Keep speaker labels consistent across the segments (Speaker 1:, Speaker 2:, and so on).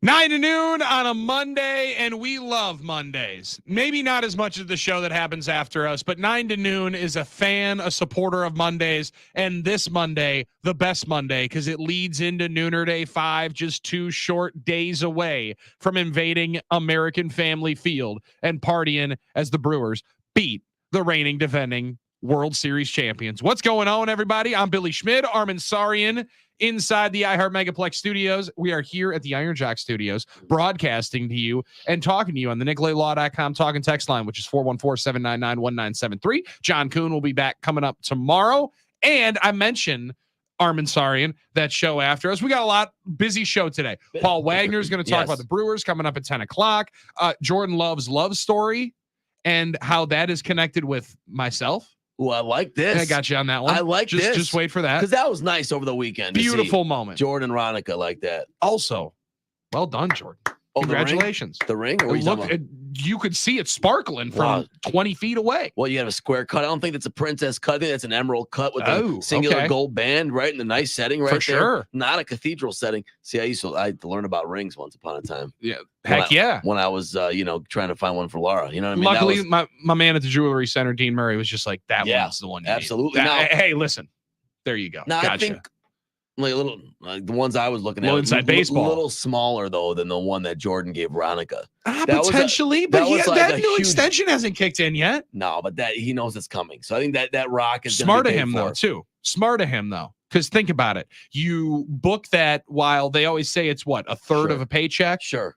Speaker 1: 9 to noon on a Monday, and we love Mondays. Maybe not as much as the show that happens after us, but 9 to noon is a fan, a supporter of Mondays, and this Monday, the best Monday, because it leads into Nooner Day 5, just 2 short days away from invading American Family Field and partying as the Brewers beat the reigning defending World Series champions. What's going on, everybody? I'm Billy Schmid, Armin Sarian, inside the iHeart Megaplex studios. We are here at the Iron Jock studios, broadcasting to you and talking to you on the NicolaLaw.com talk and text line, which is 414-799-1973. John Kuhn will be back coming up tomorrow. And I mentioned Armin Sarian, that show after us. We got a busy show today. Paul Wagner is going to talk about the Brewers coming up at 10 o'clock. Jordan Love's love story and how that is connected with myself.
Speaker 2: Oh, I like this.
Speaker 1: I got you on that one.
Speaker 2: I like this.
Speaker 1: Just wait for that.
Speaker 2: Because that was nice over the weekend.
Speaker 1: Beautiful moment.
Speaker 2: Jordan Ronica like that.
Speaker 1: Also, well done, Jordan.
Speaker 2: Oh,
Speaker 1: congratulations.
Speaker 2: The ring? Or
Speaker 1: you could see it sparkling from 20 feet away.
Speaker 2: Well, you have a square cut. I don't think that's a princess cut. I think that's an emerald cut with a singular gold band, right? In the nice setting right there.
Speaker 1: Sure.
Speaker 2: Not a cathedral setting. See, I had to learn about rings once upon a time.
Speaker 1: Yeah. When
Speaker 2: I was, trying to find one for Laura. You know what I mean?
Speaker 1: Luckily, my man at the Jewelry Center, Dean Murray, was just like, that one's the one you
Speaker 2: absolutely.
Speaker 1: need. Hey, listen. There you go.
Speaker 2: Now,
Speaker 1: gotcha.
Speaker 2: I think the ones I was looking at,
Speaker 1: inside baseball,
Speaker 2: a little smaller though than the one that Jordan gave Ronica.
Speaker 1: Potentially, but that new extension hasn't kicked in yet.
Speaker 2: No, but that he knows it's coming. So I think that rock is
Speaker 1: smart of him though, too. Smart of him though, because think about it. You book that while they always say it's a third of a paycheck.
Speaker 2: Sure.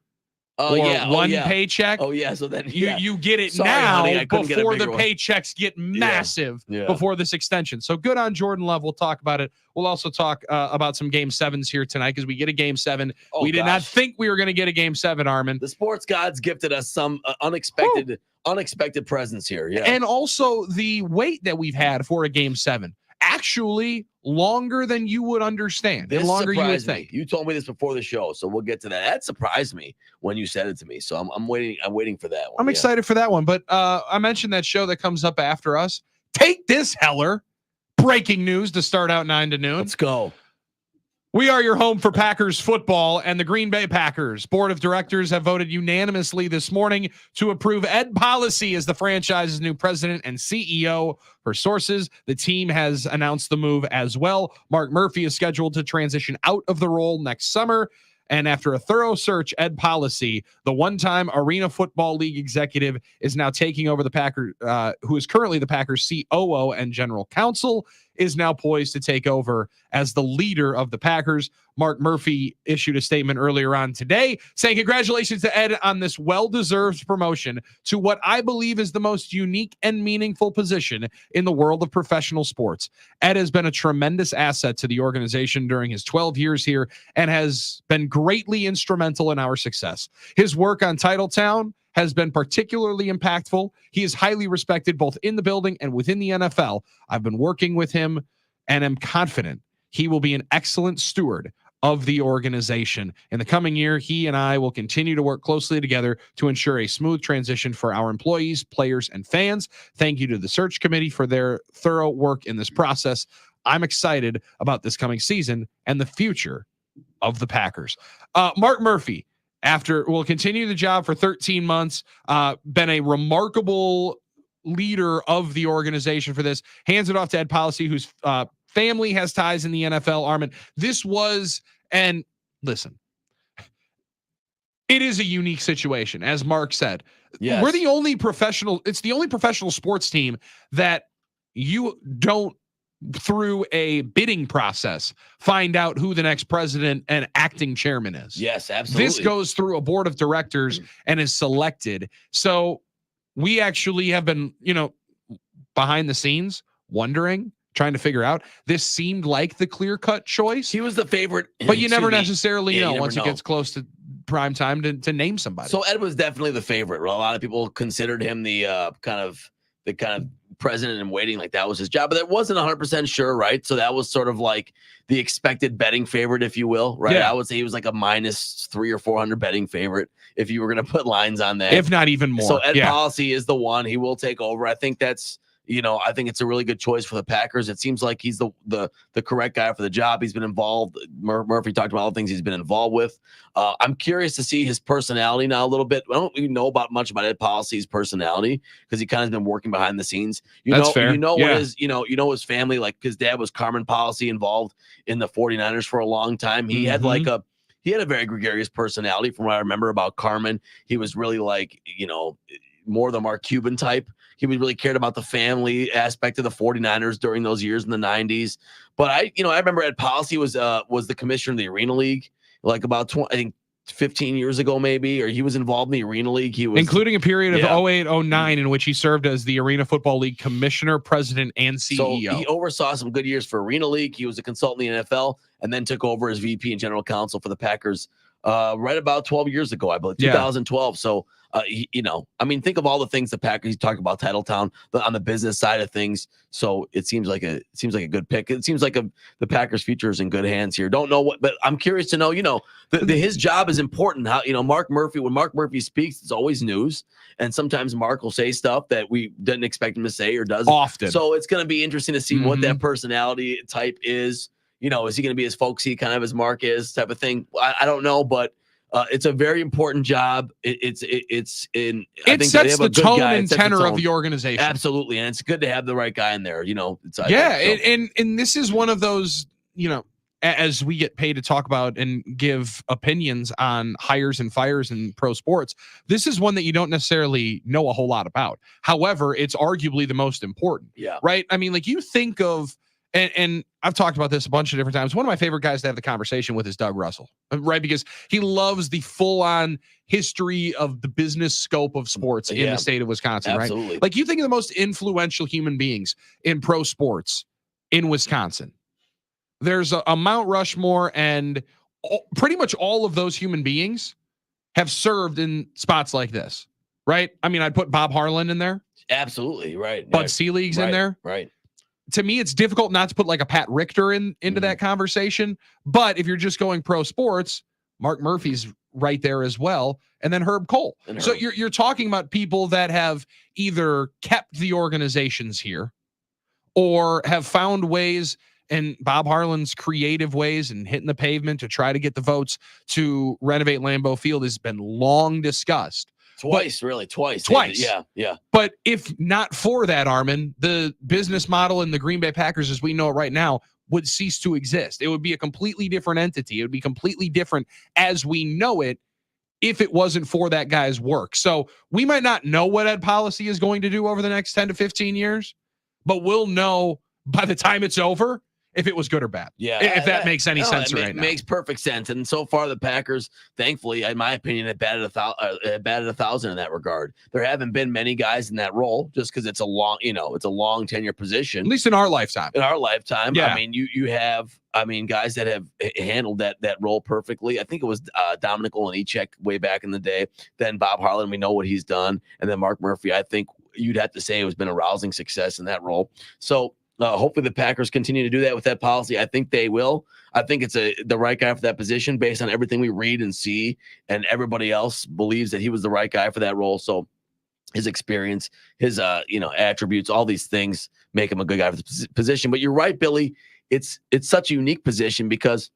Speaker 1: One paycheck.
Speaker 2: Oh yeah. So then
Speaker 1: you get it now before the paychecks get massive before this extension. So good on Jordan Love. We'll talk about it. We'll also talk about some game 7s here tonight because we get a game 7. We did not think we were going to get a game 7, Armin.
Speaker 2: The sports gods gifted us some unexpected presence here. Yeah.
Speaker 1: And also the wait that we've had for a game 7. Actually longer than you would understand.
Speaker 2: This
Speaker 1: longer you would
Speaker 2: think. You told me this before the show, so we'll get to that. That surprised me when you said it to me. So I'm waiting. I'm waiting for that one.
Speaker 1: I'm excited for that one. But I mentioned that show that comes up after us. Take this, Heller. Breaking news to start out 9 to noon.
Speaker 2: Let's go.
Speaker 1: We are your home for Packers football, and the Green Bay Packers board of directors have voted unanimously this morning to approve Ed Policy as the franchise's new president and CEO. For sources, the team has announced the move as well. Mark Murphy is scheduled to transition out of the role next summer. And after a thorough search, Ed Policy, the one-time Arena Football League executive, is now taking over the Packers, who is currently the Packers COO and general counsel, is now poised to take over as the leader of the Packers. Mark Murphy issued a statement earlier on today saying congratulations to Ed on this well-deserved promotion to what I believe is the most unique and meaningful position in the world of professional sports. Ed has been a tremendous asset to the organization during his 12 years here and has been greatly instrumental in our success. His work on Titletown has been particularly impactful. He is highly respected both in the building and within the NFL. I've been working with him and am confident he will be an excellent steward of the organization. In the coming year, he and I will continue to work closely together to ensure a smooth transition for our employees, players, and fans. Thank you to the search committee for their thorough work in this process. I'm excited about this coming season and the future of the Packers. Mark Murphy, will continue the job for 13 months, been a remarkable leader of the organization for this, hands it off to Ed Policy, whose family has ties in the NFL. Armin, and listen, it is a unique situation, as Mark said.
Speaker 2: Yes.
Speaker 1: It's the only professional sports team that you don't, through a bidding process, find out who the next president and acting chairman is.
Speaker 2: Yes, absolutely.
Speaker 1: This goes through a board of directors and is selected. So we actually have been, behind the scenes trying to figure out. This seemed like the clear-cut choice.
Speaker 2: He was the favorite.
Speaker 1: But you never necessarily know once it gets close to prime time to name somebody.
Speaker 2: So Ed was definitely the favorite. A lot of people considered him the kind of president in waiting, like that was his job, but that wasn't 100% sure, right? So that was sort of like the expected betting favorite, if you will, right?
Speaker 1: Yeah.
Speaker 2: I would say he was like a -300 or 400 betting favorite if you were going to put lines on that,
Speaker 1: if not even more.
Speaker 2: So Ed Policy is the one. He will take over. I think that's I think it's a really good choice for the Packers. It seems like he's the correct guy for the job. He's been involved. Murphy talked about all the things he's been involved with. I'm curious to see his personality now a little bit. I don't even know much about Ed Policy's personality because he kind of has been working behind the scenes.
Speaker 1: That's fair.
Speaker 2: What his family, like his dad was Carmen Policy, involved in the 49ers for a long time. He had he had a very gregarious personality from what I remember about Carmen. He was really more the Mark Cuban type. He really cared about the family aspect of the 49ers during those years in the 90s. But I remember Ed Policy was the commissioner of the Arena League like about 15 years ago maybe, or he was involved in the Arena League. He was
Speaker 1: including a period of 08-09 in which he served as the Arena Football League commissioner, president, and CEO.
Speaker 2: So he oversaw some good years for Arena League. He was a consultant in the NFL and then took over as VP and general counsel for the Packers right about 12 years ago, I believe, 2012. So, think of all the things the Packers, you talk about Titletown on the business side of things. So it seems like a good pick. It seems like the Packers' future is in good hands here. Don't know what, but I'm curious to know, his job is important. How, Mark Murphy, when Mark Murphy speaks, it's always news. And sometimes Mark will say stuff that we didn't expect him to say or does
Speaker 1: often.
Speaker 2: So it's going to be interesting to see what that personality type is. Is he going to be as folksy kind of as Mark is type of thing? I don't know, but it's a very important job. It sets
Speaker 1: the tone and tenor of the organization.
Speaker 2: Absolutely. And it's good to have the right guy in there,
Speaker 1: and this is one of those, as we get paid to talk about and give opinions on hires and fires in pro sports, this is one that you don't necessarily know a whole lot about. However, it's arguably the most important.
Speaker 2: Yeah.
Speaker 1: Right. I mean, like you think of, and I've talked about this a bunch of different times. One of my favorite guys to have the conversation with is Doug Russell, right? Because he loves the full-on history of the business scope of sports in the state of Wisconsin,
Speaker 2: absolutely.
Speaker 1: Right? Like you think of the most influential human beings in pro sports in Wisconsin. There's a Mount Rushmore, and pretty much all of those human beings have served in spots like this, right? I mean, I'd put Bob Harlan in there.
Speaker 2: Absolutely, right.
Speaker 1: Bud Selig's in there.
Speaker 2: Right.
Speaker 1: To me, it's difficult not to put like a Pat Richter into that conversation. But if you're just going pro sports, Mark Murphy's right there as well. And then Herb Cole. So you're talking about people that have either kept the organizations here or have found ways, and Bob Harlan's creative ways and hitting the pavement to try to get the votes to renovate Lambeau Field has been long discussed.
Speaker 2: Twice. Yeah.
Speaker 1: But if not for that, Armin, the business model in the Green Bay Packers as we know it right now would cease to exist. It would be a completely different entity. It would be completely different as we know it if it wasn't for that guy's work. So we might not know what Ed Policy is going to do over the next 10 to 15 years, but we'll know by the time it's over if it was good or bad.
Speaker 2: Yeah.
Speaker 1: If that makes any sense right now.
Speaker 2: It makes perfect sense. And so far the Packers, thankfully, in my opinion, have batted 1,000 in that regard. There haven't been many guys in that role just because it's a long tenure position.
Speaker 1: At least in our lifetime.
Speaker 2: Yeah. I mean, you have guys that have handled that role perfectly. I think it was Dominic Olejniczak way back in the day. Then Bob Harlan, we know what he's done. And then Mark Murphy, I think you'd have to say it has been a rousing success in that role. So hopefully the Packers continue to do that with that policy. I think they will. I think it's the right guy for that position based on everything we read and see, and everybody else believes that he was the right guy for that role. So his experience, his attributes, all these things make him a good guy for the position. But you're right, Billy. It's such a unique position because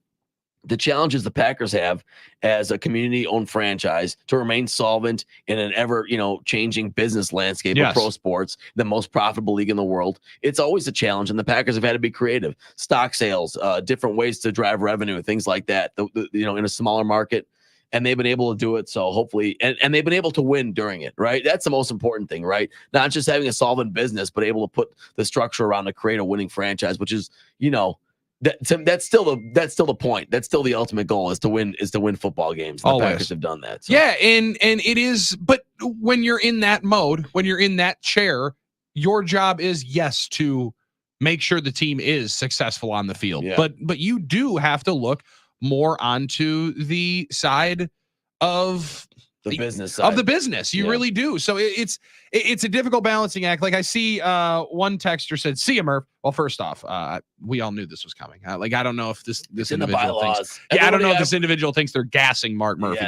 Speaker 2: the challenges the Packers have as a community-owned franchise to remain solvent in an ever-changing business landscape of pro sports, the most profitable league in the world. It's always a challenge, and the Packers have had to be creative. Stock sales, different ways to drive revenue, things like that. In a smaller market, and they've been able to do it. So hopefully, and they've been able to win during it. Right, that's the most important thing. Right, not just having a solvent business, but able to put the structure around to create a winning franchise, which is that's still the point. That's still the ultimate goal is to win football games. The Packers have done that. So.
Speaker 1: Yeah, and it is. But when you're in that mode, when you're in that chair, your job is to make sure the team is successful on the field. Yeah. But you do have to look more onto the side of
Speaker 2: the business side.
Speaker 1: Of the business. You really do. So it's a difficult balancing act. Like I see one texter said, "See ya, Murph." Well, first off, we all knew this was coming. I don't know if this individual thinks. Yeah, I don't know if this individual thinks they're gassing Mark Murphy.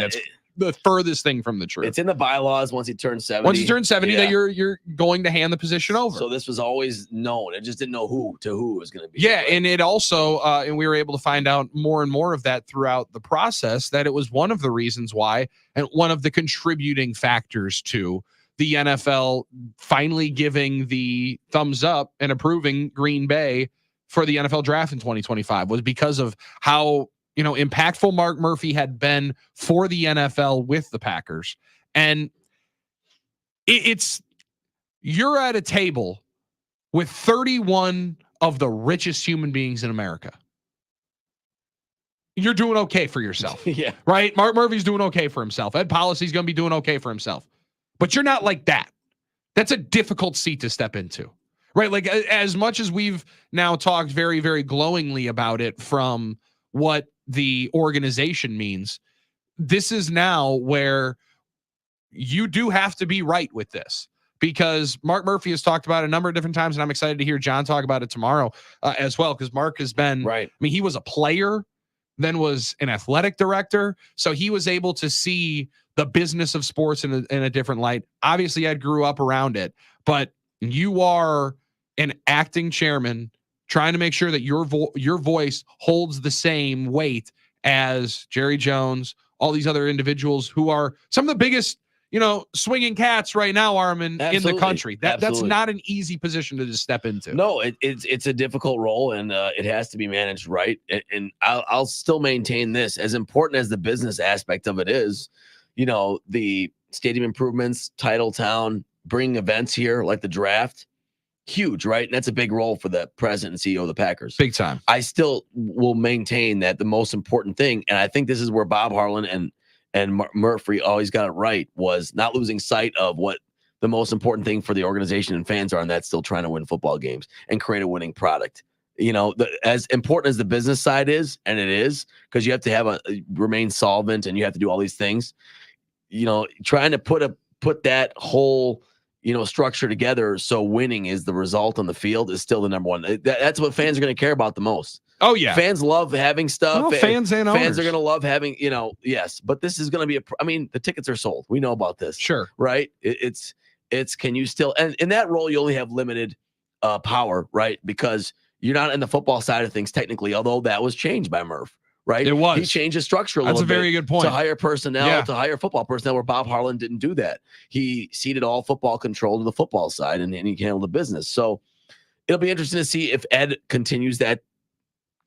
Speaker 1: the furthest thing from the truth.
Speaker 2: It's in the bylaws once he turns 70.
Speaker 1: Once you turn 70,
Speaker 2: Yeah.
Speaker 1: that you're going to hand the position over.
Speaker 2: So this was always known. It just didn't know who it was going to be.
Speaker 1: Yeah,
Speaker 2: right?
Speaker 1: and it also, and we were able to find out more and more of that throughout the process, that it was one of the reasons why, and one of the contributing factors to the NFL finally giving the thumbs up and approving Green Bay for the NFL draft in 2025 was because of how, impactful Mark Murphy had been for the NFL with the Packers. And you're at a table with 31 of the richest human beings in America. You're doing okay for yourself.
Speaker 2: Yeah.
Speaker 1: Right? Mark Murphy's doing okay for himself. Ed Policy's going to be doing okay for himself. But you're not like that. That's a difficult seat to step into. Right? Like, as much as we've now talked very, very glowingly about it from what the organization means, this is now where you do have to be right with this, because Mark Murphy has talked about it a number of different times, and I'm excited to hear John talk about it tomorrow as well, because Mark has been,
Speaker 2: right.
Speaker 1: I mean, he was a player, then was an athletic director, so he was able to see the business of sports in a different light. Obviously, Ed grew up around it, but you are an acting chairman trying to make sure that your voice holds the same weight as Jerry Jones, all these other individuals who are some of the biggest, swinging cats right now, Armin, in the country. That's not an easy position to just step into.
Speaker 2: No, it's a difficult role, and it has to be managed right. And I'll still maintain this, as important as the business aspect of it is, the stadium improvements, title town, bringing events here like the draft, huge, right? And that's a big role for the president and CEO of the Packers.
Speaker 1: Big time.
Speaker 2: I still will maintain that the most important thing, and I think this is where Bob Harlan and Murphy always got it right, was not losing sight of what the most important thing for the organization and fans are, and that's still trying to win football games and create a winning product. As important as the business side is, and it is, because you have to remain solvent and you have to do all these things, trying to put that whole structure together so winning is the result on the field is still the number one. That's what fans are going to care about the most.
Speaker 1: Oh, yeah.
Speaker 2: Fans love having stuff.
Speaker 1: Well, fans and owners.
Speaker 2: Fans are going to love having, yes. But this is going to be the tickets are sold. We know about this.
Speaker 1: Sure.
Speaker 2: Right? It's can you still, and in that role, you only have limited power, right? Because you're not in the football side of things technically, although that was changed by Murph. Right.
Speaker 1: It was.
Speaker 2: He changed his structure a little bit.
Speaker 1: That's a very good point.
Speaker 2: To hire personnel, to hire football personnel, where Bob Harlan didn't do that. He ceded all football control to the football side, and he handled the business. So it'll be interesting to see if Ed continues that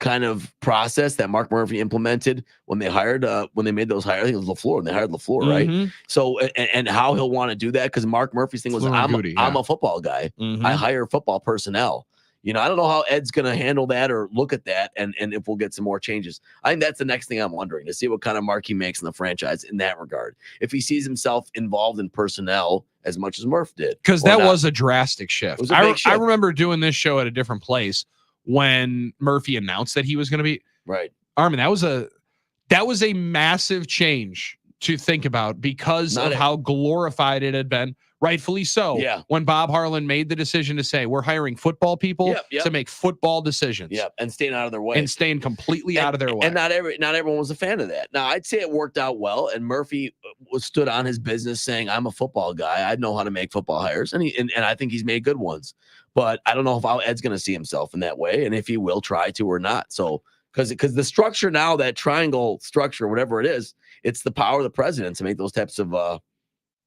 Speaker 2: kind of process that Mark Murphy implemented when they made those hires. I think it was LaFleur, and they hired LaFleur, right? So, and how he'll want to do that, because Mark Murphy's thing was, I'm a football guy. I hire football personnel. I don't know how Ed's going to handle that or look at that, and if we'll get some more changes. I think that's the next thing I'm wondering, to see what kind of mark he makes in the franchise in that regard. If he sees himself involved in personnel as much as Murph did.
Speaker 1: Because that was a drastic shift.
Speaker 2: It was a big shift.
Speaker 1: I remember doing this show at a different place when Murphy announced that he was going to be.
Speaker 2: Right.
Speaker 1: Armin, that was a massive change to think about, because of how glorified it had been. Rightfully so.
Speaker 2: Yeah.
Speaker 1: When Bob Harlan made the decision to say, we're hiring football people to make football decisions.
Speaker 2: Yeah. And staying out of their way.
Speaker 1: And staying completely out of their way.
Speaker 2: And not everyone was a fan of that. Now, I'd say it worked out well. And Murphy stood on his business saying, I'm a football guy. I know how to make football hires. And I think he's made good ones. But I don't know how Ed's going to see himself in that way, and if he will try to or not. So, because the structure now, that triangle structure, whatever it is, it's the power of the president to make those types of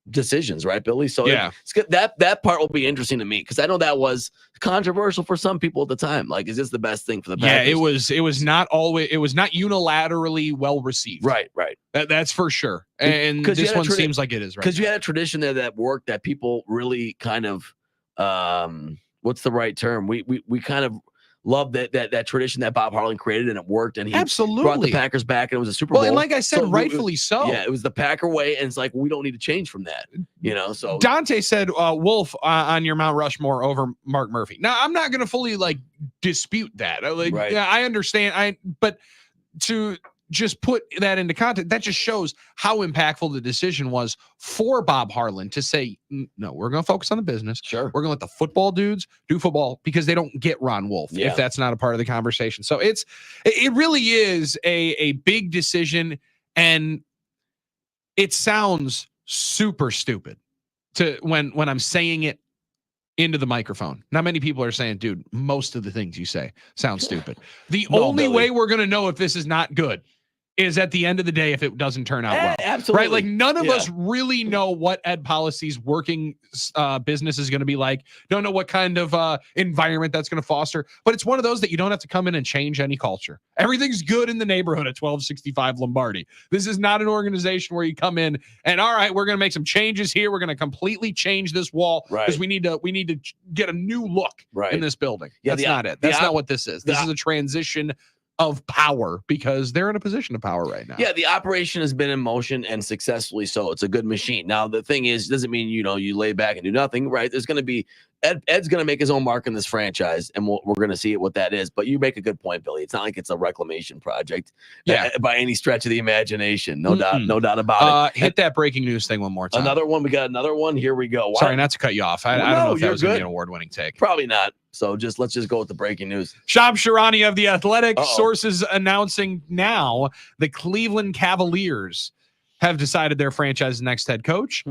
Speaker 2: decisions, right, Billy? So it's good. That part will be interesting to me, because I know that was controversial for some people at the time. Like, is this the best thing for the Packers?
Speaker 1: Yeah, it was not unilaterally well received.
Speaker 2: Right.
Speaker 1: That's for sure. And this one seems like it is, right?
Speaker 2: Because you had a tradition there that worked, that people really kind of what's the right term? We kind of love that tradition that Bob Harlan created, and it worked, and he
Speaker 1: absolutely
Speaker 2: brought the Packers back, and it was a Super Bowl.
Speaker 1: And like I said, rightfully so.
Speaker 2: Yeah, it was the Packer way, and it's like, we don't need to change from that, So
Speaker 1: Dante said Wolf on your Mount Rushmore over Mark Murphy. Now, I'm not going to fully dispute that. I understand. But to just put that into context, that just shows how impactful the decision was for Bob Harlan to say, no, we're going to focus on the business.
Speaker 2: Sure.
Speaker 1: We're going to let the football dudes do football, because they don't get Ron Wolf if that's not a part of the conversation. So it really is a big decision. And it sounds super stupid to when I'm saying it into the microphone. Not many people are saying, dude, most of the things you say sound stupid. The
Speaker 2: No,
Speaker 1: only
Speaker 2: Billy.
Speaker 1: way we're going to know if this is not good is at the end of the day if it doesn't turn out well.
Speaker 2: Absolutely.
Speaker 1: Right? Like none of us really know what Ed Policy's working business is going to be like. Don't know what kind of environment that's going to foster. But it's one of those that you don't have to come in and change any culture. Everything's good in the neighborhood at 1265 Lombardi. This is not an organization where you come in and, all right, we're going to make some changes here. We're going to completely change this wall because we need to get a new look in this building.
Speaker 2: Yeah,
Speaker 1: that's not it. That's not what this is. This is a transition of power because they're in a position of power right now.
Speaker 2: Yeah, the operation has been in motion and successfully so. It's a good machine. Now, the thing is, doesn't mean, you lay back and do nothing, right? There's going to be, Ed's going to make his own mark in this franchise, and we're going to see what that is. But you make a good point, Billy. It's not like it's a reclamation project by any stretch of the imagination. No doubt about it.
Speaker 1: Hit that breaking news thing one more time.
Speaker 2: Another one. We got another one. Here we go.
Speaker 1: Sorry, not to cut you off. I don't know if that was going to be an award-winning take.
Speaker 2: Probably not. So let's just go with the breaking news.
Speaker 1: Shab Sharani of The Athletic. Sources announcing now the Cleveland Cavaliers have decided their franchise's next head coach.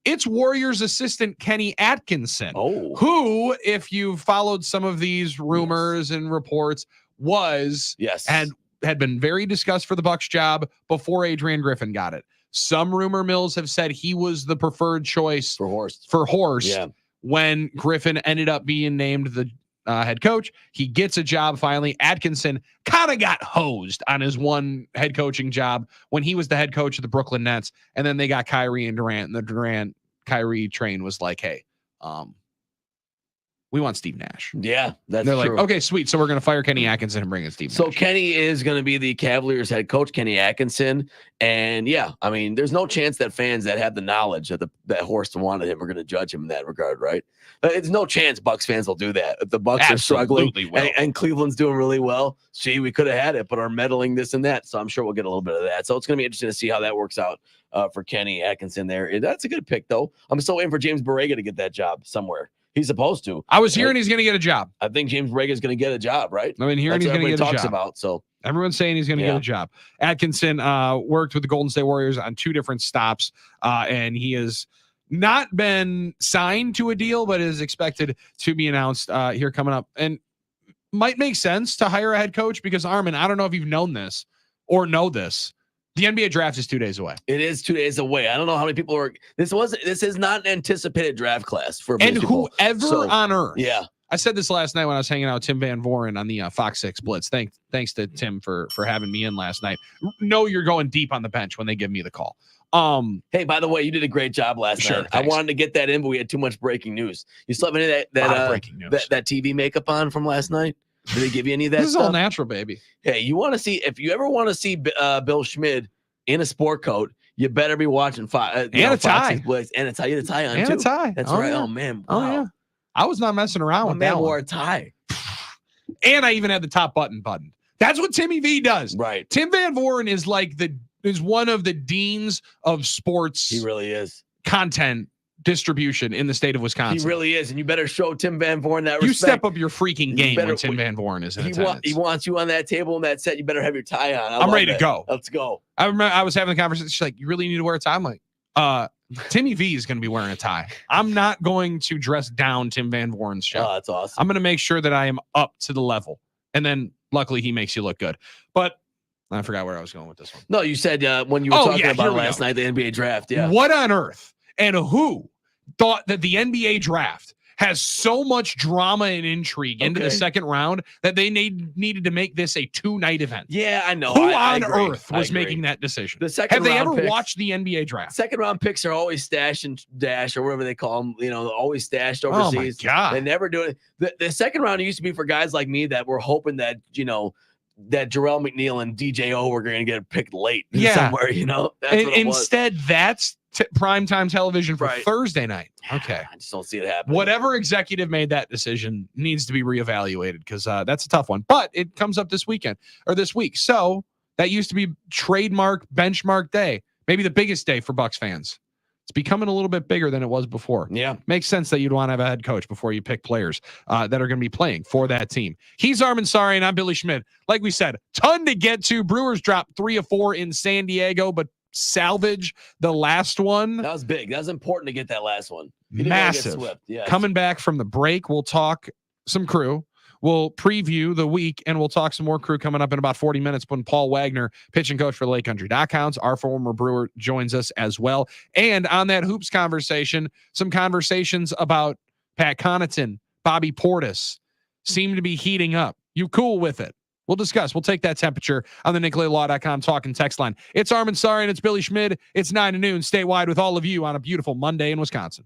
Speaker 1: It's Warriors assistant Kenny Atkinson, who, if you've followed some of these rumors and reports, had been very discussed for the Bucks job before Adrian Griffin got it. Some rumor mills have said he was the preferred choice for Horst. When Griffin ended up being named the head coach. He gets a job finally. Atkinson kind of got hosed on his one head coaching job when he was the head coach of the Brooklyn Nets. And then they got Kyrie and Durant, and the Durant-Kyrie train was like, hey, we want Steve Nash.
Speaker 2: Yeah, that's
Speaker 1: They're
Speaker 2: true.
Speaker 1: like, okay, sweet. So we're going to fire Kenny Atkinson and bring in Steve Nash.
Speaker 2: So Kenny is going to be the Cavaliers head coach, Kenny Atkinson. And yeah, I mean, there's no chance that fans that have the knowledge that Horst wanted him are going to judge him in that regard, right? It's no chance Bucks fans will do that. If the Bucks are struggling and Cleveland's doing really well, we could have had it, but are meddling this and that. So I'm sure we'll get a little bit of that. So it's going to be interesting to see how that works out for Kenny Atkinson there. That's a good pick, though. I'm still waiting for James Borrega to get that job somewhere. He's supposed to.
Speaker 1: I was hearing he's going to get a job.
Speaker 2: I think James Borrega is going to get a job, right?
Speaker 1: I mean, hearing he's going to get a job.
Speaker 2: So
Speaker 1: everyone's saying he's going to get a job. Atkinson worked with the Golden State Warriors on 2 different stops, and he has not been signed to a deal, but is expected to be announced here coming up. And might make sense to hire a head coach because, Armin, I don't know if you've known this or know this. The NBA draft is 2 days away.
Speaker 2: It is 2 days away. I don't know how many people are. This is not an anticipated draft class for
Speaker 1: and whoever on earth.
Speaker 2: Yeah,
Speaker 1: I said this last night when I was hanging out with Tim Van Voren on the Fox 6 Blitz. Thanks to Tim for having me in last night. No, you're going deep on the bench when they give me the call.
Speaker 2: Hey, by the way, you did a great job last night. Thanks. I wanted to get that in, but we had too much breaking news. You still have any of that TV makeup on from last night? Did they give you any of that?
Speaker 1: This is all natural, baby.
Speaker 2: Hey, if you ever want to see Bill Schmid in a sport coat, you better be watching
Speaker 1: and a tie.
Speaker 2: And a tie. You had a tie on
Speaker 1: and
Speaker 2: too.
Speaker 1: A tie.
Speaker 2: That's right.
Speaker 1: Yeah.
Speaker 2: Oh man.
Speaker 1: Wow. Oh yeah. I was not messing around with that.
Speaker 2: Man wore a tie.
Speaker 1: And I even had the top button. That's what Timmy V does.
Speaker 2: Right.
Speaker 1: Tim Van Voren is one of the deans of sports.
Speaker 2: He really is.
Speaker 1: Content distribution in the state of Wisconsin.
Speaker 2: He really is, and you better show Tim Van Voren that respect.
Speaker 1: You step up your freaking game when Tim Van Voren is in attendance.
Speaker 2: He wants you on that table and that set. You better have your tie on.
Speaker 1: I'm ready to go.
Speaker 2: Let's go.
Speaker 1: I remember I was having the conversation. She's like, "You really need to wear a tie." I'm like, Timmy V is going to be wearing a tie. I'm not going to dress down Tim Van Voren's show.
Speaker 2: Oh, that's awesome.
Speaker 1: I'm going to make sure that I am up to the level, and then luckily he makes you look good. But I forgot where I was going with this one.
Speaker 2: No, you said when you were talking about last night, the NBA draft. Yeah.
Speaker 1: What on earth and who thought that the NBA draft has so much drama and intrigue into the second round that they needed to make this a 2-night event?
Speaker 2: Yeah, I know.
Speaker 1: Who on earth was making that decision?
Speaker 2: The second
Speaker 1: Have they ever
Speaker 2: picks,
Speaker 1: watched the NBA draft?
Speaker 2: Second round picks are always stash and dash or whatever they call them. Always stashed overseas.
Speaker 1: Oh my God.
Speaker 2: They never do it. The second round used to be for guys like me that were hoping that that Jarrell McNeil and DJO were going to get picked late somewhere. That's what it
Speaker 1: instead
Speaker 2: was.
Speaker 1: That's primetime television for Thursday night. Okay.
Speaker 2: I just don't see it happening.
Speaker 1: Whatever executive made that decision needs to be reevaluated because that's a tough one. But it comes up this week. So that used to be benchmark day, maybe the biggest day for Bucks fans. It's becoming a little bit bigger than it was before.
Speaker 2: Yeah.
Speaker 1: Makes sense that you'd want to have a head coach before you pick players that are going to be playing for that team. He's Armin Sari, and I'm Billy Schmid. Like we said, ton to get to. Brewers dropped 3 of 4 in San Diego, but salvage the last one.
Speaker 2: That was big. That was important to get that last one. You didn't wanna get
Speaker 1: Massive.
Speaker 2: swept. Yes.
Speaker 1: Coming back from the break, we'll talk some crew. We'll preview the week, and we'll talk some more crew coming up in about 40 minutes when Paul Wagner, pitching coach for the Lake Country Counts, our former Brewer, joins us as well. And on that hoops conversation, some conversations about Pat Connaughton, Bobby Portis seem to be heating up. You cool with it? We'll discuss. We'll take that temperature on the NicoletLaw.com talking text line. It's Armin Sari and it's Billy Schmid. It's 9 to noon statewide with all of you on a beautiful Monday in Wisconsin.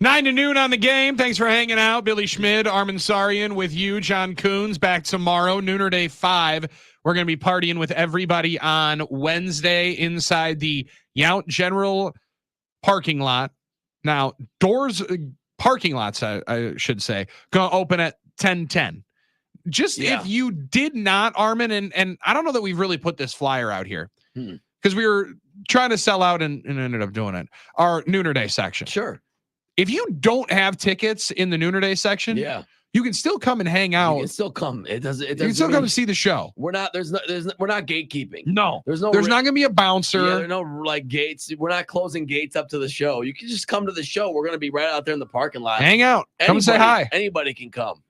Speaker 1: 9 to noon on the game. Thanks for hanging out. Billy Schmid, Armin Sarian with you. John Coons back tomorrow. Nooner Day 5. We're going to be partying with everybody on Wednesday inside the Yount General parking lot. Now, doors, parking lots, I should say, going to open at 10:10. Just if you did not, Armin, and I don't know that we've really put this flyer out here because we were trying to sell out and ended up doing it. Our Nooner Day section.
Speaker 2: Sure.
Speaker 1: If you don't have tickets in the Nooner Day section, you can still come and hang out.
Speaker 2: You can still come. It doesn't.
Speaker 1: You can still come and see the show.
Speaker 2: We're not. We're not gatekeeping.
Speaker 1: No.
Speaker 2: There's
Speaker 1: not going to be a bouncer.
Speaker 2: Yeah, there's no like gates. We're not closing gates up to the show. You can just come to the show. We're going to be right out there in the parking lot.
Speaker 1: Hang out. Come and say hi.
Speaker 2: Anybody can come.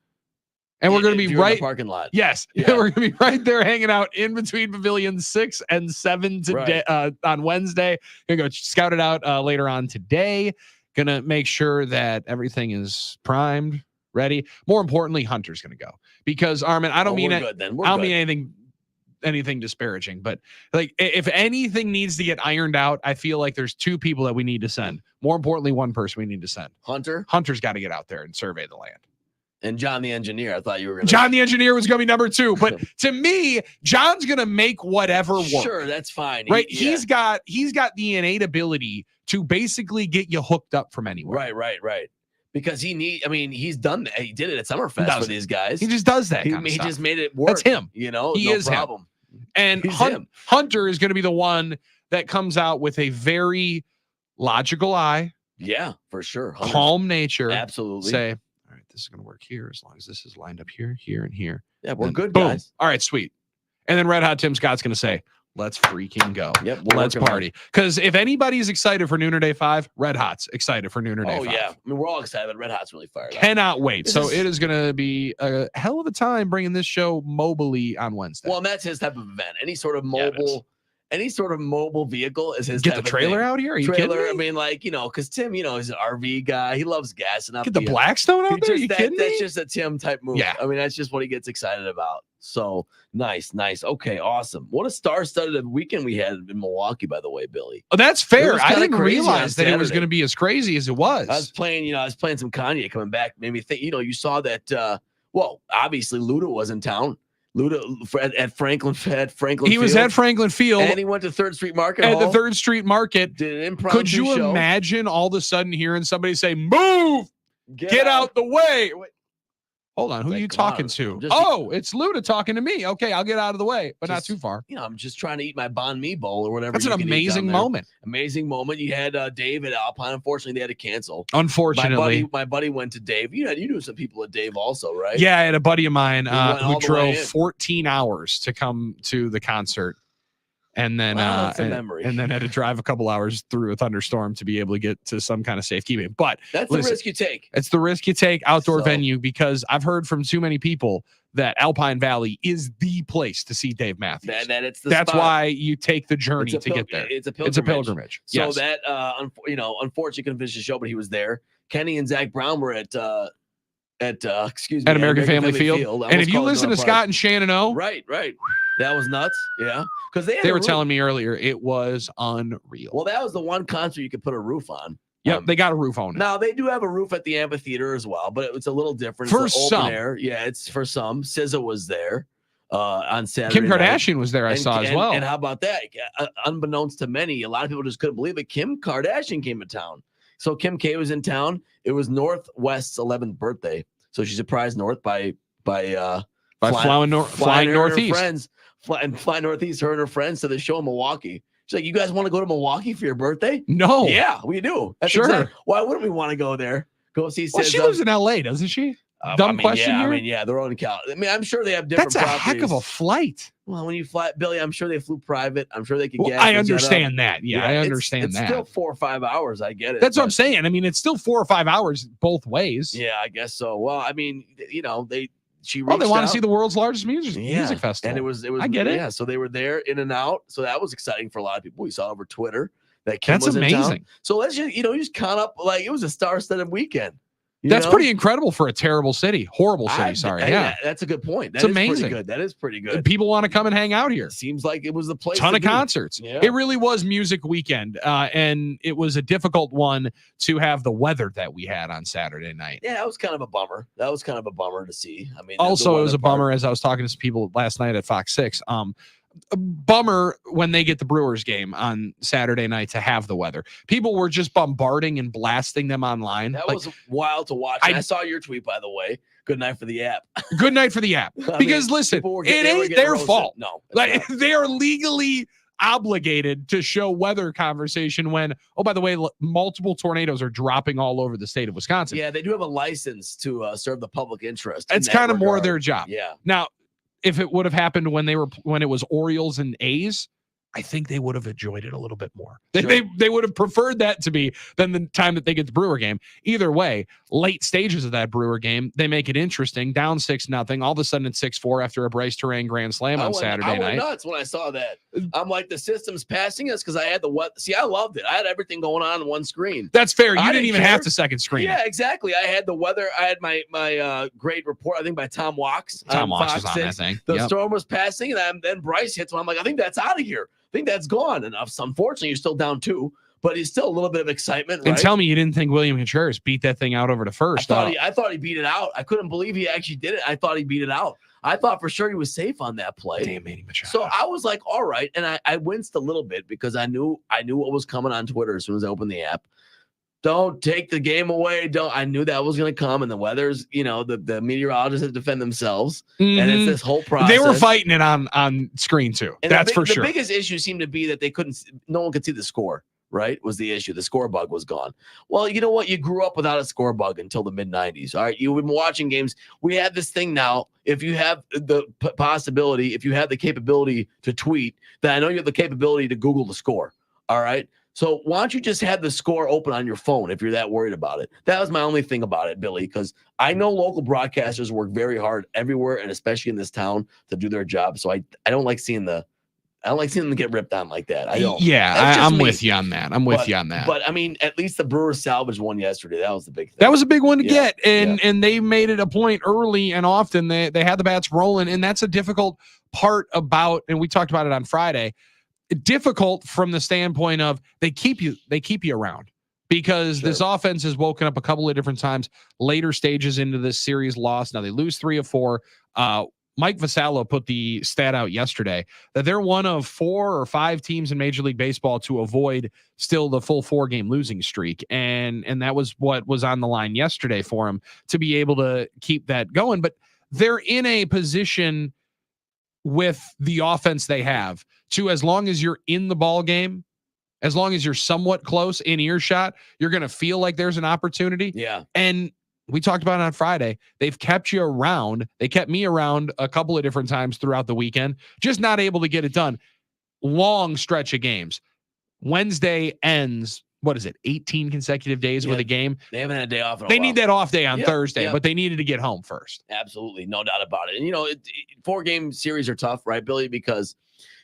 Speaker 1: And we're going to be right
Speaker 2: in the parking lot.
Speaker 1: Yes.
Speaker 2: Yeah.
Speaker 1: We're going to be right there hanging out in between pavilions 6 and 7 today on Wednesday. Going to go scout it out later on today. Going to make sure that everything is primed, ready. More importantly, Hunter's going to go because Armin, I don't mean it. I don't mean anything disparaging, but like if anything needs to get ironed out, I feel like there's 2 people that we need to send. More importantly, 1 person we need to send. Hunter's got to get out there and survey the land.
Speaker 2: And John the engineer, I thought you were going to.
Speaker 1: John the engineer was going to be number 2, but to me, John's going to make whatever work.
Speaker 2: Sure, that's fine.
Speaker 1: Right? He's got the innate ability to basically get you hooked up from anywhere.
Speaker 2: Right. Because he's done that. He did it at Summerfest with these guys.
Speaker 1: He just does that.
Speaker 2: He just made it work.
Speaker 1: That's him.
Speaker 2: You know,
Speaker 1: he
Speaker 2: no
Speaker 1: is
Speaker 2: problem.
Speaker 1: Him. And Hunter is going to be the one that comes out with a very logical eye.
Speaker 2: Yeah, for sure.
Speaker 1: Calm nature.
Speaker 2: Absolutely.
Speaker 1: Say, all right, this is going to work here as long as this is lined up here, here, and here.
Speaker 2: Yeah, we're good,
Speaker 1: boom.
Speaker 2: guys.
Speaker 1: All right, sweet. And then Red Hot Tim Scott's going to say, let's freaking go.
Speaker 2: Yep,
Speaker 1: let's party. Because if anybody's excited for Nooner Day 5, Red Hot's excited for Nooner Day 5.
Speaker 2: Oh, yeah. I mean, we're all excited, but Red Hot's really fired up.
Speaker 1: Cannot wait. It is going to be a hell of a time bringing this show mobily on Wednesday.
Speaker 2: Well, and that's his type of event. Any sort of mobile vehicle is his
Speaker 1: Get the trailer out here? Are you kidding me?
Speaker 2: I mean, like, because Tim, he's an RV guy. He loves gassing up.
Speaker 1: Get the Blackstone out there? Are you kidding me?
Speaker 2: That's just a Tim type move.
Speaker 1: Yeah.
Speaker 2: I mean, that's just what he gets excited about. So nice. Okay, awesome. What a star-studded weekend we had in Milwaukee, by the way, Billy.
Speaker 1: Oh, that's fair. I didn't realize that it was going to be as crazy as it was.
Speaker 2: I was playing some Kanye coming back. Made me think, you saw that, obviously Luda was in town. Luda at Franklin
Speaker 1: He was at Franklin Field.
Speaker 2: And he went to 3rd Street Market
Speaker 1: At the 3rd Street Market.
Speaker 2: Did an impromptu
Speaker 1: Could you
Speaker 2: show.
Speaker 1: imagine all of a sudden hearing somebody say, move, get out the way. Wait. Hold on. Who are you talking to? It's Luda talking to me. Okay, I'll get out of the way, but not too far.
Speaker 2: I'm just trying to eat my banh mi bowl or whatever.
Speaker 1: That's an amazing moment.
Speaker 2: Amazing moment. You had Dave at Alpine. Unfortunately, they had to cancel.
Speaker 1: Unfortunately.
Speaker 2: My buddy went to Dave. You knew some people at Dave also, right?
Speaker 1: Yeah, I had a buddy of mine who drove 14 hours to come to the concert. And then,
Speaker 2: that's a memory.
Speaker 1: And then had to drive a couple hours through a thunderstorm to be able to get to some kind of safekeeping. But
Speaker 2: that's the risk you take.
Speaker 1: It's the risk you take, outdoor venue, because I've heard from too many people that Alpine Valley is the place to see Dave Matthews. That's why you take the journey to get there.
Speaker 2: It's a pilgrimage. So
Speaker 1: yes.
Speaker 2: that, unfortunately couldn't finish the show, but he was there. Kenny and Zach Brown were at
Speaker 1: American Family Field. And if you listen to Scott and Shannon O,
Speaker 2: right, that was nuts. Yeah, because
Speaker 1: they were telling me earlier it was unreal.
Speaker 2: Well, that was the one concert you could put a roof on.
Speaker 1: Yep, they got a roof on it.
Speaker 2: Now they do have a roof at the amphitheater as well, but it's a little different.
Speaker 1: For some,
Speaker 2: open air. Yeah, it's for some. SZA was there on Saturday.
Speaker 1: Kim Kardashian was there. I saw as well.
Speaker 2: And how about that? Unbeknownst to many, a lot of people just couldn't believe it. Kim Kardashian came to town. So Kim K was in town. It was Northwest's 11th birthday. So she surprised North by flying northeast. Fly northeast, her and her friends to the show in Milwaukee. She's like, "You guys want to go to Milwaukee for your birthday?"
Speaker 1: No.
Speaker 2: Yeah, we do. That's
Speaker 1: sure.
Speaker 2: Why wouldn't we want to go there? Go see.
Speaker 1: Well, she lives in LA, doesn't she? Dumb question here.
Speaker 2: Yeah, they're on Cal. I mean, I'm sure they have different.
Speaker 1: That's a
Speaker 2: properties.
Speaker 1: heck of a flight.
Speaker 2: Well, when you fly, Billy, I'm sure they flew private. I'm sure they could get.
Speaker 1: I understand that. Yeah, I understand that.
Speaker 2: It's still 4 or 5 hours. I get it.
Speaker 1: That's what I'm saying. I mean, it's still 4 or 5 hours both ways.
Speaker 2: Yeah, I guess so. Well, I mean, they they
Speaker 1: want to see the world's largest music festival.
Speaker 2: And it was
Speaker 1: I get it.
Speaker 2: Yeah, so they were there in and out. So that was exciting for a lot of people. We saw over Twitter that Kim
Speaker 1: That's
Speaker 2: was
Speaker 1: amazing.
Speaker 2: in town. So let's just, just count up like it was a star-studded weekend.
Speaker 1: That's pretty incredible for a terrible city, horrible city.
Speaker 2: That's a good point.
Speaker 1: It's amazing.
Speaker 2: Pretty good. That is pretty good.
Speaker 1: People want to come and hang out here.
Speaker 2: It seems like it was the place.
Speaker 1: Ton of concerts. Yeah. It really was music weekend, and it was a difficult one to have the weather that we had on Saturday night.
Speaker 2: Yeah, that was kind of a bummer. To see. I mean,
Speaker 1: also it was a bummer as I was talking to some people last night at Fox 6. A bummer when they get the Brewers game on Saturday night to have the weather. People were just bombarding and blasting them online.
Speaker 2: That was wild to watch. I saw your tweet, by the way. Good night for the app.
Speaker 1: Good night for the app. Because listen, it ain't their fault.
Speaker 2: No,
Speaker 1: they are legally obligated to show weather conversation when, oh, by the way, multiple tornadoes are dropping all over the state of Wisconsin.
Speaker 2: Yeah, they do have a license to serve the public interest.
Speaker 1: It's kind of more their job.
Speaker 2: Yeah.
Speaker 1: Now, if it would have happened when it was Orioles and A's, I think they would have enjoyed it a little bit more. They would have preferred that to be than the time that they get the Brewer game. Either way, late stages of that Brewer game, they make it interesting. Down 6-0. All of a sudden it's 6-4 after a Bryce Terang grand slam on Saturday night. I went
Speaker 2: nuts when I saw that. I'm like, the system's passing us because I had the what? See, I loved it. I had everything going on one screen.
Speaker 1: That's fair. You didn't even have to second screen.
Speaker 2: Yeah, exactly. I had the weather. I had my great report. I think by Tom Walks.
Speaker 1: Tom Walks was on that thing.
Speaker 2: The storm was passing, and then Bryce hits one. I'm like, I think that's out of here. I think that's gone enough. So unfortunately, you're still down 2, but it's still a little bit of excitement. Right?
Speaker 1: And tell me you didn't think William Contreras beat that thing out over to first.
Speaker 2: I thought he beat it out. I couldn't believe he actually did it. I thought he beat it out. I thought for sure he was safe on that play.
Speaker 1: Damn, Manny Machado.
Speaker 2: So I was like, all right. And I winced a little bit because I knew what was coming on Twitter as soon as I opened the app. Don't take the game away. I knew that was going to come, and the weather's, the meteorologists have to defend themselves, and it's this whole process.
Speaker 1: They were fighting it on screen too.
Speaker 2: And
Speaker 1: that's for sure.
Speaker 2: The biggest issue seemed to be that no one could see the score. Right, was the issue. The score bug was gone. Well, you know what? You grew up without a score bug until the mid-90s. All right, you've been watching games. We have this thing now. If you have the possibility, if you have the capability to tweet, then I know you have the capability to Google the score. All right. So why don't you just have the score open on your phone if you're that worried about it? That was my only thing about it, Billy, because I know local broadcasters work very hard everywhere, and especially in this town, to do their job. So I don't like seeing them get ripped on like that. I don't.
Speaker 1: Yeah, I'm with you on that.
Speaker 2: But I mean, at least the Brewers salvaged one yesterday. That was the big thing.
Speaker 1: That was a big one to get, and they made it a point early and often. They had the bats rolling, and that's a difficult part about. And we talked about it on Friday. Difficult from the standpoint of they keep you around because this offense has woken up a couple of different times later stages into this series loss. Now they lose 3 of 4. Mike Vassallo put the stat out yesterday that they're one of 4 or 5 teams in Major League Baseball to avoid still the full 4-game losing streak. And that was what was on the line yesterday for him to be able to keep that going. But they're in a position with the offense they have to, as long as you're in the ball game, as long as you're somewhat close in earshot, you're going to feel like there's an opportunity.
Speaker 2: Yeah.
Speaker 1: And we talked about it on Friday. They've kept you around. They kept me around a couple of different times throughout the weekend, just not able to get it done. Long stretch of games. Wednesday ends, 18 consecutive days with a game?
Speaker 2: They haven't had a day off in a while.
Speaker 1: They need that off day on Thursday, but they needed to get home first.
Speaker 2: Absolutely. No doubt about it. And, 4-game series are tough, right, Billy? Because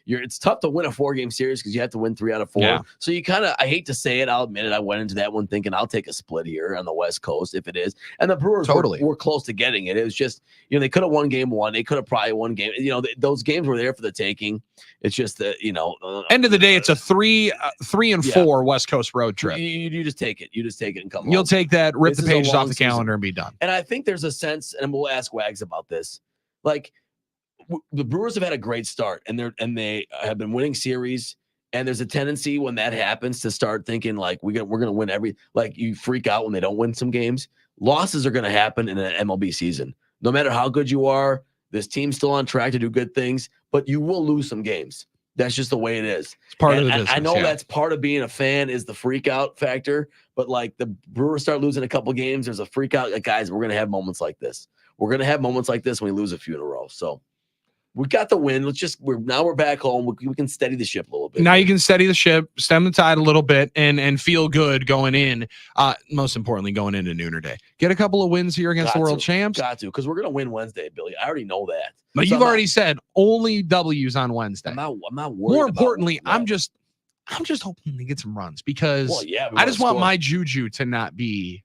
Speaker 2: it's tough to win a 4-game series because you have to win 3 out of 4.
Speaker 1: Yeah.
Speaker 2: So you I hate to say it, I'll admit it. I went into that one thinking I'll take a split here on the West Coast if it is. And the Brewers were close to getting it. It was just, they could have won game 1. They could have probably won game. Those games were there for the taking. It's just that,
Speaker 1: end of the day, it's a 3 and 4 West Coast road trip.
Speaker 2: You just take it. You just take it and come
Speaker 1: You'll
Speaker 2: home.
Speaker 1: take that, rip the pages off the calendar and be done.
Speaker 2: And I think there's a sense, and we'll ask Wags about this, like, the Brewers have had a great start, and they have been winning series. And there's a tendency when that happens to start thinking like we're going to win like you freak out when they don't win some games. Losses are going to happen in an MLB season. No matter how good you are, this team's still on track to do good things, but you will lose some games. That's just the way it is.
Speaker 1: It's part of the business.
Speaker 2: I know that's part of being a fan is the freak out factor, but like the Brewers start losing a couple games, there's a freak out. Like, guys, we're going to have moments like this. We're going to have moments like this when we lose a few in a row. So we got the win. We're back home. We can steady the ship a little bit.
Speaker 1: Now you can steady the ship, stem the tide a little bit, and feel good going in. Most importantly, going into Nooner Day. Get a couple of wins here against the world champs.
Speaker 2: Got to, because we're gonna win Wednesday, Billy. I already know that.
Speaker 1: But you've already said only W's on Wednesday.
Speaker 2: I'm not worried.
Speaker 1: More importantly, I'm just hoping to get some runs because I just want my juju to not be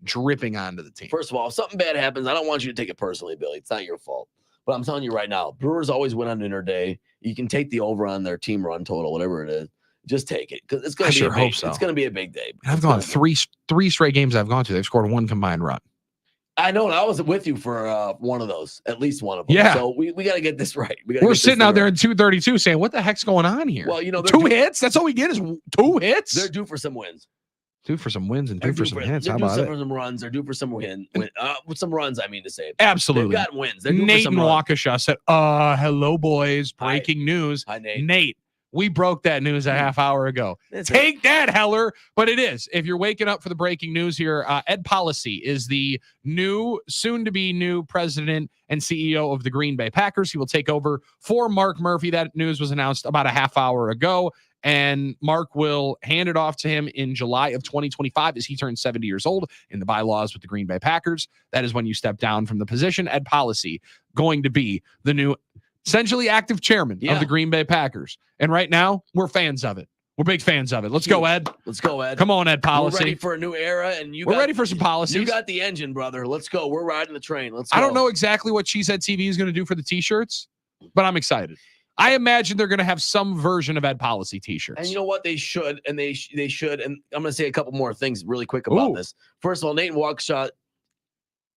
Speaker 1: dripping onto the team.
Speaker 2: First of all, if something bad happens, I don't want you to take it personally, Billy. It's not your fault. But I'm telling you right now, Brewers always win on dinner day. You can take the over on their team run total, whatever it is. Just take it because it's going to be
Speaker 1: hope so.
Speaker 2: It's going to be a big day.
Speaker 1: And I've gone three straight games I've gone to. They've scored one combined run.
Speaker 2: I know, and I was with you for one of those, at least one of them.
Speaker 1: Yeah.
Speaker 2: So we got to get this right.
Speaker 1: We're sitting out there in 232 saying, what the heck's going on here?
Speaker 2: Well, you know,
Speaker 1: two hits? That's all we get is 2 hits?
Speaker 2: They're due for some wins.
Speaker 1: Due for some wins and due for some hits.
Speaker 2: They're
Speaker 1: How
Speaker 2: due
Speaker 1: about it?
Speaker 2: for some runs. They're due for some with some runs, I mean to say.
Speaker 1: Absolutely.
Speaker 2: They've got wins. They're due
Speaker 1: Nate
Speaker 2: for
Speaker 1: and
Speaker 2: some runs.
Speaker 1: Waukesha said, hello, boys. Breaking news.
Speaker 2: Hi, Nate.
Speaker 1: Nate, we broke that news a half hour ago. Take that, Heller. But it is. If you're waking up for the breaking news here, Ed Policy is the soon-to-be new president and CEO of the Green Bay Packers. He will take over for Mark Murphy. That news was announced about a half hour ago. And Mark will hand it off to him in July of 2025 as he turns 70 years old in the bylaws with the Green Bay Packers. That is when you step down from the position. Ed Policy going to be the new essentially active chairman of the Green Bay Packers. And right now, we're fans of it. We're big fans of it. Let's go, Ed.
Speaker 2: Let's go, Ed.
Speaker 1: Come on, Ed Policy.
Speaker 2: We're ready for a new era, and
Speaker 1: we're ready for some policies.
Speaker 2: You got the engine, brother. Let's go. We're riding the train. Let's go.
Speaker 1: I don't know exactly what Cheesehead TV is going to do for the T-shirts, but I'm excited. I imagine they're going to have some version of Ed Policy T-shirts.
Speaker 2: And you know what? They should, and they should. And I'm going to say a couple more things really quick about this. First of all, Nate and Waukesha,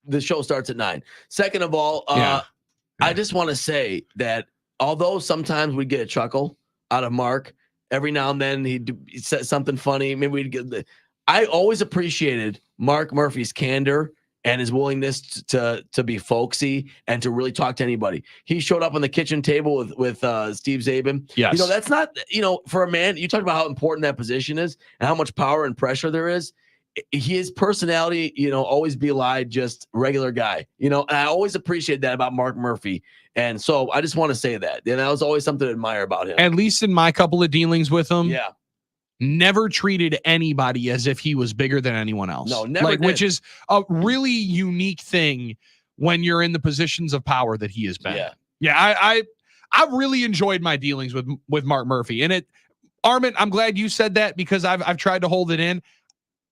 Speaker 2: the show starts at 9. Second of all, I just want to say that although sometimes we get a chuckle out of Mark, every now and then he says something funny. Maybe we'd get I always appreciated Mark Murphy's candor and his willingness to be folksy and to really talk to anybody. He showed up on the kitchen table with Steve Zabin.
Speaker 1: Yes.
Speaker 2: You know, that's not, for a man, you talk about how important that position is and how much power and pressure there is. His personality, always belied just regular guy, and I always appreciate that about Mark Murphy. And so I just want to say that. And that was always something to admire about him.
Speaker 1: At least in my couple of dealings with him.
Speaker 2: Yeah.
Speaker 1: Never treated anybody as if he was bigger than anyone else.
Speaker 2: No, never did.
Speaker 1: Which is a really unique thing when you're in the positions of power that he has been. Yeah. I've really enjoyed my dealings with Mark Murphy. And Armin, I'm glad you said that because I've tried to hold it in.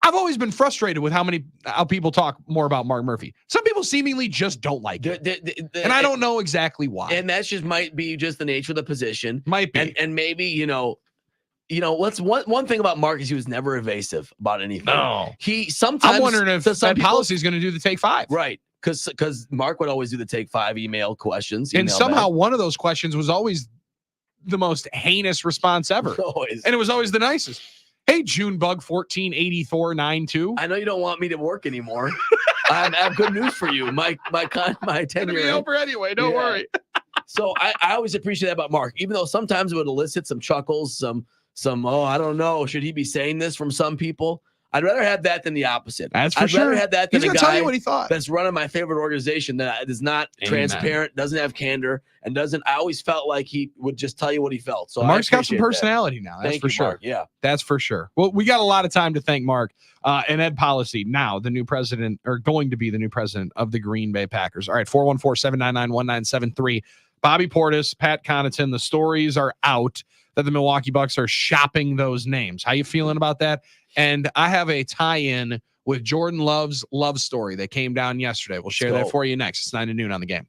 Speaker 1: I've always been frustrated with how people talk more about Mark Murphy. Some people seemingly just don't like it. And I don't know exactly why.
Speaker 2: And that just might be just the nature of the position.
Speaker 1: Might be.
Speaker 2: And maybe, let's one thing about Mark is he was never evasive about anything.
Speaker 1: No.
Speaker 2: He sometimes
Speaker 1: I'm wondering if that policy is going to do the take 5.
Speaker 2: Right. Because Mark would always do the take 5 email questions.
Speaker 1: And somehow one of those questions was always the most heinous response ever.
Speaker 2: Always.
Speaker 1: And it was always the nicest. Hey, Junebug 148492.
Speaker 2: I know you don't want me to work anymore. I have good news for you. My tenure
Speaker 1: be over anyway. Don't worry.
Speaker 2: So I always appreciate that about Mark, even though sometimes it would elicit some chuckles, some I don't know, should he be saying this from some people? I'd rather have that than the opposite.
Speaker 1: That's for sure.
Speaker 2: I'd rather have that than
Speaker 1: He's
Speaker 2: a
Speaker 1: gonna
Speaker 2: guy
Speaker 1: tell you what he thought.
Speaker 2: That's running my favorite organization that is not transparent, doesn't have candor, and doesn't. I always felt like he would just tell you what he felt. So
Speaker 1: Mark's got some personality now. That's for sure.
Speaker 2: Mark. Yeah,
Speaker 1: that's for sure. Well, we got a lot of time to thank Mark and Ed Policy, now the new president, or going to be the new president of the Green Bay Packers. All right, 414-799-1973. Bobby Portis, Pat Connaughton. The stories are out that the Milwaukee Bucks are shopping those names. How you feeling about that? And I have a tie-in with Jordan Love's love story that came down yesterday. We'll share that for you next. It's 9 to noon on The Game.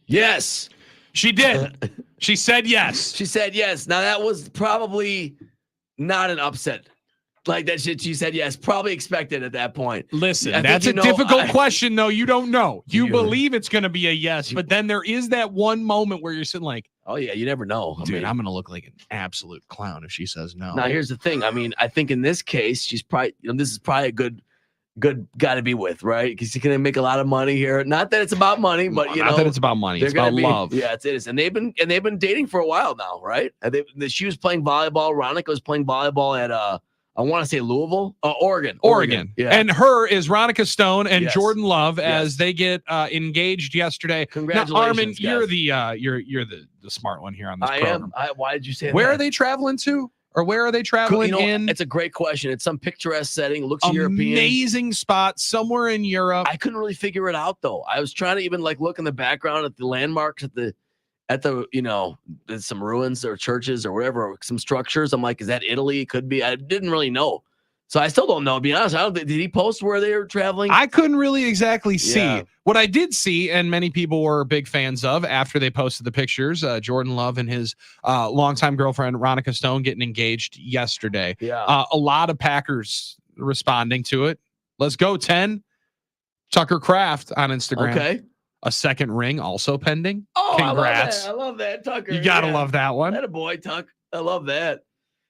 Speaker 2: Yes.
Speaker 1: She did. She said yes.
Speaker 2: She said yes. Now that was probably not an upset. Like that shit, she said yes. Probably expected at that point.
Speaker 1: Listen,
Speaker 2: I think
Speaker 1: that's
Speaker 2: you
Speaker 1: a
Speaker 2: know,
Speaker 1: difficult question, though. You don't know. You
Speaker 2: You-
Speaker 1: believe it's going to be a yes, but then there is that one moment where you're sitting like,
Speaker 2: Oh yeah, you never know.
Speaker 1: dude, I'm going to look like an absolute clown if she says no.
Speaker 2: Now here's the thing. I mean, I think in this case, she's probably this is probably a good guy to be with, right? Because you're gonna make a lot of money here. Not that it's about money, but you
Speaker 1: Not
Speaker 2: know
Speaker 1: that it's about money.
Speaker 2: they're
Speaker 1: It's about
Speaker 2: gonna be,
Speaker 1: love.
Speaker 2: Yeah, it is. And they've been dating for a while now, right? She was playing volleyball. Ronica was playing volleyball at I want to say Louisville, Oregon. Yeah.
Speaker 1: And her is Ronica Stone and
Speaker 2: Yes.
Speaker 1: Jordan Love
Speaker 2: Yes.
Speaker 1: as they get engaged yesterday.
Speaker 2: Congratulations,
Speaker 1: Now, Armin,
Speaker 2: guys.
Speaker 1: you're the smart one here on this
Speaker 2: I
Speaker 1: program.
Speaker 2: am. Why did you say
Speaker 1: Where
Speaker 2: that?
Speaker 1: are they traveling to? Or where are they traveling in?
Speaker 2: It's a great question. It's some picturesque setting. Looks European.
Speaker 1: Amazing spot somewhere in Europe.
Speaker 2: I couldn't really figure it out though. I was trying to even like look in the background at the landmarks at the there's some ruins or churches or whatever, some structures. I'm like, is that Italy? It could be. I didn't really know. So I still don't know. To be honest, did he post where they were traveling?
Speaker 1: I couldn't really exactly see.
Speaker 2: Yeah.
Speaker 1: What I did see, and many people were big fans of after they posted the pictures, Jordan Love and his longtime girlfriend, Ronica Stone, getting engaged yesterday.
Speaker 2: Yeah.
Speaker 1: A lot of Packers responding to it. Let's go, 10. Tucker Kraft on Instagram.
Speaker 2: Okay.
Speaker 1: A second ring also pending.
Speaker 2: Oh,
Speaker 1: Congrats.
Speaker 2: I love that, Tucker.
Speaker 1: You got to love that one.
Speaker 2: That a boy, Tuck. I love that.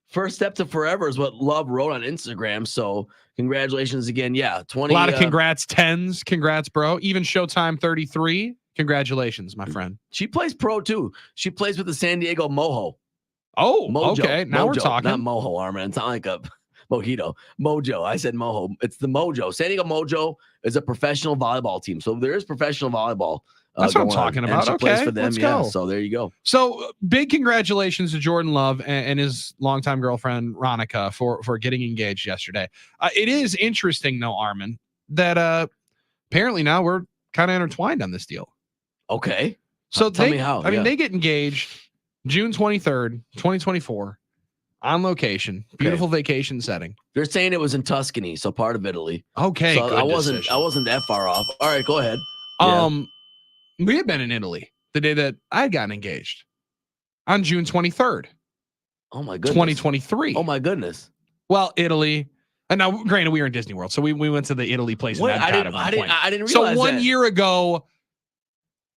Speaker 2: First step to forever is what Love wrote on Instagram. So congratulations again. Yeah. 20.
Speaker 1: A lot of congrats, 10s. Congrats, bro. Even Showtime 33. Congratulations, my friend.
Speaker 2: She plays pro too. She plays with the San Diego Mojo.
Speaker 1: Oh,
Speaker 2: Mojo.
Speaker 1: okay. Now we're
Speaker 2: Mojo,
Speaker 1: talking.
Speaker 2: Not Mojo, Armin. It's not like a mojito. Mojo. I said Mojo. It's the Mojo. San Diego Mojo is a professional volleyball team. So there is professional volleyball.
Speaker 1: That's what I'm
Speaker 2: going on,
Speaker 1: talking
Speaker 2: and
Speaker 1: about.
Speaker 2: she plays
Speaker 1: Okay,
Speaker 2: for them.
Speaker 1: let's
Speaker 2: Yeah.
Speaker 1: go.
Speaker 2: So there you go.
Speaker 1: So big congratulations to Jordan Love and his longtime girlfriend Ronica for getting engaged yesterday. It is interesting though, Armin, that apparently now we're kind of intertwined on this deal.
Speaker 2: Okay.
Speaker 1: So
Speaker 2: Tell me how.
Speaker 1: I mean,
Speaker 2: Yeah.
Speaker 1: they get engaged June 23rd, 2024, on location, beautiful vacation setting.
Speaker 2: They're saying it was in Tuscany, so part of Italy.
Speaker 1: Okay,
Speaker 2: So
Speaker 1: good
Speaker 2: I wasn't
Speaker 1: decision.
Speaker 2: that far off. All right, go ahead. Yeah.
Speaker 1: We had been in Italy the day that I had gotten engaged on June 23rd,
Speaker 2: Oh my goodness.
Speaker 1: 2023.
Speaker 2: Oh my goodness.
Speaker 1: Well, Italy. And now, granted, we were in Disney World, so we went to the Italy place.
Speaker 2: What?
Speaker 1: In
Speaker 2: I
Speaker 1: Epcot
Speaker 2: didn't
Speaker 1: at one point.
Speaker 2: realize
Speaker 1: So one
Speaker 2: that.
Speaker 1: year ago,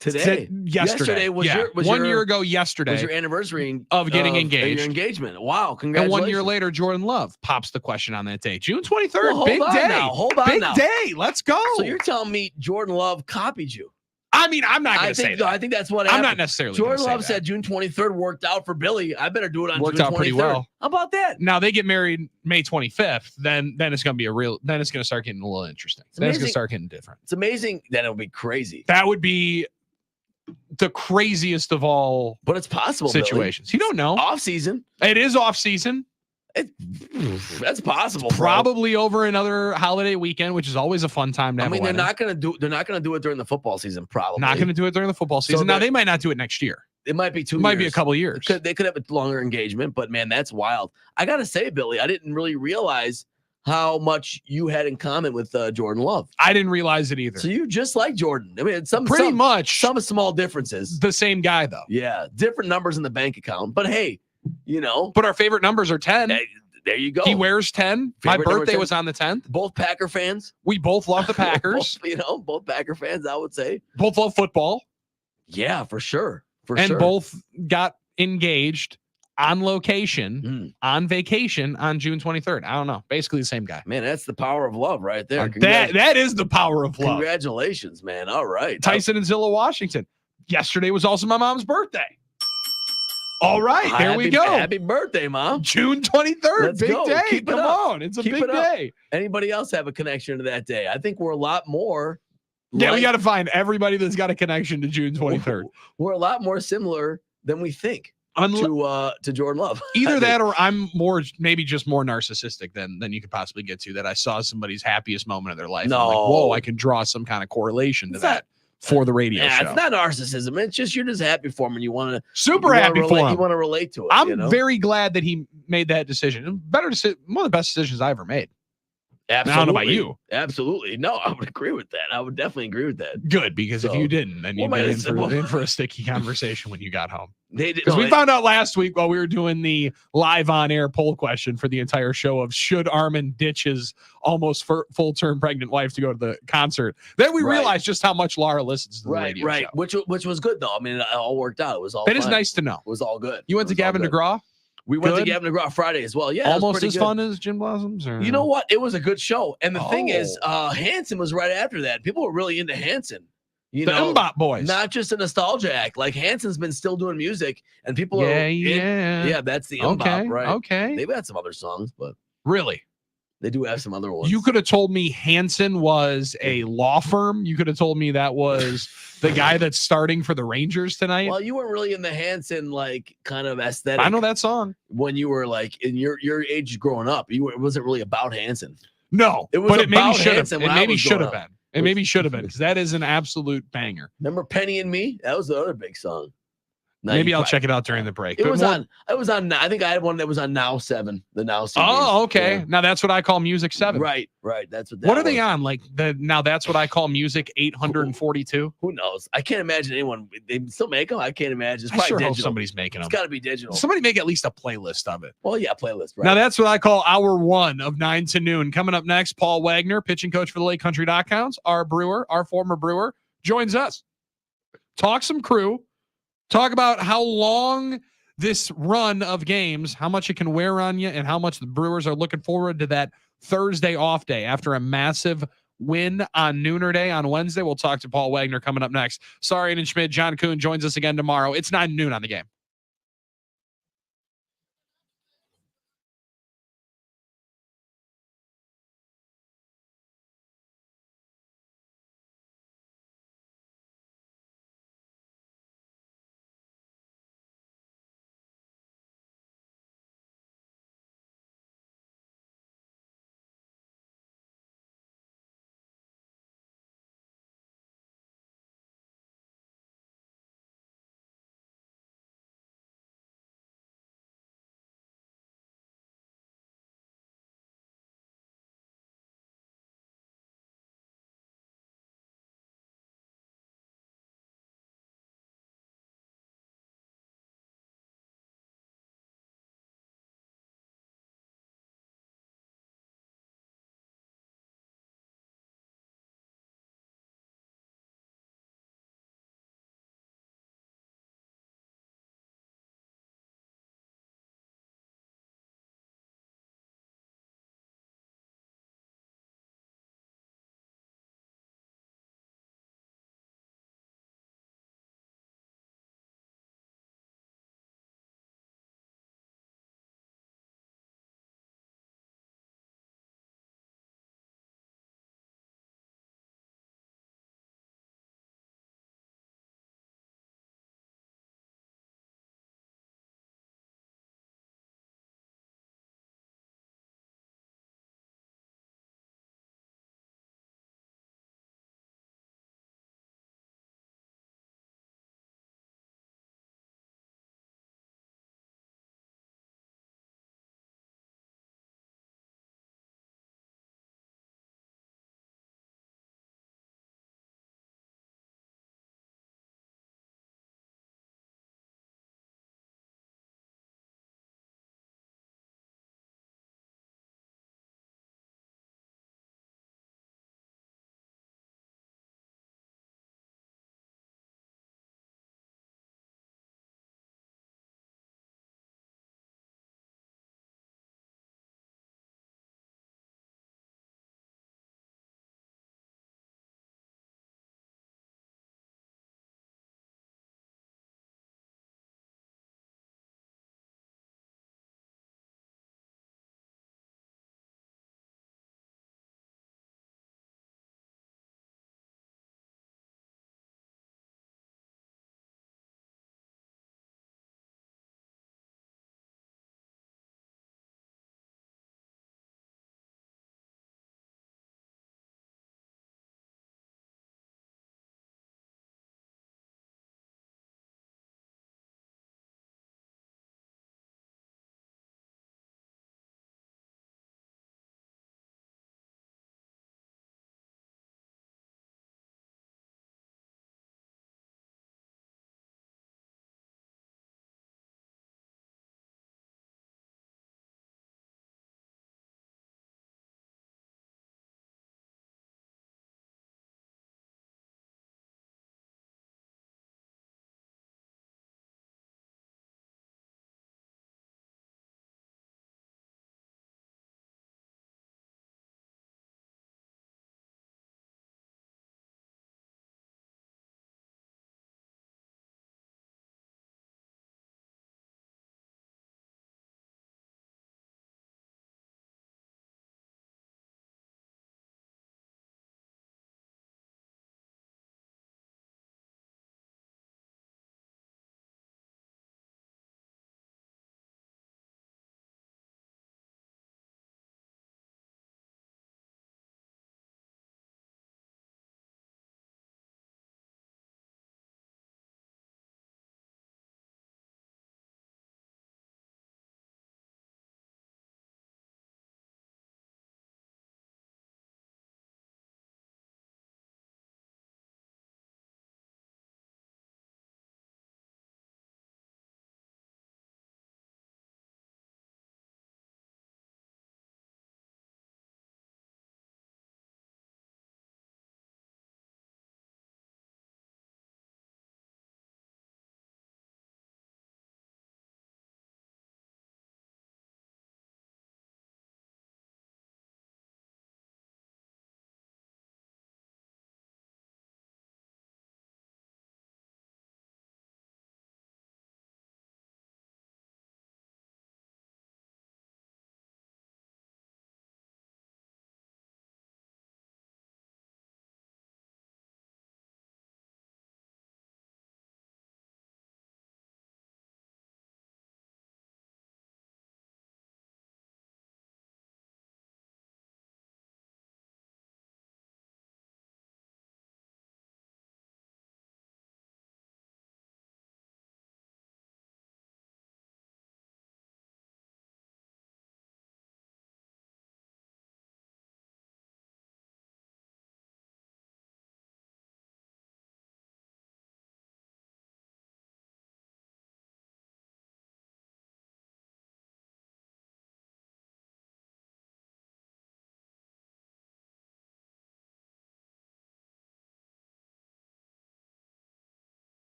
Speaker 2: Today.
Speaker 1: yesterday
Speaker 2: was
Speaker 1: yeah,
Speaker 2: your
Speaker 1: one year ago yesterday
Speaker 2: was your anniversary
Speaker 1: of getting
Speaker 2: your
Speaker 1: engaged.
Speaker 2: engagement. Wow,
Speaker 1: And
Speaker 2: congratulations.
Speaker 1: 1 year later, Jordan Love pops the question on that day. June 23rd,
Speaker 2: Well, hold
Speaker 1: big
Speaker 2: on
Speaker 1: day.
Speaker 2: now, hold on
Speaker 1: big
Speaker 2: now.
Speaker 1: day. Let's go.
Speaker 2: So you're telling me Jordan Love copied you?
Speaker 1: I mean, I'm not going to say
Speaker 2: think
Speaker 1: that.
Speaker 2: I think that's what
Speaker 1: I'm
Speaker 2: happened.
Speaker 1: not necessarily gonna
Speaker 2: Jordan
Speaker 1: say
Speaker 2: Love
Speaker 1: that.
Speaker 2: said June 23rd worked out for Billy. I better do it on
Speaker 1: Worked
Speaker 2: June 23rd.
Speaker 1: out pretty well.
Speaker 2: How about that?
Speaker 1: Now they get married May 25th. Then it's going to be then it's going to start getting a little interesting. Then it's going
Speaker 2: amazing.
Speaker 1: to start getting different.
Speaker 2: It's amazing. Then it'll be crazy.
Speaker 1: That would be the craziest of all
Speaker 2: But it's possible.
Speaker 1: situations. You don't know.
Speaker 2: Off season.
Speaker 1: It is off season.
Speaker 2: That's possible. Bro.
Speaker 1: Probably over another holiday weekend, which is always a fun time to
Speaker 2: I
Speaker 1: have.
Speaker 2: mean,
Speaker 1: a
Speaker 2: they're
Speaker 1: wedding.
Speaker 2: not gonna do it during the football season. Probably
Speaker 1: Not going to do it during the football season. Now
Speaker 2: they're-
Speaker 1: they might not do it next year.
Speaker 2: It might be 2
Speaker 1: It
Speaker 2: years.
Speaker 1: might be a couple years.
Speaker 2: They could have a longer engagement, but man, that's wild. I gotta say, Billy, I didn't really realize how much you had in common with Jordan Love.
Speaker 1: I didn't realize it either.
Speaker 2: So you just like Jordan. I mean, it's
Speaker 1: Pretty much
Speaker 2: some small differences.
Speaker 1: the same guy though.
Speaker 2: Yeah, different numbers in the bank account, but hey,
Speaker 1: But our favorite numbers are 10.
Speaker 2: hey, there you go.
Speaker 1: He wears 10. My
Speaker 2: Favorite number
Speaker 1: birthday
Speaker 2: 10.
Speaker 1: was on the 10th.
Speaker 2: Both Packer fans.
Speaker 1: We both love the Packers.
Speaker 2: both Packer fans. I would say.
Speaker 1: both love football.
Speaker 2: Yeah, for sure.
Speaker 1: And both got engaged on location, on vacation on June 23rd. I don't know. Basically the same guy.
Speaker 2: Man, that's the power of love right there.
Speaker 1: That is the power of love.
Speaker 2: Congratulations, man. All right.
Speaker 1: Tyson and Zilla Washington. Yesterday was also my mom's birthday. All right, there we go.
Speaker 2: Happy birthday, Mom.
Speaker 1: June 23rd.
Speaker 2: Let's
Speaker 1: big
Speaker 2: go.
Speaker 1: day.
Speaker 2: Keep it
Speaker 1: Come
Speaker 2: up.
Speaker 1: on. It's a
Speaker 2: Keep
Speaker 1: big
Speaker 2: it up.
Speaker 1: day.
Speaker 2: Anybody else have a connection to that day? I think we're a lot more.
Speaker 1: Yeah, we
Speaker 2: like-
Speaker 1: got to find everybody that's got a connection to June 23rd.
Speaker 2: We're a lot more similar than we think to Jordan Love.
Speaker 1: Either that or I'm maybe just more narcissistic than you could possibly get to, that I saw somebody's happiest moment of their life.
Speaker 2: No.
Speaker 1: I'm like, whoa, I can draw some kind of correlation to
Speaker 2: It's
Speaker 1: that for the radio
Speaker 2: Yeah,
Speaker 1: show.
Speaker 2: it's not narcissism. It's just you're just happy for him and you want to
Speaker 1: Super happy for him.
Speaker 2: You want to relate to it.
Speaker 1: I'm
Speaker 2: you know?
Speaker 1: very glad that he made that decision. One of the best decisions I ever made.
Speaker 2: Absolutely.
Speaker 1: I don't know about you.
Speaker 2: Absolutely. No, I would agree with that. I would definitely agree with that.
Speaker 1: Good, because if
Speaker 2: So,
Speaker 1: you didn't, then
Speaker 2: what
Speaker 1: you'd
Speaker 2: am I
Speaker 1: be
Speaker 2: gonna say?
Speaker 1: in for a sticky conversation when you got home.
Speaker 2: They did
Speaker 1: Because we found out last week while we were doing the live on air poll question for the entire show of should Armin ditch his almost full term pregnant wife to go to the concert. Then we
Speaker 2: Right.
Speaker 1: realized just how much Laura listens to the radio show.
Speaker 2: Which was good though. I mean, it all worked out. It was all
Speaker 1: That is
Speaker 2: fine.
Speaker 1: nice to know.
Speaker 2: It was all good.
Speaker 1: You went to Gavin DeGraw?
Speaker 2: We went to
Speaker 1: Good?
Speaker 2: Gavin DeGraw Friday as well. Yeah, it was
Speaker 1: Almost
Speaker 2: pretty
Speaker 1: as
Speaker 2: good.
Speaker 1: fun as Gin Blossoms? Or?
Speaker 2: You know what? It was a good show. And the thing is,
Speaker 1: Oh.
Speaker 2: Hanson was right after that. People were really into Hanson. You
Speaker 1: the
Speaker 2: know,
Speaker 1: Mbop Boys.
Speaker 2: not just a nostalgia act. Like Hanson's been still doing music, and people are
Speaker 1: yeah.
Speaker 2: that's the
Speaker 1: Okay.
Speaker 2: Mbop, right?
Speaker 1: Okay.
Speaker 2: They've had some other songs, but
Speaker 1: Really?
Speaker 2: they do have some other ones.
Speaker 1: You could have told me Hanson was a law firm. You could have told me that was the guy that's starting for the Rangers tonight.
Speaker 2: Well, you weren't really in the Hanson like kind of aesthetic.
Speaker 1: I know that song.
Speaker 2: When you were like in your age growing up, it wasn't really about Hanson.
Speaker 1: No,
Speaker 2: It was
Speaker 1: but it maybe
Speaker 2: about
Speaker 1: should have.
Speaker 2: Hanson
Speaker 1: It
Speaker 2: when I
Speaker 1: maybe
Speaker 2: was
Speaker 1: should
Speaker 2: growing
Speaker 1: have
Speaker 2: up.
Speaker 1: been. It maybe should have been because that is an absolute banger.
Speaker 2: Remember Penny and Me? That was the other big song. No,
Speaker 1: Maybe
Speaker 2: you
Speaker 1: I'll
Speaker 2: probably-
Speaker 1: check it out during the break.
Speaker 2: It
Speaker 1: But
Speaker 2: was
Speaker 1: more-
Speaker 2: on. It was on. I think I had one that was on Now 7. The Now series.
Speaker 1: Oh, okay.
Speaker 2: Yeah.
Speaker 1: Now that's what I call Music 7.
Speaker 2: Right. That's what. That
Speaker 1: What are they
Speaker 2: was.
Speaker 1: on? Like now that's what I call Music 842.
Speaker 2: Who knows? I can't imagine anyone. They still make them. I can't imagine. It's
Speaker 1: I
Speaker 2: probably
Speaker 1: sure hope
Speaker 2: digital.
Speaker 1: somebody's making
Speaker 2: It's
Speaker 1: them.
Speaker 2: got to be digital.
Speaker 1: Somebody make at least a playlist of it.
Speaker 2: Well, yeah, playlist. Right.
Speaker 1: Now that's what I call hour 1 of 9 to noon. Coming up next, Paul Wagner, pitching coach for the Lake Country Knockouts, our former brewer, joins us. Talk some Crew. Talk about how long this run of games, how much it can wear on you, and how much the Brewers are looking forward to that Thursday off day after a massive win on Nooner Day on Wednesday. We'll talk to Paul Wagner coming up next. Sorry, and Schmidt, John Kuhn joins us again tomorrow. It's 9 noon on the Game.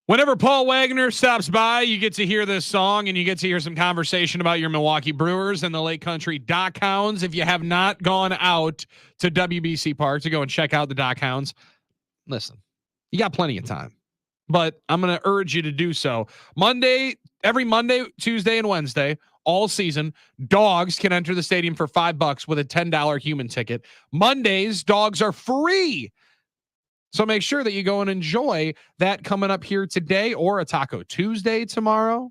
Speaker 1: Whenever Paul Wagner stops by, you get to hear this song and you get to hear some conversation about your Milwaukee Brewers and the Lake Country Dock Hounds. If you have not gone out to WBC Park to go and check out the Dock Hounds, listen, you got plenty of time, but I'm going to urge you to do so. Every Monday, Tuesday, and Wednesday, all season, dogs can enter the stadium for $5 with a $10 human ticket. Mondays, dogs are free. So make sure that you go and enjoy that coming up here today, or a Taco Tuesday tomorrow.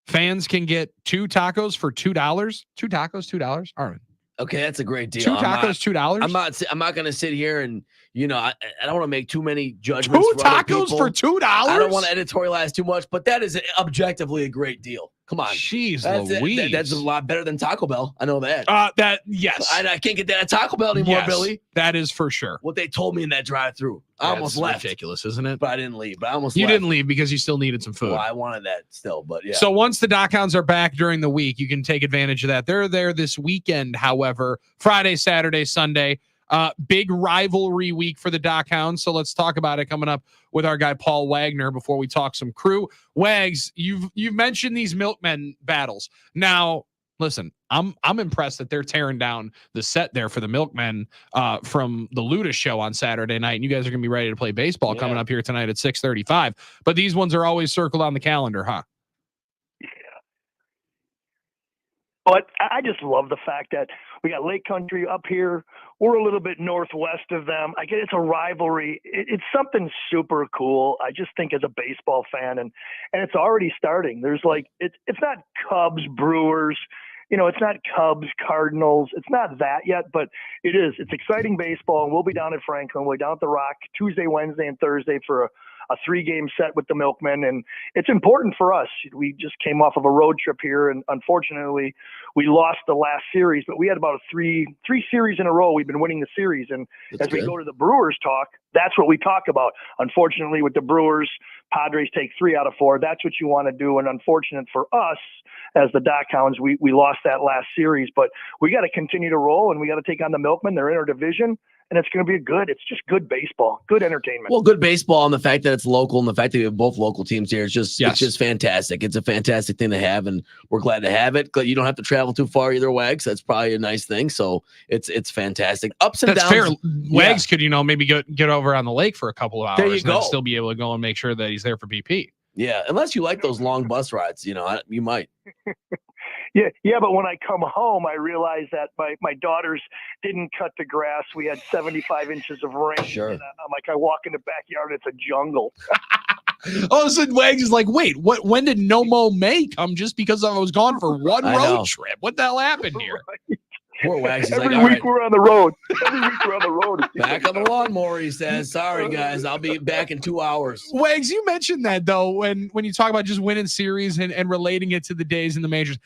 Speaker 1: Fans can get 2 tacos for $2. 2 tacos, $2. Armin.
Speaker 2: Okay, that's a great deal.
Speaker 1: 2 tacos, $2.
Speaker 2: I'm not going to sit here and, I don't want to make too many judgments.
Speaker 1: 2 tacos for $2?
Speaker 2: I don't want to editorialize too much, but that is objectively a great deal. Come on.
Speaker 1: Jeez,
Speaker 2: Louise. That's a lot better than Taco Bell. I know that.
Speaker 1: Yes.
Speaker 2: I can't get that at Taco Bell anymore,
Speaker 1: yes,
Speaker 2: Billy.
Speaker 1: That is for sure.
Speaker 2: What they told me in that drive-through. I almost left.
Speaker 1: Ridiculous, isn't it?
Speaker 2: But I didn't leave. But I almost
Speaker 1: You
Speaker 2: left.
Speaker 1: didn't leave because you still needed some food.
Speaker 2: Well, I wanted that still, but yeah.
Speaker 1: So once the Dock Hounds are back during the week, you can take advantage of that. They're there this weekend, however, Friday, Saturday, Sunday. Big rivalry week for the Dock Hounds. So let's talk about it coming up with our guy Paul Wagner before we talk some crew. Wags, you've mentioned these Milkmen battles. Now, listen, I'm impressed that they're tearing down the set there for the Milkmen from the Luda show on Saturday night. And you guys are gonna be ready to play baseball coming up here tonight at 6:35. But these ones are always circled on the calendar, huh?
Speaker 3: Yeah. But I just love the fact that we got Lake Country up here. We're a little bit northwest of them. I get it's a rivalry. It's something super cool. I just think as a baseball fan, and it's already starting. There's it's not Cubs, Brewers. It's not Cubs, Cardinals. It's not that yet, but it is. It's exciting baseball, and we'll be down at Franklin. We'll be down at the Rock Tuesday, Wednesday, and Thursday for a 3-game set with the Milkmen, and it's important for us. We just came off of a road trip here, and unfortunately, we lost the last series, but we had about three series in a row. We've been winning the series, and as we go to the Brewers talk, that's what we talk about. Unfortunately, with the Brewers, Padres take 3 out of 4. That's what you want to do, and unfortunate for us as the Dock Hounds, we lost that last series, but we got to continue to roll, and we got to take on the Milkmen. They're in our division. And it's going to be it's just good baseball, good entertainment.
Speaker 2: Well, good baseball, and the fact that it's local, and the fact that we have both local teams here, it's just fantastic. It's a fantastic thing to have, and we're glad to have it. You don't have to travel too far either, Wags. That's probably a nice thing. So it's fantastic. Ups and downs.
Speaker 1: That's fair. Wags could maybe get over on the lake for a couple of hours
Speaker 2: there you
Speaker 1: and
Speaker 2: go.
Speaker 1: then still be able to go and make sure that he's there for BP.
Speaker 2: Yeah, unless you like those long bus rides, you might.
Speaker 3: Yeah, but when I come home, I realize that my daughters didn't cut the grass. We had 75 inches of rain.
Speaker 2: Sure.
Speaker 3: And I'm like, I walk in the backyard, it's a jungle.
Speaker 1: All of a sudden, Wags is like, wait, when did No Mo May come just because I was gone for one road trip? What the hell happened here?
Speaker 3: Right.
Speaker 2: Poor Wags. He's
Speaker 3: Every
Speaker 2: like,
Speaker 3: week we're on the road. Every week we're on the road.
Speaker 2: Back on the lawnmower, he says. Sorry, guys. I'll be back in 2 hours.
Speaker 1: Wags, you mentioned that, though, when you talk about just winning series and relating it to the days in the majors.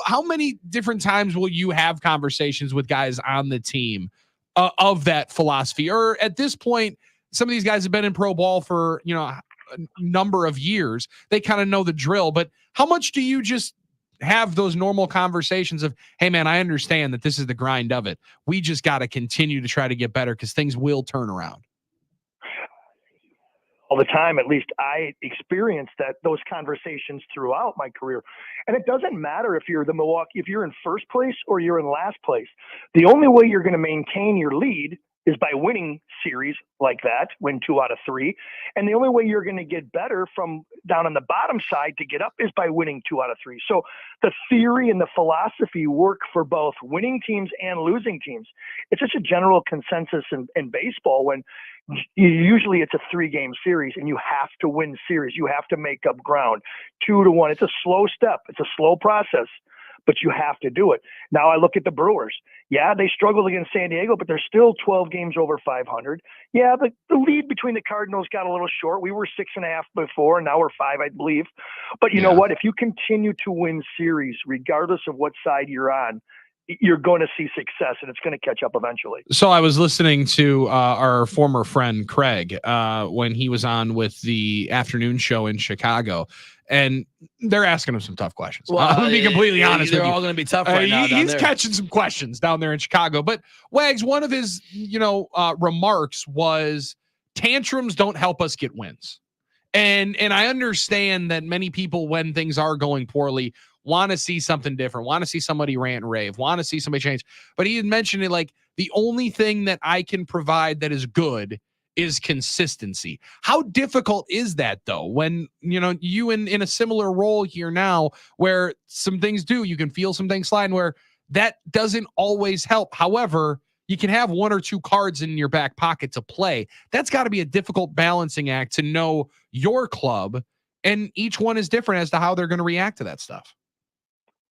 Speaker 1: How many different times will you have conversations with guys on the team of that philosophy? Or at this point, some of these guys have been in pro ball for, a number of years. They kind of know the drill. But how much do you just have those normal conversations of, hey man, I understand that this is the grind of it. We just got to continue to try to get better because things will turn around.
Speaker 3: All the time, at least I experienced those conversations throughout my career. And it doesn't matter if you're if you're in first place or you're in last place. The only way you're going to maintain your lead is by winning series like that, win 2 out of 3. And the only way you're going to get better from down on the bottom side to get up is by winning 2 out of 3. So the theory and the philosophy work for both winning teams and losing teams. It's just a general consensus in baseball when usually it's a 3-game series and you have to win series. You have to make up ground 2-1. It's a slow step. It's a slow process, but you have to do it. Now I look at the Brewers. Yeah, they struggled against San Diego, but they're still 12 games over 500. Yeah, the lead between the Cardinals got a little short. We were 6.5 before, and now we're 5, I believe. But you know what? If you continue to win series, regardless of what side you're on, you're going to see success, and it's going to catch up eventually.
Speaker 1: So I was listening to our former friend Craig when he was on with the afternoon show in Chicago, and they're asking him some tough questions.
Speaker 2: Well,
Speaker 1: I'm going to be completely honest with you.
Speaker 2: They're all going to be tough right now.
Speaker 1: He's catching some questions down there in Chicago. But Wags, one of his remarks was tantrums don't help us get wins. And I understand that many people, when things are going poorly, want to see something different, want to see somebody rant and rave, want to see somebody change. But he had mentioned it like the only thing that I can provide that is good is consistency. How difficult is that though? When you in a similar role here now, where some things you can feel some things sliding, where that doesn't always help. However, you can have one or two cards in your back pocket to play. That's got to be a difficult balancing act to know your club, and each one is different as to how they're going to react to that stuff.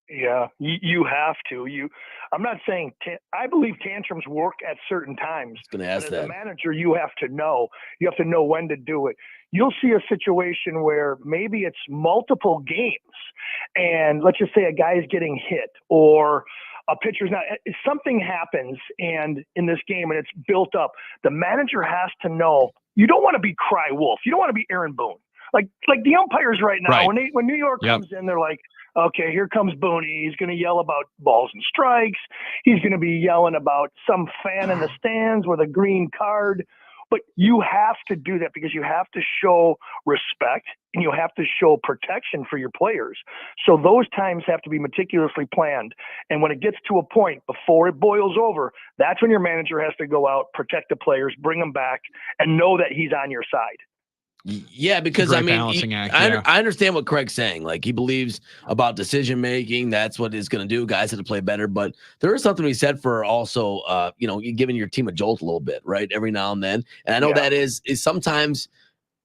Speaker 3: Yeah, you have to. I'm not saying I believe tantrums work at certain times.
Speaker 2: But as
Speaker 3: a manager, you have to know. You have to know when to do it. You'll see a situation where maybe it's multiple games, and let's just say a guy is getting hit or a pitcher's not. Something happens, and in this game, and it's built up. The manager has to know. You don't want to be cry wolf. You don't want to be Aaron Boone. Like the umpires right now.
Speaker 1: Right.
Speaker 3: When New York comes in, they're like, okay, here comes Booney. He's going to yell about balls and strikes. He's going to be yelling about some fan in the stands with a green card. But you have to do that because you have to show respect and you have to show protection for your players. So those times have to be meticulously planned. And when it gets to a point before it boils over, that's when your manager has to go out, protect the players, bring them back, and know that he's on your side.
Speaker 2: Yeah, because I mean, I understand what Craig's saying. Like, he believes about decision making. That's what it's going to do. Guys have to play better. But there is something to be said for also, giving your team a jolt a little bit, right? Every now and then. And I know that is sometimes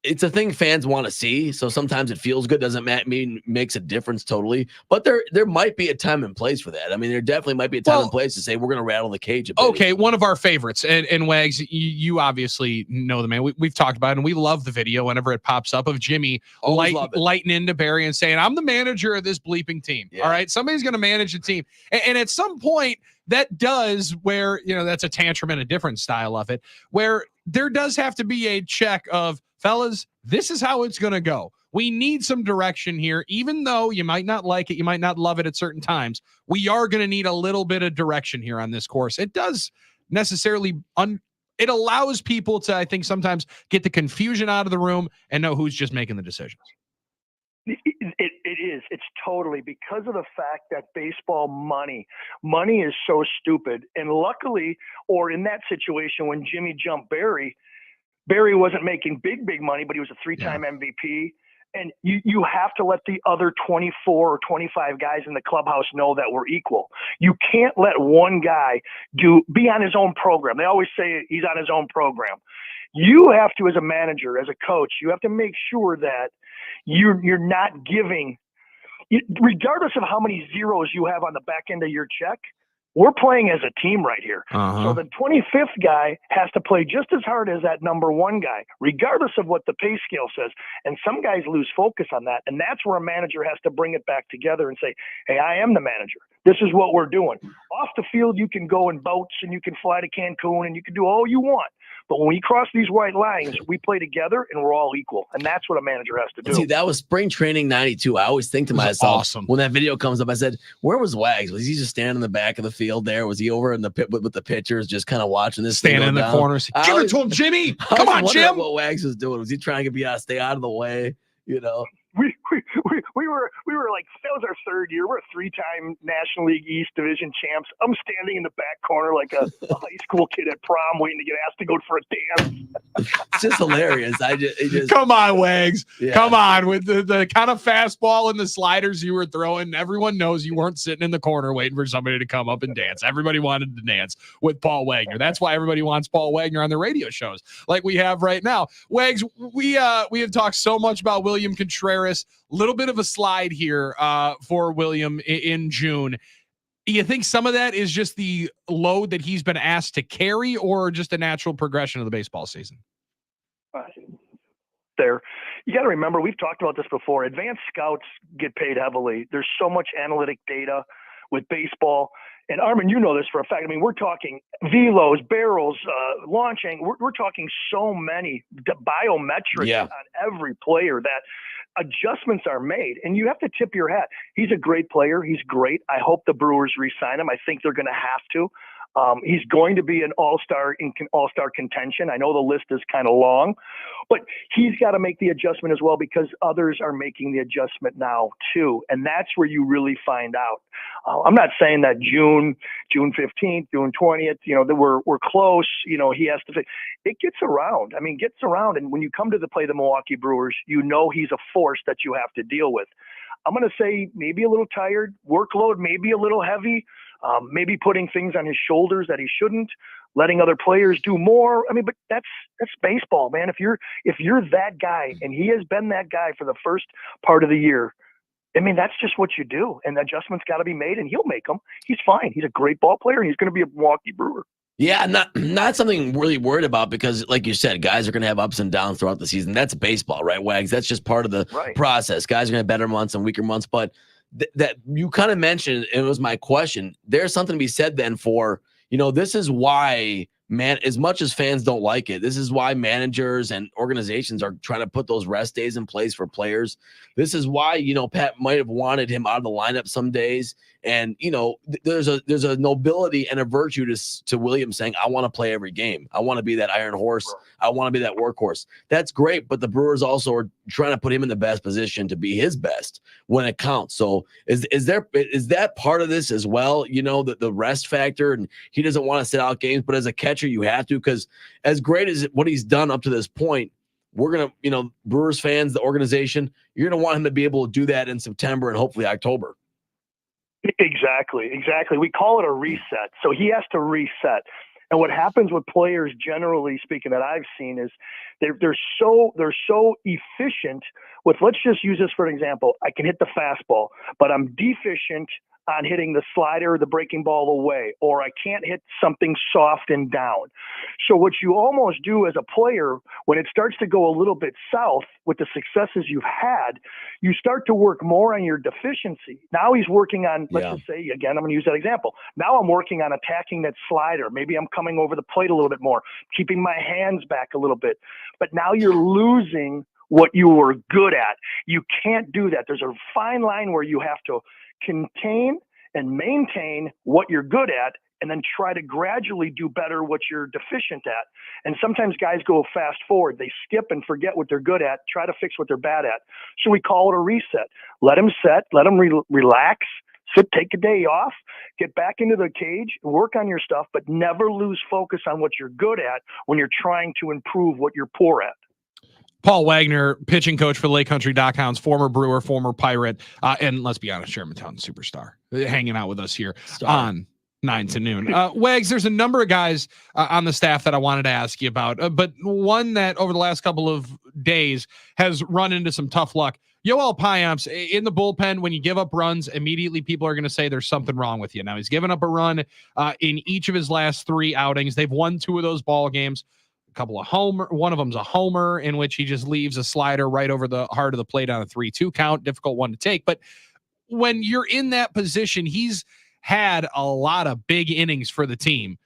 Speaker 2: it's a thing fans want to see. So sometimes it feels good. Doesn't mean makes a difference totally. But there might be a time and place for that. I mean, there definitely might be a time and place to say we're going to rattle the cage a bit.
Speaker 1: Okay, one of our favorites, and Wags, you obviously know the man. We've talked about it, and we love the video whenever it pops up of Jimmy lighting into Barry and saying, I'm the manager of this bleeping team. Yeah. All right, somebody's going to manage the team. And at some point, that does where, that's a tantrum and a different style of it, where there does have to be a check of, fellas, this is how it's going to go. We need some direction here. Even though you might not like it, you might not love it at certain times, we are going to need a little bit of direction here on this course. It does necessarily, it allows people to, I think, sometimes get the confusion out of the room and know who's just making the decisions.
Speaker 3: It is. It's totally because of the fact that baseball money is so stupid. And luckily, or in that situation, when Jimmy jumped Barry wasn't making big money, but he was a 3-time MVP. And you have to let the other 24 or 25 guys in the clubhouse know that we're equal. You can't let one guy be on his own program. They always say he's on his own program. You have to, as a manager, as a coach, you have to make sure that you're not giving, regardless of how many zeros you have on the back end of your check. We're playing as a team right here. So the 25th guy has to play just as hard as that number one guy, regardless of what the pay scale says. And some guys lose focus on that. And that's where a manager has to bring it back together and say, hey, I am the manager. This is what we're doing. Off the field, you can go in boats and you can fly to Cancun and you can do all you want. But when we cross these white lines, we play together and we're all equal. And that's what a manager has to do.
Speaker 2: See, that was spring training 92. I always think to myself, when that video comes up, I said, where was Wags? Was he just standing in the back of the field there? Was he over in the pit with the pitchers just kind of watching this
Speaker 1: standing in the corners? Give it to him, Jimmy. Come on, Jim.
Speaker 2: What Wags was doing. Was he trying to stay out of the way?
Speaker 3: We were like, that was our third year. We're a 3-time National League East Division champs. I'm standing in the back corner like a high school kid at prom waiting to get asked to go for a dance.
Speaker 2: It's just hilarious.
Speaker 1: Come on, Wags. Yeah. Come on. With the kind of fastball and the sliders you were throwing, everyone knows you weren't sitting in the corner waiting for somebody to come up and dance. Everybody wanted to dance with Paul Wagner. That's why everybody wants Paul Wagner on the radio shows like we have right now. Wags, we have talked so much about William Contreras. Little bit of a slide here for William in June. You think some of that is just the load that he's been asked to carry, or just a natural progression of the baseball season?
Speaker 3: There, you got to remember, we've talked about this before. Advanced scouts get paid heavily. There's so much analytic data with baseball. And Armin, you know this for a fact. I mean, we're talking velos, barrels, launching. We're talking so many biometrics on every player that adjustments are made, and you have to tip your hat. He's a great player. He's great. I hope the Brewers re-sign him. I think they're going to have to. He's going to be an all-star in all-star contention. I know the list is kind of long, but he's got to make the adjustment as well because others are making the adjustment now too. And that's where you really find out. I'm not saying that June 15th, June 20th, that we're close, he has to it gets around. I mean, gets around. And when you come to play the Milwaukee Brewers, he's a force that you have to deal with. I'm going to say maybe a little tired, workload, maybe a little heavy. Maybe putting things on his shoulders that he shouldn't, letting other players do more. I mean, but that's baseball, man. If you're that guy, and he has been that guy for the first part of the year, I mean, that's just what you do. And adjustments got to be made, and he'll make them. He's fine. He's a great ball player, and he's going to be a Milwaukee Brewer.
Speaker 2: Yeah, not something really worried about because, like you said, guys are going to have ups and downs throughout the season. That's baseball, right, Wags? That's just part of the process. Guys are going to have better months and weaker months, but that you kind of mentioned, it was my question. There's something to be said then for, this is why, man, as much as fans don't like it, this is why managers and organizations are trying to put those rest days in place for players. This is why, Pat might have wanted him out of the lineup some days. And, there's a nobility and a virtue to Williams saying, I want to play every game. I want to be that iron horse. I want to be that workhorse. That's great. But the Brewers also are trying to put him in the best position to be his best when it counts. So is that part of this as well? The rest factor, and he doesn't want to sit out games, but as a catcher, you have to, because as great as what he's done up to this point, we're going to, Brewers fans, the organization, you're going to want him to be able to do that in September and hopefully October.
Speaker 3: Exactly. We call it a reset. So he has to reset. And what happens with players, generally speaking, that I've seen is they're so efficient with, let's just use this for an example. I can hit the fastball, but I'm deficient on hitting the slider or the breaking ball away, or I can't hit something soft and down. So what you almost do as a player, when it starts to go a little bit south with the successes you've had, you start to work more on your deficiency. Now he's working on, let's just say, again, I'm going to use that example. Now I'm working on attacking that slider. Maybe I'm coming over the plate a little bit more, keeping my hands back a little bit. But now you're losing what you were good at. You can't do that. There's a fine line where you have to contain and maintain what you're good at, and then try to gradually do better what you're deficient at. And sometimes guys go fast forward. They skip and forget what they're good at, try to fix what they're bad at. So we call it a reset. Let them set, let them relax, take a day off, get back into the cage, work on your stuff, but never lose focus on what you're good at when you're trying to improve what you're poor at.
Speaker 1: Paul Wagner, pitching coach for the Lake Country Dockhounds, former Brewer, former Pirate, and let's be honest, Shermantown superstar, hanging out with us here on 9 to noon. Wags, there's a number of guys on the staff that I wanted to ask you about, but one that over the last couple of days has run into some tough luck. Yoel Payamps in the bullpen. When you give up runs, immediately people are going to say there's something wrong with you. Now he's given up a run in each of his last 3 outings. They've won 2 of those ball games. Couple of homer, one of them's a homer in which he just leaves a slider right over the heart of the plate on a 3-2 count. Difficult one to take, but when you're in that position, he's had a lot of big innings for the team.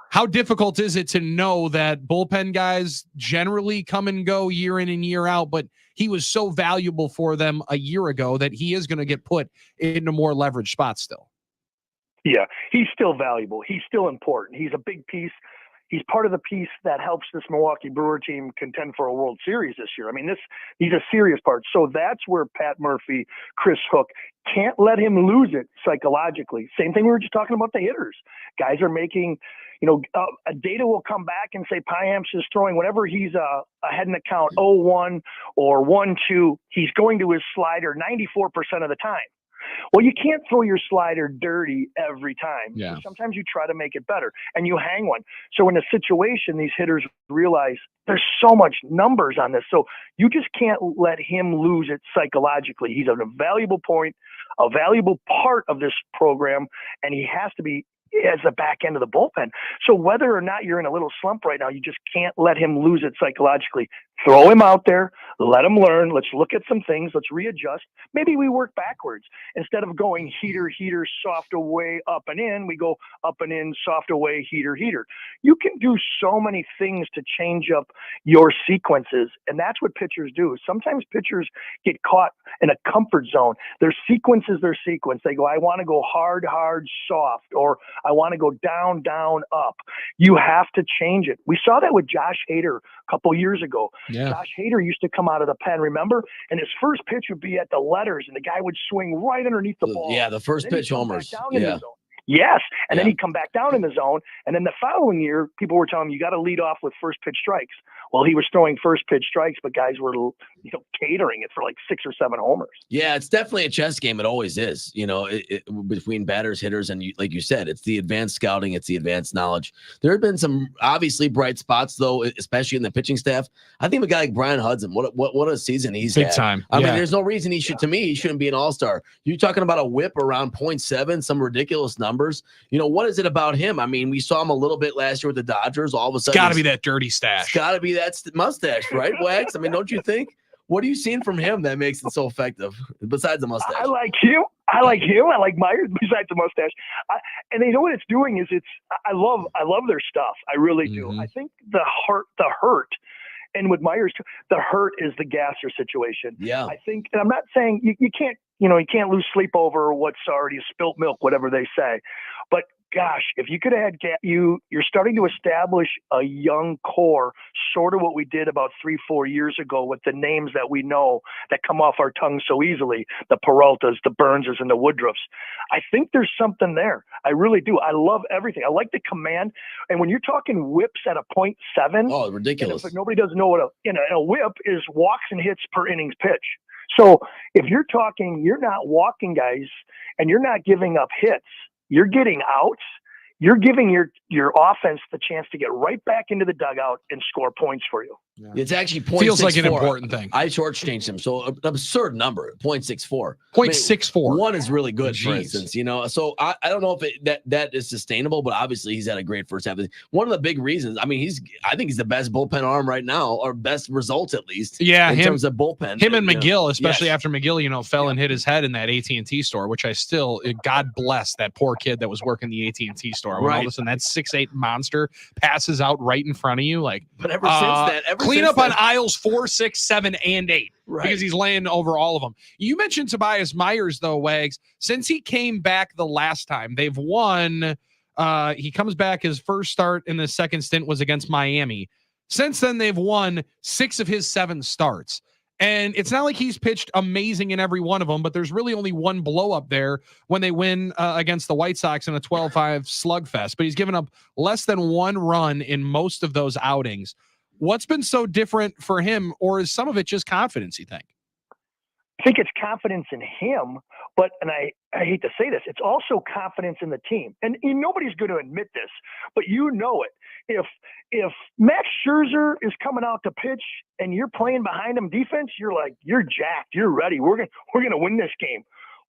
Speaker 1: How difficult is it to know that bullpen guys generally come and go year in and year out, but he was so valuable for them a year ago that he is going to get put into more leveraged spots still? Yeah,
Speaker 3: he's still valuable. He's still important. He's a big piece. He's part of the piece that helps this Milwaukee Brewer team contend for a World Series this year. I mean, he's a serious part. So that's where Pat Murphy, Chris Hook, can't let him lose it psychologically. Same thing we were just talking about the hitters. Guys are making, data will come back and say Payamps is throwing whenever he's ahead in the count 0-1 or 1-2, he's going to his slider 94% of the time. Well, you can't throw your slider dirty every time.
Speaker 1: Yeah.
Speaker 3: Sometimes you try to make it better and you hang one. So in a situation, these hitters realize there's so much numbers on this. So you just can't let him lose it psychologically. He's a valuable point, a valuable part of this program, and he has to be as the back end of the bullpen. So whether or not you're in a little slump right now, you just can't let him lose it psychologically. Throw him out there. Let him learn. Let's look at some things. Let's readjust. Maybe we work backwards. Instead of going heater, heater, soft away, up and in, we go up and in, soft away, heater, heater. You can do so many things to change up your sequences, and that's what pitchers do. Sometimes pitchers get caught in a comfort zone. Their sequence is their sequence. They go, I want to go hard, hard, soft, or I want to go down, down, up. You have to change it. We saw that with Josh Hader a couple years ago.
Speaker 1: Yeah.
Speaker 3: Josh Hader used to come out of the pen, remember? And his first pitch would be at the letters, and the guy would swing right underneath the ball.
Speaker 2: Yeah, the first pitch homers. Yeah.
Speaker 3: Yes. And then he'd come back down in the zone. And then the following year, people were telling him, you got to lead off with first pitch strikes. Well, he was throwing first pitch strikes, but guys were, catering it for like 6 or 7 homers.
Speaker 2: Yeah, it's definitely a chess game. It always is, between batters, hitters, and like you said, it's the advanced scouting, it's the advanced knowledge. There have been some obviously bright spots, though, especially in the pitching staff. I think a guy like Brian Hudson, what a season he's
Speaker 1: Big
Speaker 2: had.
Speaker 1: time.
Speaker 2: I mean, there's no reason he should. To me, he shouldn't be an all-star. You're talking about a whip around 0.7, some ridiculous numbers. What is it about him? I mean, we saw him a little bit last year with the Dodgers. All of a sudden,
Speaker 1: Got to be that dirty stash.
Speaker 2: It's got to be that mustache, right, Wags? I mean, don't you think? What are you seeing from him that makes it so effective besides the mustache?
Speaker 3: I like him. I like Myers besides the mustache. And you know what it's doing is I love their stuff. I really do.
Speaker 1: Mm-hmm.
Speaker 3: I think the hurt, and with Myers, the hurt is the Gasser situation.
Speaker 2: Yeah.
Speaker 3: I think, and I'm not saying you can't, you can't lose sleep over what's already spilt milk, whatever they say. But gosh, if you could have had you're starting to establish a young core, sort of what we did about 3-4 years ago with the names that we know that come off our tongue so easily, the Peraltas, the Burnses, and the Woodruffs. I think there's something there. I really do. I love everything. I like the command. And when you're talking whips at a 0.7,
Speaker 2: oh, ridiculous.
Speaker 3: Nobody doesn't know what a whip is, walks and hits per innings pitch. So if you're talking, you're not walking guys and you're not giving up hits, you're getting outs. You're giving your offense the chance to get right back into the dugout and score points for you.
Speaker 2: Yeah. It's actually 0.64.
Speaker 1: Feels like an important thing.
Speaker 2: I shortchanged him. So an absurd number, 0.64.
Speaker 1: 0.64.
Speaker 2: One is really good,
Speaker 1: Jeez.
Speaker 2: for instance, So I don't know if that is sustainable, but obviously he's had a great first half. One of the big reasons, I mean, I think he's the best bullpen arm right now, or best results at least.
Speaker 1: Yeah,
Speaker 2: in terms of bullpen.
Speaker 1: Him and McGill, especially
Speaker 2: yes.
Speaker 1: after McGill, fell and hit his head in that AT&T store, which I still, God bless that poor kid that was working the AT&T store. When all of a sudden that 6'8" monster passes out right in front of you,
Speaker 2: But ever since that,
Speaker 1: clean up on aisles 4, 6, 7, and 8.
Speaker 2: Right.
Speaker 1: Because he's laying over all of them. You mentioned Tobias Myers, though, Wags. Since he came back the last time, they've won. He comes back. His first start in the second stint was against Miami. Since then, they've won 6 of his 7 starts. And it's not like he's pitched amazing in every one of them, but there's really only one blow up there when they win against the White Sox in a 12-5 slugfest. But he's given up less than 1 run in most of those outings. What's been so different for him, or is some of it just confidence, you think?
Speaker 3: I think it's confidence in him, but, and I hate to say this, it's also confidence in the team. And nobody's going to admit this, but you know it. If Max Scherzer is coming out to pitch and you're playing behind him defense, you're like, you're jacked, you're ready. We're gonna win this game.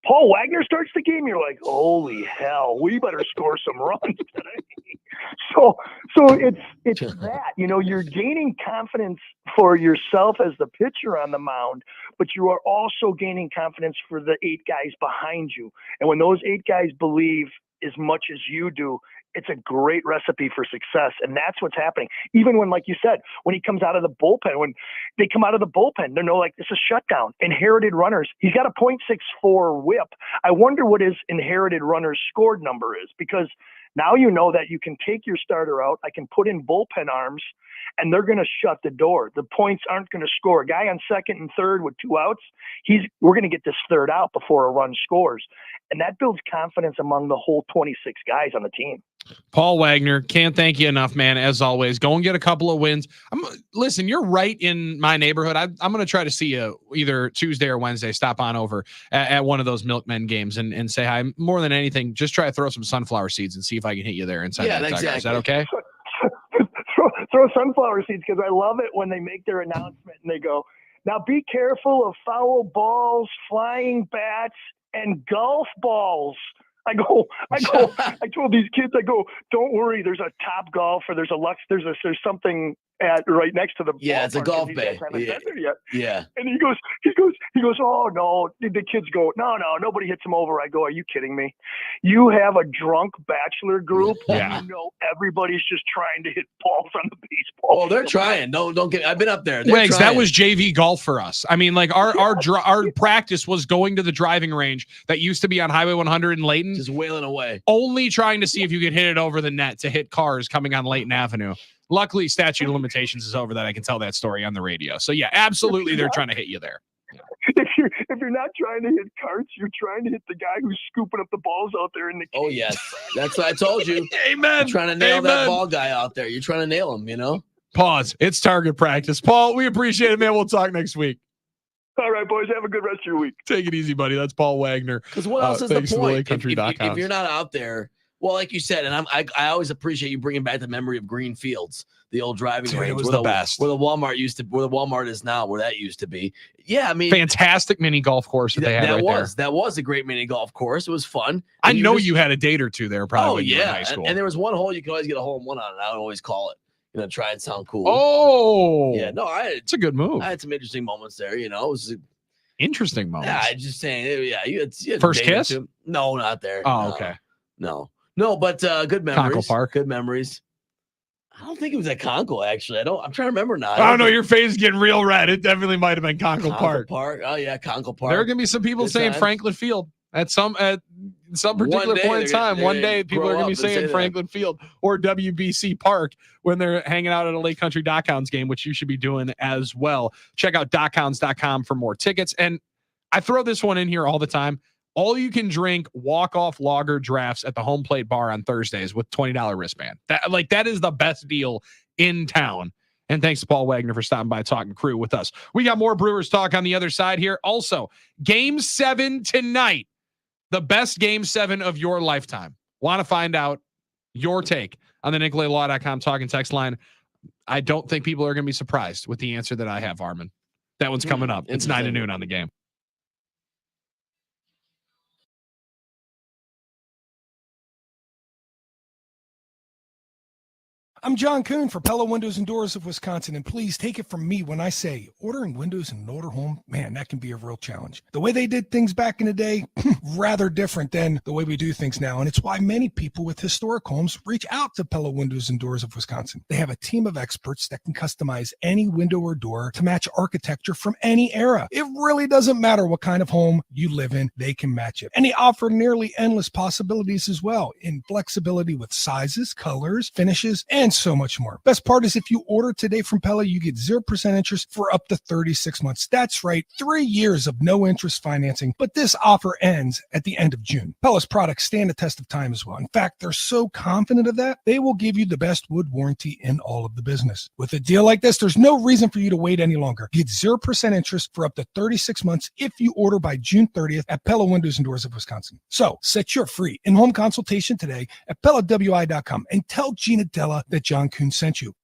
Speaker 3: Paul Wagner starts the game, you're like, holy hell, we better score some runs today. So it's that, you're gaining confidence for yourself as the pitcher on the mound, but you are also gaining confidence for the 8 guys behind you. And when those 8 guys believe as much as you do, it's a great recipe for success. And that's what's happening. Even when, like you said, when he comes out of the bullpen, when they come out of the bullpen, they're it's a shutdown. Inherited runners. He's got a 0.64 whip. I wonder what his inherited runners scored number is, because now you know that you can take your starter out. I can put in bullpen arms, and they're going to shut the door. The points aren't going to score. A guy on second and third with 2 outs, we're going to get this third out before a run scores. And that builds confidence among the whole 26 guys on the team.
Speaker 1: Paul Wagner, can't thank you enough, man. As always, go and get a couple of wins. Listen, you're right in my neighborhood. I'm going to try to see you either Tuesday or Wednesday. Stop on over at one of those Milkmen games and say hi. More than anything, just try to throw some sunflower seeds and see if I can hit you there inside.
Speaker 2: Yeah,
Speaker 1: that
Speaker 2: exactly.
Speaker 1: Is that okay?
Speaker 3: throw sunflower seeds, because I love it when they make their announcement and they go, now be careful of foul balls, flying bats, and golf balls. I told these kids, I go, don't worry. There's a Top Golf or there's something at right next to the
Speaker 2: it's a
Speaker 3: ballpark,
Speaker 2: golf
Speaker 3: 'cause these guys
Speaker 2: bay.
Speaker 3: haven't been there yet.
Speaker 2: Yeah.
Speaker 3: And he goes, oh no. The kids go, no, nobody hits him over. I go, are you kidding me? You have a drunk bachelor group.
Speaker 1: Yeah.
Speaker 3: And everybody's just trying to hit balls on the baseball.
Speaker 2: Oh, they're trying. Don't get. I've been up there.
Speaker 1: Wags, that was JV golf for us. I mean, like our practice was going to the driving range that used to be on Highway 100 in Layton,
Speaker 2: just wailing away,
Speaker 1: only trying to see if you could hit it over the net to hit cars coming on Layton Avenue. Luckily, statute of limitations is over that I can tell that story on the radio. So yeah, absolutely, they're trying to hit you there.
Speaker 3: If you're not trying to hit carts, you're trying to hit the guy who's scooping up the balls out there in the cage.
Speaker 2: Oh yes, that's what I told you.
Speaker 1: Amen.
Speaker 2: You're trying to nail that ball guy out there. You're trying to nail him.
Speaker 1: Pause. It's target practice. Paul, we appreciate it, man. We'll talk next week.
Speaker 3: All right, boys. Have a good rest of your week.
Speaker 1: Take it easy, buddy. That's Paul Wagner.
Speaker 2: Because what else is the point?
Speaker 1: If
Speaker 2: If you're not out there, well, like you said, and I always appreciate you bringing back the memory of Green Fields, the old driving range.
Speaker 1: It was
Speaker 2: where
Speaker 1: the best.
Speaker 2: Where the Walmart is now, where that used to be. Yeah, I mean,
Speaker 1: fantastic mini golf course that they had right there.
Speaker 2: That was a great mini golf course. It was fun.
Speaker 1: I know you had a date or two there, probably.
Speaker 2: Oh, yeah.
Speaker 1: In high school.
Speaker 2: And there was one hole you could always get a hole in one on, and I would always call it. Try and sound cool.
Speaker 1: Oh,
Speaker 2: yeah. No,
Speaker 1: it's a good move.
Speaker 2: I had some interesting moments there. It was
Speaker 1: interesting moments.
Speaker 2: Yeah, I just saying. Yeah, you had
Speaker 1: first kiss?
Speaker 2: No, not there.
Speaker 1: Oh, okay.
Speaker 2: No, but good memories.
Speaker 1: Conkle Park.
Speaker 2: Good memories. I don't think it was at Conkle, actually. I'm trying to remember now.
Speaker 1: I don't know. Your face is getting real red. It definitely might have been Conkle Park.
Speaker 2: Oh, yeah, Conkle Park.
Speaker 1: There are going to be some people saying Franklin Field at some particular point in time. One day, people are going to be saying Franklin Field or WBC Park when they're hanging out at a Lake Country Dockhounds game, which you should be doing as well. Check out dockhounds.com for more tickets. And I throw this one in here all the time. All you can drink walk-off lager drafts at the Home Plate Bar on Thursdays with $20 wristband. That is the best deal in town. And thanks to Paul Wagner for stopping by Talking Crew with us. We got more Brewers talk on the other side here. Also, Game 7 tonight. The best Game 7 of your lifetime. Want to find out your take on the NicolaLaw.com talking text line. I don't think people are going to be surprised with the answer that I have, Armin. That one's coming up. It's 9 to noon on the Game.
Speaker 4: I'm John Kuhn for Pella Windows and Doors of Wisconsin, and please take it from me when I say ordering windows in an older home, man, that can be a real challenge. The way they did things back in the day, rather different than the way we do things now, and it's why many people with historic homes reach out to Pella Windows and Doors of Wisconsin. They have a team of experts that can customize any window or door to match architecture from any era. It really doesn't matter what kind of home you live in, they can match it. And they offer nearly endless possibilities as well in flexibility with sizes, colors, finishes, and so much more. Best part is if you order today from Pella, you get 0% interest for up to 36 months. That's right, 3 years of no interest financing, but this offer ends at the end of June. Pella's products stand the test of time as well. In fact, they're so confident of that, they will give you the best wood warranty in all of the business. With a deal like this, there's no reason for you to wait any longer. Get 0% interest for up to 36 months if you order by June 30th at Pella Windows and Doors of Wisconsin. So set your free in-home consultation today at PellaWI.com and tell Gina Della that John Kuhn sent you.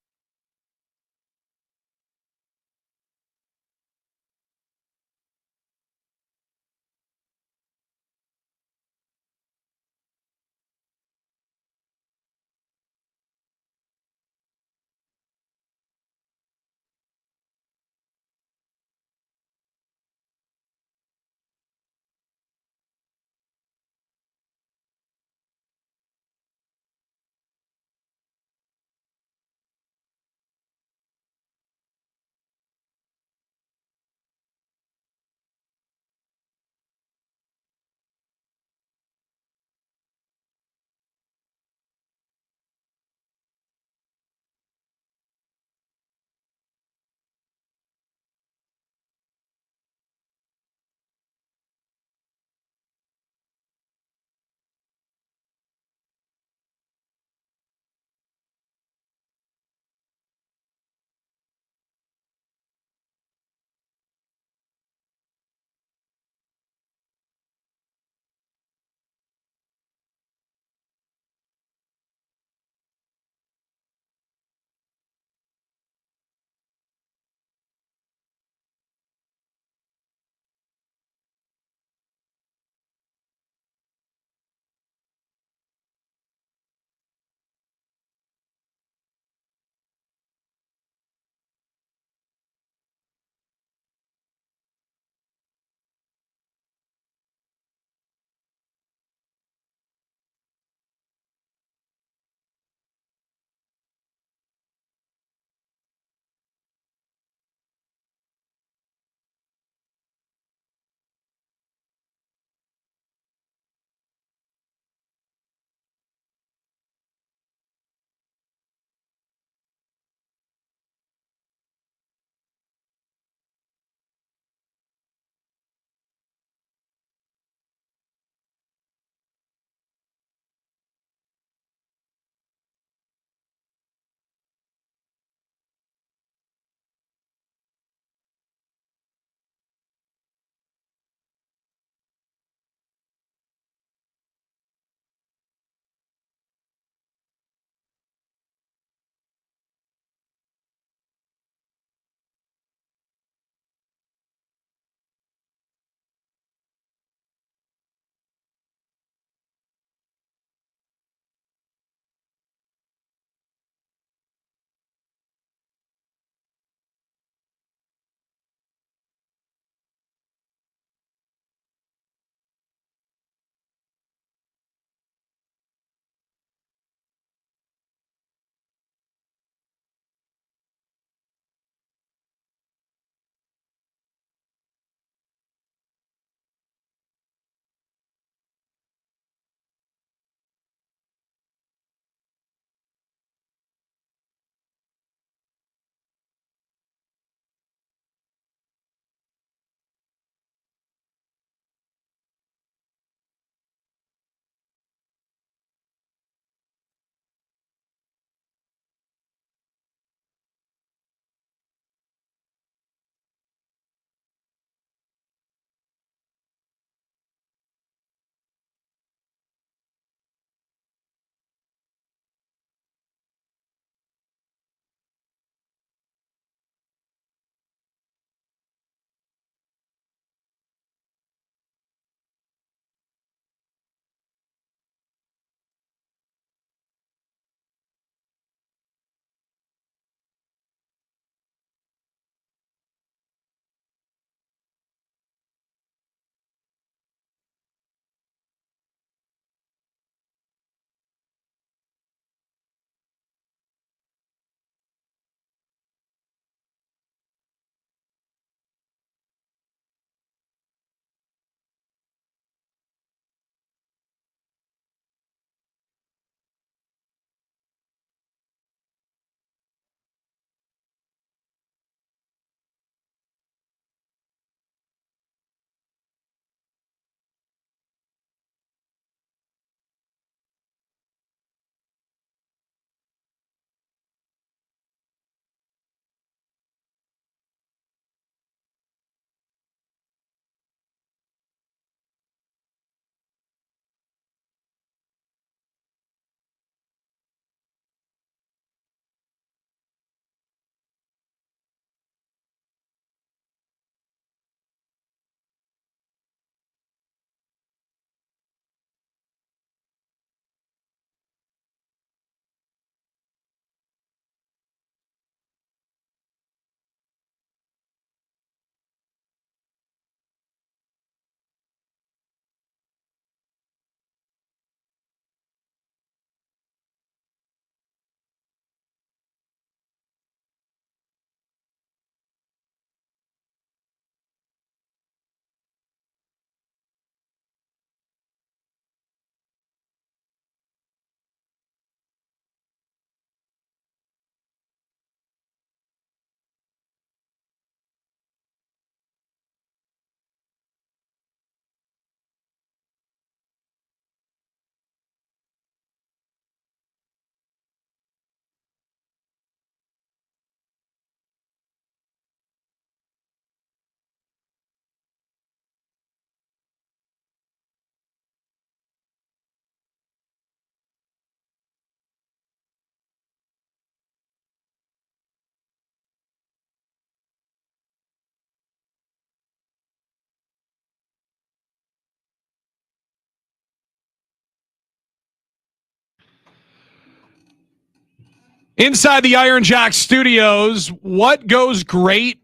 Speaker 1: Inside the Iron Jock Studios, what goes great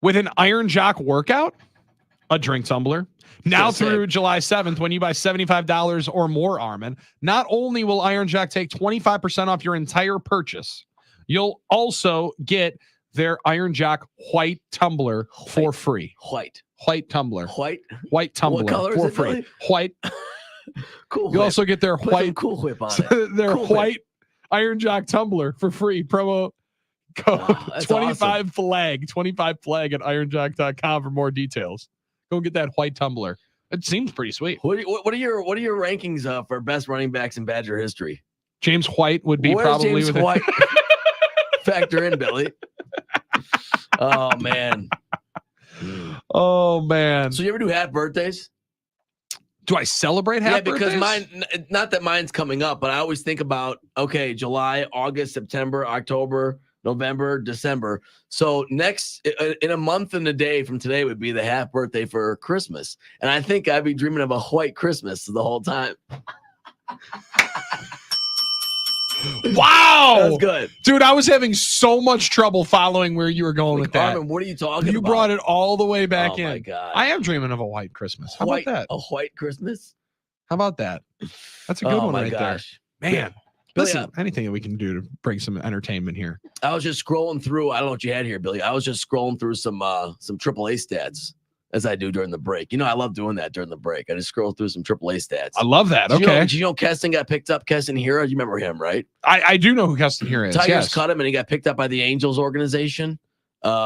Speaker 1: with an Iron Jock workout? A drink tumbler. Now through July 7th, when you buy $75 or more, Armin, not only will Iron Jock take 25% off your entire purchase, you'll also get their Iron Jock white tumbler for free. White tumbler. White tumbler
Speaker 2: color
Speaker 1: for
Speaker 2: is it,
Speaker 1: free.
Speaker 2: Billy?
Speaker 1: White.
Speaker 2: Cool.
Speaker 1: You also get their
Speaker 2: Put
Speaker 1: white
Speaker 2: some Cool Whip on it.
Speaker 1: their
Speaker 2: Cool
Speaker 1: white
Speaker 2: Whip.
Speaker 1: Iron Jock tumbler for free. Promo code
Speaker 2: That's
Speaker 1: 25 flag 25 flag at ironjock.com for more details. Go get that white tumbler. It seems pretty sweet.
Speaker 2: What are your rankings for best running backs in Badger history?
Speaker 1: James White would be
Speaker 2: Where's
Speaker 1: probably
Speaker 2: James
Speaker 1: with
Speaker 2: White? Factor in, Billy. Oh man.
Speaker 1: Oh man.
Speaker 2: So you ever do half birthdays?
Speaker 1: Do I celebrate half
Speaker 2: because
Speaker 1: birthdays?
Speaker 2: mine, not that mine's coming up, but I always think about, okay, July, August, September, October, November, December. So next, in a month and a day from today would be the half birthday for Christmas. And I think I'd be dreaming of a white Christmas the whole time.
Speaker 1: Wow.
Speaker 2: That's good.
Speaker 1: Dude, I was having so much trouble following where you were going with that.
Speaker 2: Armin, what are you talking about?
Speaker 1: You brought it all the way back in.
Speaker 2: Oh my God.
Speaker 1: I am dreaming of a white Christmas. How about that?
Speaker 2: A white Christmas?
Speaker 1: How about that? That's a good one right
Speaker 2: gosh.
Speaker 1: there. Man.
Speaker 2: Billy,
Speaker 1: Listen, anything that we can do to bring some entertainment here.
Speaker 2: I was just scrolling through. I don't know what you had here, Billy. I was just scrolling through some AAA stats as I do during the break. You know, I love doing that during the break. I just scroll through some AAA stats.
Speaker 1: I love that.
Speaker 2: Did
Speaker 1: Okay.
Speaker 2: you know Keston got picked up? Keston Hero, you remember him, right?
Speaker 1: I do know who Keston here is.
Speaker 2: Tigers
Speaker 1: Yes.
Speaker 2: cut him, and he got picked up by the Angels organization.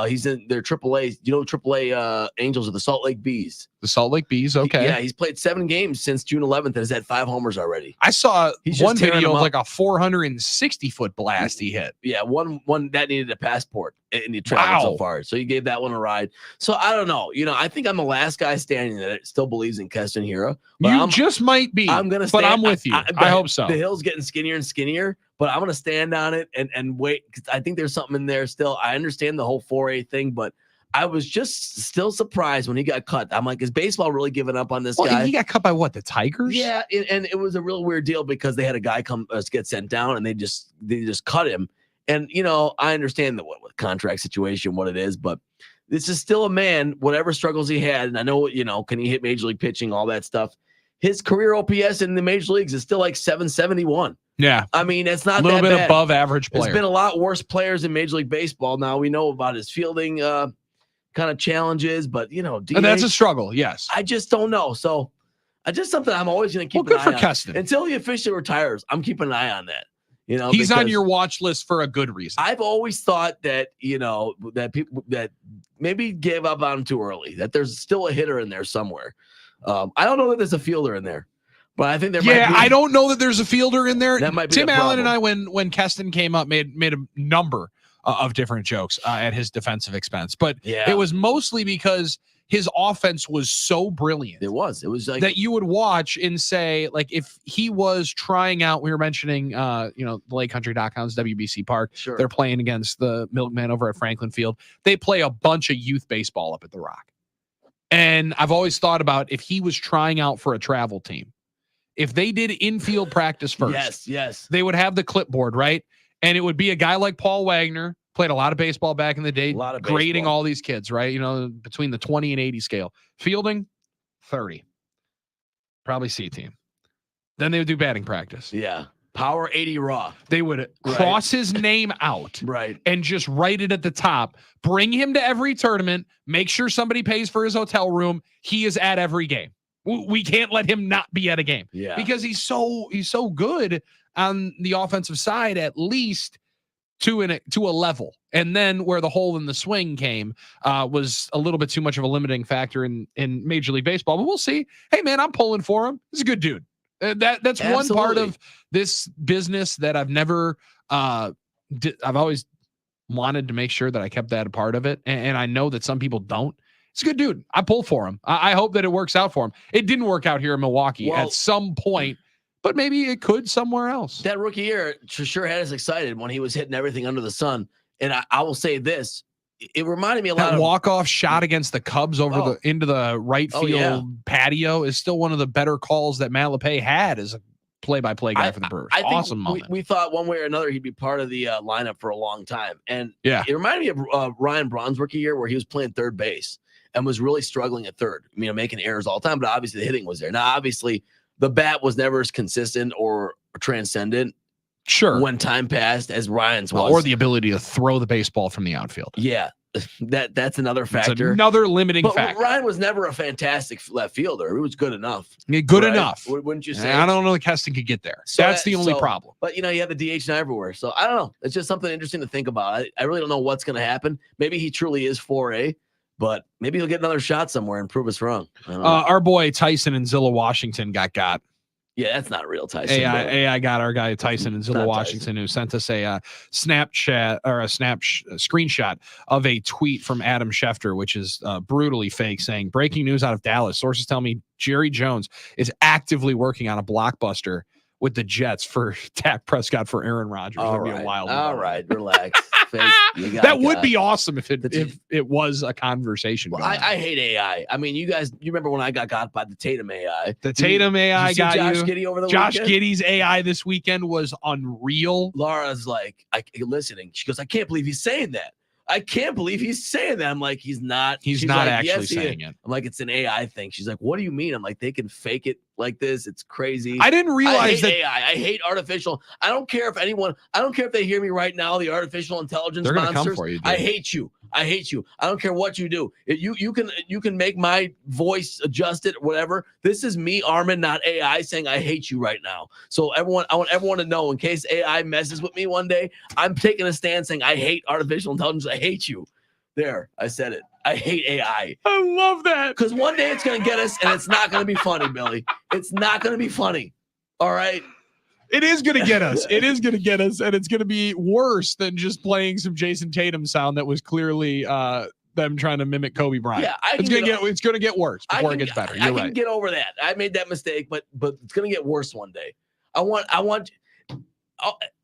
Speaker 2: He's in their AAA. You know, AAA Angels are the Salt Lake Bees.
Speaker 1: The Salt Lake Bees. Okay.
Speaker 2: Yeah, he's played 7 games since June 11th and has had 5 homers already.
Speaker 1: I saw
Speaker 2: He's just
Speaker 1: one
Speaker 2: tearing
Speaker 1: video
Speaker 2: them
Speaker 1: of
Speaker 2: up.
Speaker 1: like a 460-foot blast he hit.
Speaker 2: Yeah, one that needed a passport and he traveled so
Speaker 1: Wow.
Speaker 2: far. So you gave that one a ride. So I don't know. You know, I think I'm the last guy standing that still believes in Keston Hero. But
Speaker 1: You just might be.
Speaker 2: I'm gonna
Speaker 1: but
Speaker 2: stand,
Speaker 1: I'm with you. I hope so.
Speaker 2: The hill's getting skinnier and skinnier, but I'm gonna stand on it and wait because I think there's something in there still. I understand the whole 4A thing, but I was just still surprised when he got cut. I'm like, is baseball really giving up on this
Speaker 1: Well,
Speaker 2: guy?
Speaker 1: he got cut by what? The Tigers?
Speaker 2: Yeah, and it was a real weird deal because they had a guy come get sent down and they just cut him. And you know, I understand the what contract situation, what it is, but this is still a man. Whatever struggles he had, and I know can he hit major league pitching, all that stuff. His career OPS in the major leagues is still like 771.
Speaker 1: Yeah.
Speaker 2: I mean, it's not
Speaker 1: A little
Speaker 2: that
Speaker 1: bit
Speaker 2: bad.
Speaker 1: above average player.
Speaker 2: There's been a lot worse players in Major League Baseball. Now we know about his fielding kind of challenges, but
Speaker 1: and that's a struggle. Yes.
Speaker 2: I just don't know. So I just something I'm always going to keep
Speaker 1: Well,
Speaker 2: an
Speaker 1: good
Speaker 2: eye
Speaker 1: for
Speaker 2: on.
Speaker 1: Keston.
Speaker 2: Until he officially retires, I'm keeping an eye on that. You know,
Speaker 1: He's on
Speaker 2: because
Speaker 1: your watch list for a good reason.
Speaker 2: I've always thought that, that people that maybe gave up on him too early, that there's still a hitter in there somewhere. I don't know that there's a fielder in there, but I think there might be.
Speaker 1: I don't know that there's a fielder in there.
Speaker 2: That might be
Speaker 1: Tim
Speaker 2: a
Speaker 1: Allen and
Speaker 2: problem.
Speaker 1: I, when Keston came up, made a number of different jokes at his defensive expense, but
Speaker 2: Yeah.
Speaker 1: it was mostly because his offense was so brilliant.
Speaker 2: It was like
Speaker 1: that you would watch and say, like, if he was trying out, we were mentioning, the LakeCountry.com's WBC Park.
Speaker 2: sure.
Speaker 1: They're playing against the Milkmen over at Franklin Field. They play a bunch of youth baseball up at the Rock. And I've always thought about if he was trying out for a travel team, if they did infield practice first,
Speaker 2: Yes.
Speaker 1: they would have the clipboard, right? And it would be a guy like Paul Wagner, played a lot of baseball back in the day,
Speaker 2: A lot of
Speaker 1: grading
Speaker 2: baseball.
Speaker 1: all these kids, right? Between the 20 and 80 scale. Fielding, 30. Probably C team. Then they would do batting practice.
Speaker 2: Yeah. Power 80 raw.
Speaker 1: They would cross his name out
Speaker 2: Right.
Speaker 1: and just write it at the top. Bring him to every tournament. Make sure somebody pays for his hotel room. He is at every game. We can't let him not be at a game
Speaker 2: Yeah.
Speaker 1: because he's so good on the offensive side, at least to a level. And then where the hole in the swing came was a little bit too much of a limiting factor in Major League Baseball. But we'll see. Hey man, I'm pulling for him. He's a good dude. That's one part
Speaker 2: Absolutely.
Speaker 1: of this business that I've never I've always wanted to make sure that I kept that a part of it. And I know that some people don't. It's a good dude. I pull for him. I hope that it works out for him. It didn't work out here in Milwaukee
Speaker 2: Well,
Speaker 1: at some point, but maybe it could somewhere else.
Speaker 2: That rookie year sure had us excited when he was hitting everything under the sun. And I will say this, it reminded me a lot
Speaker 1: That
Speaker 2: of
Speaker 1: walk-off shot against the Cubs over into the right
Speaker 2: Oh,
Speaker 1: field
Speaker 2: yeah.
Speaker 1: patio is still one of the better calls that Matt LePay had as a play-by-play guy for the Brewers.
Speaker 2: I think
Speaker 1: Awesome moment.
Speaker 2: we thought one way or another he'd be part of the lineup for a long time. And
Speaker 1: Yeah.
Speaker 2: it reminded me of Ryan Braun's rookie year where he was playing third base and was really struggling at third, making errors all the time. But obviously the hitting was there. Now, obviously, the bat was never as consistent or transcendent
Speaker 1: Sure.
Speaker 2: when time passed as Ryan's was.
Speaker 1: Or the ability to throw the baseball from the outfield.
Speaker 2: Yeah, that's another
Speaker 1: It's
Speaker 2: factor.
Speaker 1: another limiting
Speaker 2: But
Speaker 1: factor.
Speaker 2: Ryan was never a fantastic left fielder. He was good enough.
Speaker 1: Good
Speaker 2: right?
Speaker 1: enough.
Speaker 2: Wouldn't you say?
Speaker 1: I don't know if Keston could get there.
Speaker 2: So
Speaker 1: That's the only
Speaker 2: so-
Speaker 1: problem.
Speaker 2: But you have the DH now everywhere. So I don't know. It's just something interesting to think about. I really don't know what's going to happen. Maybe he truly is 4A, but maybe he'll get another shot somewhere and prove us wrong. I don't know.
Speaker 1: Our boy Tyson in Zilla, Washington got.
Speaker 2: Yeah, that's not real Tyson. bro.
Speaker 1: AI got our guy Tyson in Zilla,
Speaker 2: Not
Speaker 1: Washington, who sent us a Snapchat or a screenshot of a tweet from Adam Schefter, which is brutally fake, saying breaking news out of Dallas. Sources tell me Jerry Jones is actively working on a blockbuster with the Jets for Dak Prescott for Aaron Rodgers.
Speaker 2: All
Speaker 1: That'd be
Speaker 2: right.
Speaker 1: a wild
Speaker 2: All
Speaker 1: one.
Speaker 2: right. Relax. Fake. You got
Speaker 1: That would
Speaker 2: got.
Speaker 1: be awesome if
Speaker 2: The
Speaker 1: it was a conversation.
Speaker 2: Well,
Speaker 1: going on.
Speaker 2: I hate AI. I mean, you remember when I got by the Tatum AI?
Speaker 1: The Tatum AI
Speaker 2: Did you see
Speaker 1: got
Speaker 2: Josh
Speaker 1: you.
Speaker 2: Giddey over the
Speaker 1: Josh
Speaker 2: weekend?
Speaker 1: Giddey's AI this weekend was unreal.
Speaker 2: Laura's like, listening. She goes, I can't believe he's saying that. I can't believe he's saying that. I'm like, he's not.
Speaker 1: He's
Speaker 2: She's
Speaker 1: not
Speaker 2: like,
Speaker 1: actually
Speaker 2: "Yes, he is."
Speaker 1: saying it.
Speaker 2: I'm like, it's an AI thing. She's like, what do you mean? I'm like, they can fake it like this. It's crazy.
Speaker 1: I didn't
Speaker 2: I
Speaker 1: realize
Speaker 2: hate
Speaker 1: that
Speaker 2: AI. I hate artificial. I don't care if they hear me right now, the artificial intelligence
Speaker 1: they're going to come
Speaker 2: monsters.
Speaker 1: for you. Dude.
Speaker 2: I hate you. I hate you. I don't care what you do. You can make my voice adjusted, whatever. This is me, Armin, not AI, saying I hate you right now. So I want everyone to know, in case AI messes with me one day, I'm taking a stand saying I hate artificial intelligence. I hate you. There, I said it. I hate AI.
Speaker 1: I love that.
Speaker 2: Because one day it's gonna get us, and it's not gonna be funny, Billy. It's not gonna be funny. All right.
Speaker 1: It is going to get us. It is going to get us, and it's going to be worse than just playing some Jason Tatum sound that was clearly them trying to mimic Kobe Bryant.
Speaker 2: Yeah,
Speaker 1: it's going to get worse before it gets better.
Speaker 2: I
Speaker 1: You're
Speaker 2: can
Speaker 1: right.
Speaker 2: get over that. I made that mistake, but it's gonna get worse one day. I want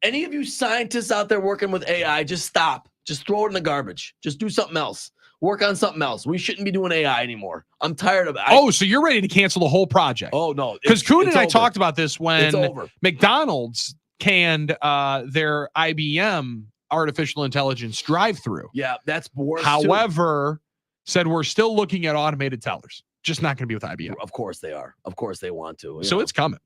Speaker 2: any of you scientists out there working with AI, just stop. Just throw it in the garbage. Just do something else. Work on something else. We shouldn't be doing AI anymore. I'm tired of it.
Speaker 1: So you're ready to cancel the whole project?
Speaker 2: Oh no,
Speaker 1: Because Kuhn and I
Speaker 2: over.
Speaker 1: talked about this
Speaker 2: It's
Speaker 1: when
Speaker 2: over.
Speaker 1: McDonald's canned their IBM artificial intelligence drive-through.
Speaker 2: Yeah, that's worse. too.
Speaker 1: However, said we're still looking at automated tellers. Just not going to be with IBM.
Speaker 2: Of course they are. Of course they want to.
Speaker 1: So it's coming.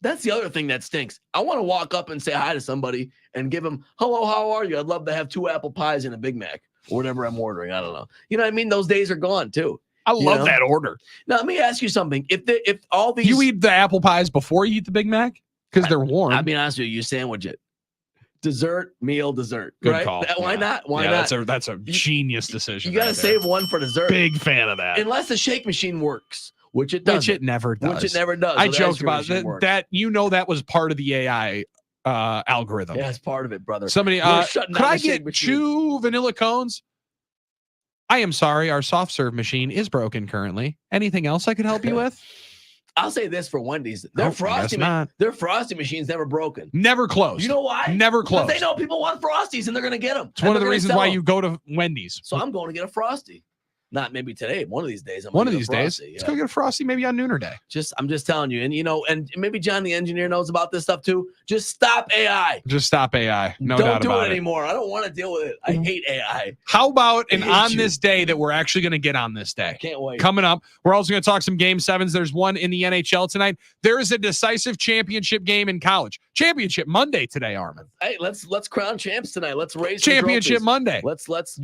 Speaker 2: That's the other thing that stinks. I want to walk up and say hi to somebody and give them, hello, how are you? I'd love to have 2 apple pies and a Big Mac or whatever I'm ordering. I don't know. You know what I mean? Those days are gone too.
Speaker 1: I love
Speaker 2: know?
Speaker 1: that order.
Speaker 2: Now, let me ask you something. If all these.
Speaker 1: You eat the apple pies before you eat the Big Mac? Because they're warm.
Speaker 2: I'll be honest with you, you sandwich it. Dessert, meal, dessert.
Speaker 1: Good
Speaker 2: right?
Speaker 1: call.
Speaker 2: Why
Speaker 1: Yeah.
Speaker 2: not? Why
Speaker 1: Yeah,
Speaker 2: not?
Speaker 1: That's a genius decision.
Speaker 2: You got to
Speaker 1: right there.
Speaker 2: save one for dessert.
Speaker 1: Big fan of that.
Speaker 2: Unless the shake machine works, which it does.
Speaker 1: Which it never does.
Speaker 2: Which it never does.
Speaker 1: I
Speaker 2: so the ice
Speaker 1: joked
Speaker 2: cream
Speaker 1: about
Speaker 2: machine
Speaker 1: that.
Speaker 2: works.
Speaker 1: That was part of the AI algorithm.
Speaker 2: Yeah, it's part of it, brother.
Speaker 1: Somebody,
Speaker 2: We're shutting
Speaker 1: could
Speaker 2: down
Speaker 1: I
Speaker 2: the shake
Speaker 1: get
Speaker 2: machine.
Speaker 1: 2 vanilla cones? I am sorry, our soft serve machine is broken currently. Anything else I could help you with?
Speaker 2: I'll say this for Wendy's.
Speaker 1: Oh, I guess not.
Speaker 2: Their frosty machine's never broken.
Speaker 1: Never closed.
Speaker 2: You know why?
Speaker 1: Never
Speaker 2: 'Cause
Speaker 1: closed.
Speaker 2: they know people want frosties and they're going to get them.
Speaker 1: It's one of the reasons why you go to Wendy's.
Speaker 2: So I'm going to get a frosty. Not maybe today. One of these days.
Speaker 1: One of
Speaker 2: gonna
Speaker 1: these
Speaker 2: get a
Speaker 1: days,
Speaker 2: Frosty,
Speaker 1: let's
Speaker 2: yeah.
Speaker 1: go get a Frosty maybe on Nooner Day.
Speaker 2: I'm just telling you. And and maybe John the engineer knows about this stuff too. Just stop AI.
Speaker 1: Just stop AI. No
Speaker 2: Don't
Speaker 1: doubt
Speaker 2: do
Speaker 1: about
Speaker 2: it anymore. I don't want to deal with it. I hate AI.
Speaker 1: How about
Speaker 2: I
Speaker 1: an
Speaker 2: hate
Speaker 1: on
Speaker 2: you.
Speaker 1: this day that we're actually going to get on this day?
Speaker 2: Can't wait.
Speaker 1: Coming up, we're also going to talk some game sevens. There's one in the NHL tonight. There is a decisive championship game in college. Championship Monday today, Armin.
Speaker 2: Hey, let's crown champs tonight. Let's raise some
Speaker 1: Championship
Speaker 2: trophies.
Speaker 1: Monday.
Speaker 2: Let's let's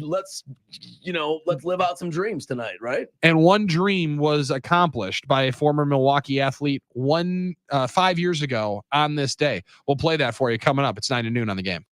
Speaker 2: live out some dreams tonight, right?
Speaker 1: And one dream was accomplished by a former Milwaukee athlete 5 years ago on this day. We'll play that for you coming up. It's 9 to noon on the game.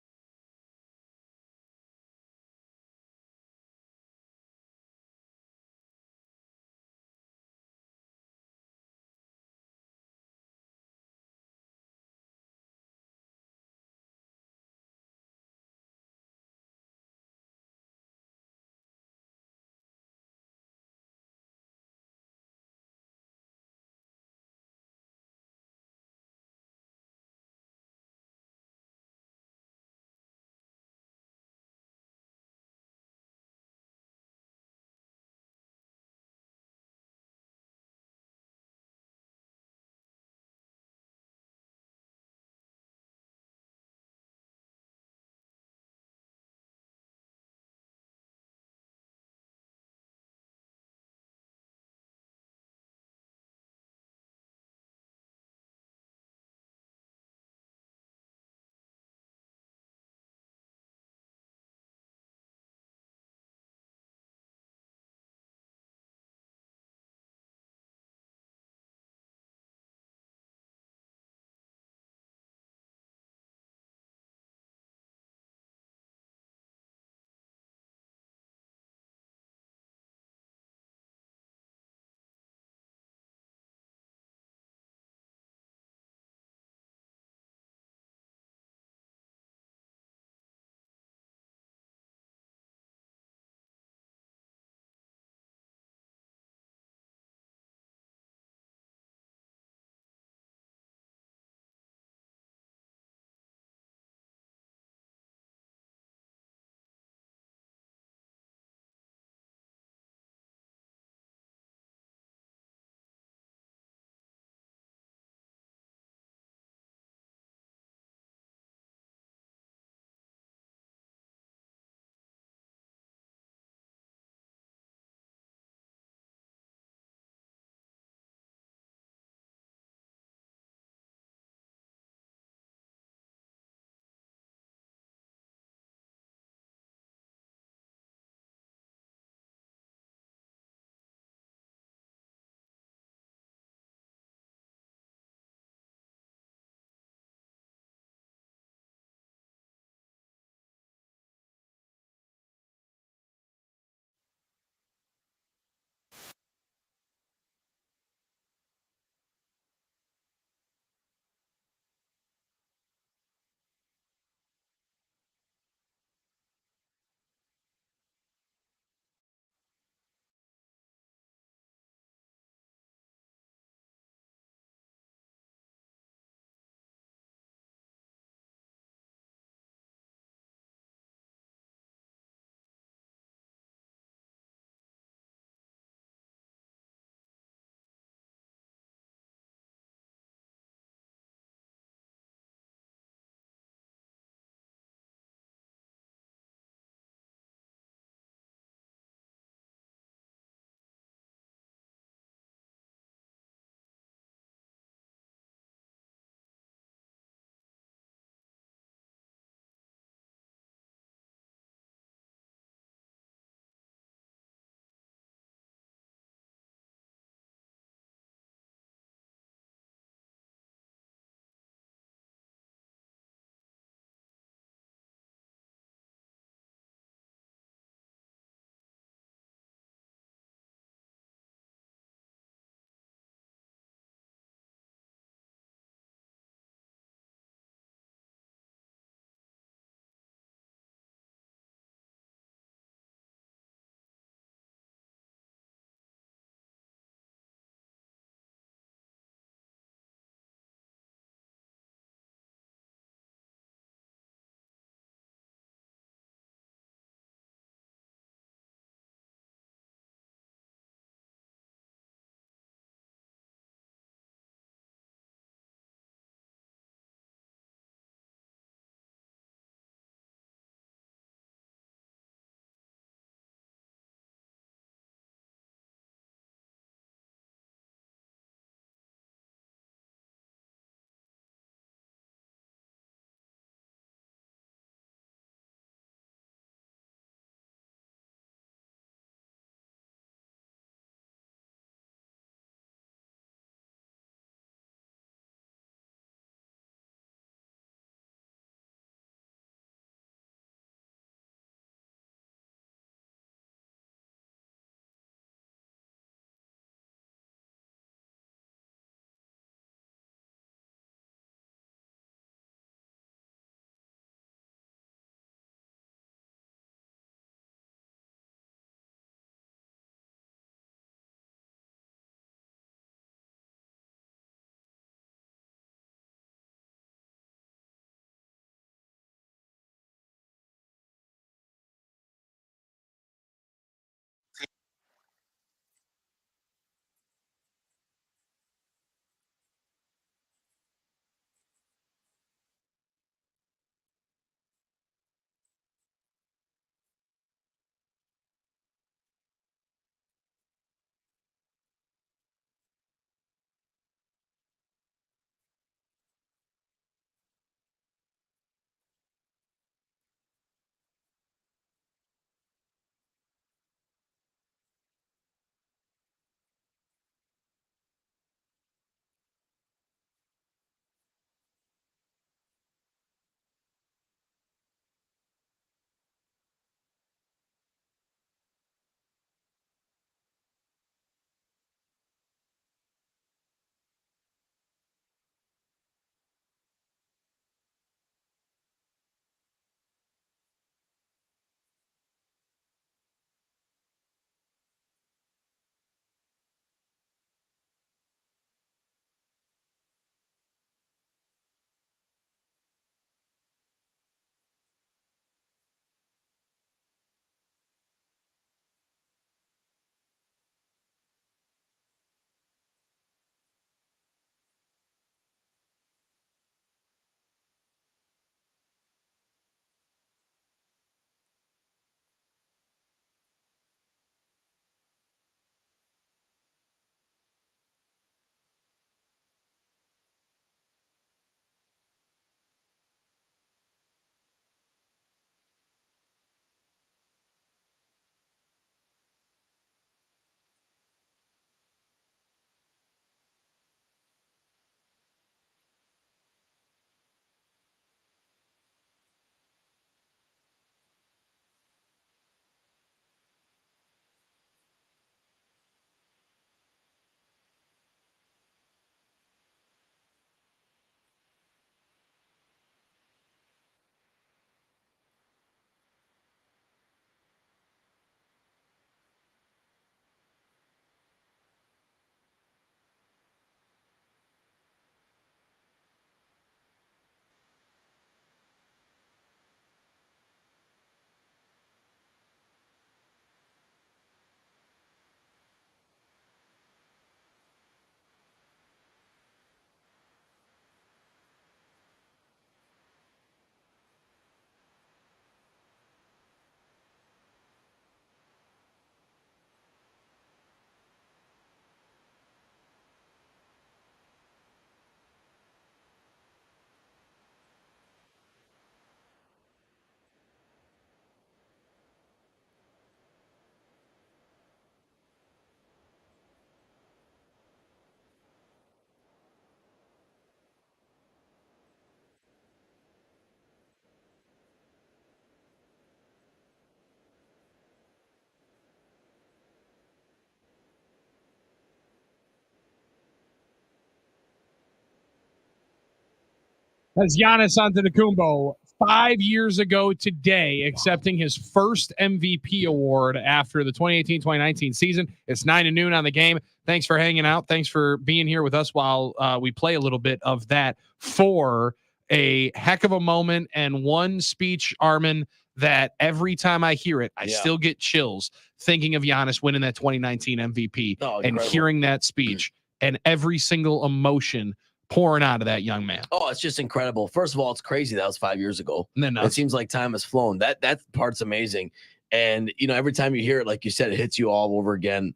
Speaker 1: That's Giannis Antetokounmpo 5 years ago today, accepting his first MVP award after the 2018-2019 season. It's 9 to noon on the game. Thanks for hanging out. Thanks for being here with us while we play a little bit of that for a heck of a moment and one speech, Armin, that every time I hear it, I still get chills thinking of Giannis winning that 2019 MVP and hearing that speech and every single emotion pouring out of that young man.
Speaker 2: Oh, it's just incredible. First of all, it's crazy that was 5 years ago.
Speaker 1: And then
Speaker 2: it seems like time has flown. That part's amazing. And every time you hear it, like you said, it hits you all over again.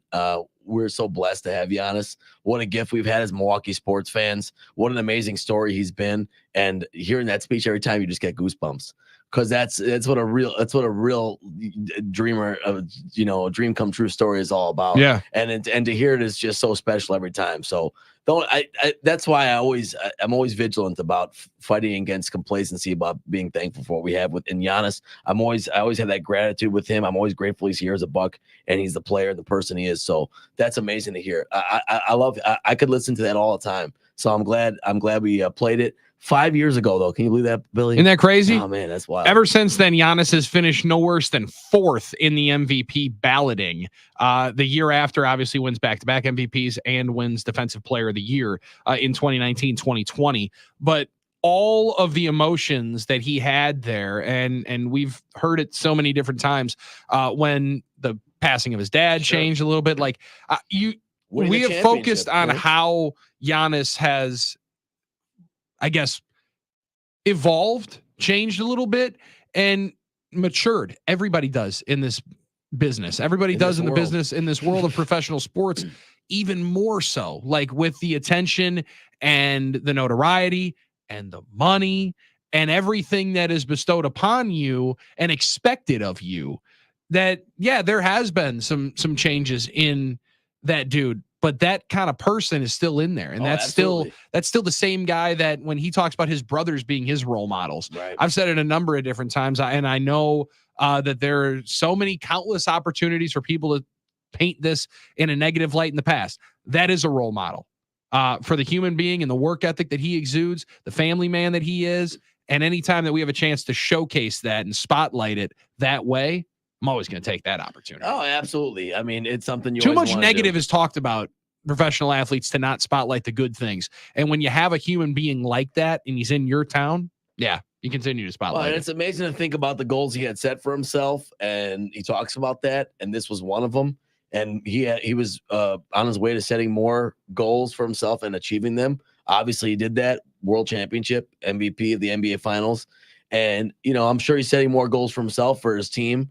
Speaker 2: We're so blessed to have Giannis. What a gift we've had as Milwaukee sports fans. What an amazing story he's been. And hearing that speech every time, you just get goosebumps. Because that's what a real dreamer of a dream come true story is all about.
Speaker 1: Yeah.
Speaker 2: And to hear it is just so special every time. So that's why I'm always vigilant about fighting against complacency, about being thankful for what we have within Giannis. I always have that gratitude with him. I'm always grateful he's here as a Buck and he's the player and the person he is. So that's amazing to hear. I love. I could listen to that all the time. So I'm glad we played it 5 years ago, though. Can you believe that, Billy?
Speaker 1: Isn't that crazy?
Speaker 2: Oh man, that's wild.
Speaker 1: Ever since then, Giannis has finished no worse than 4th in the MVP balloting. The year after, obviously, wins back-to-back MVPs and wins Defensive Player of the Year in 2019-2020. But all of the emotions that he had there, and we've heard it so many different times when the passing of his dad changed a little bit. Like we have focused on how Giannis has, I guess, evolved, changed a little bit, and matured. Everybody does in this business. Everybody does in the business, in this world of professional sports, even more so, like with the attention and the notoriety and the money and everything that is bestowed upon you and expected of you. That, yeah, there has been some changes in that dude, but that kind of person is still in there. And that's still the same guy that when he talks about his brothers being his role models, I've said it a number of different times. And I know that there are so many countless opportunities for people to paint this in a negative light in the past. That is a role model for the human being and the work ethic that he exudes, the family man that he is. And anytime that we have a chance to showcase that and spotlight it that way, I'm always going to take that opportunity.
Speaker 2: Oh, absolutely. I mean, it's something you
Speaker 1: too much negative is talked about professional athletes to not spotlight the good things. And when you have a human being like that and he's in your town, you continue to spotlight.
Speaker 2: Well, and it's amazing to think about the goals he had set for himself. And he talks about that. And this was one of them. And he was on his way to setting more goals for himself and achieving them. Obviously, he did that. World Championship, MVP of the NBA Finals. And, I'm sure he's setting more goals for himself, for his team,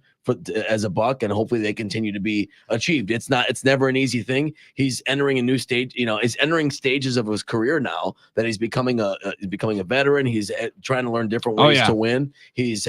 Speaker 2: as a Buck, and hopefully they continue to be achieved. It's never an easy thing. He's entering a new stage, he's entering stages of his career now that he's becoming a veteran. He's trying to learn different ways to win. He's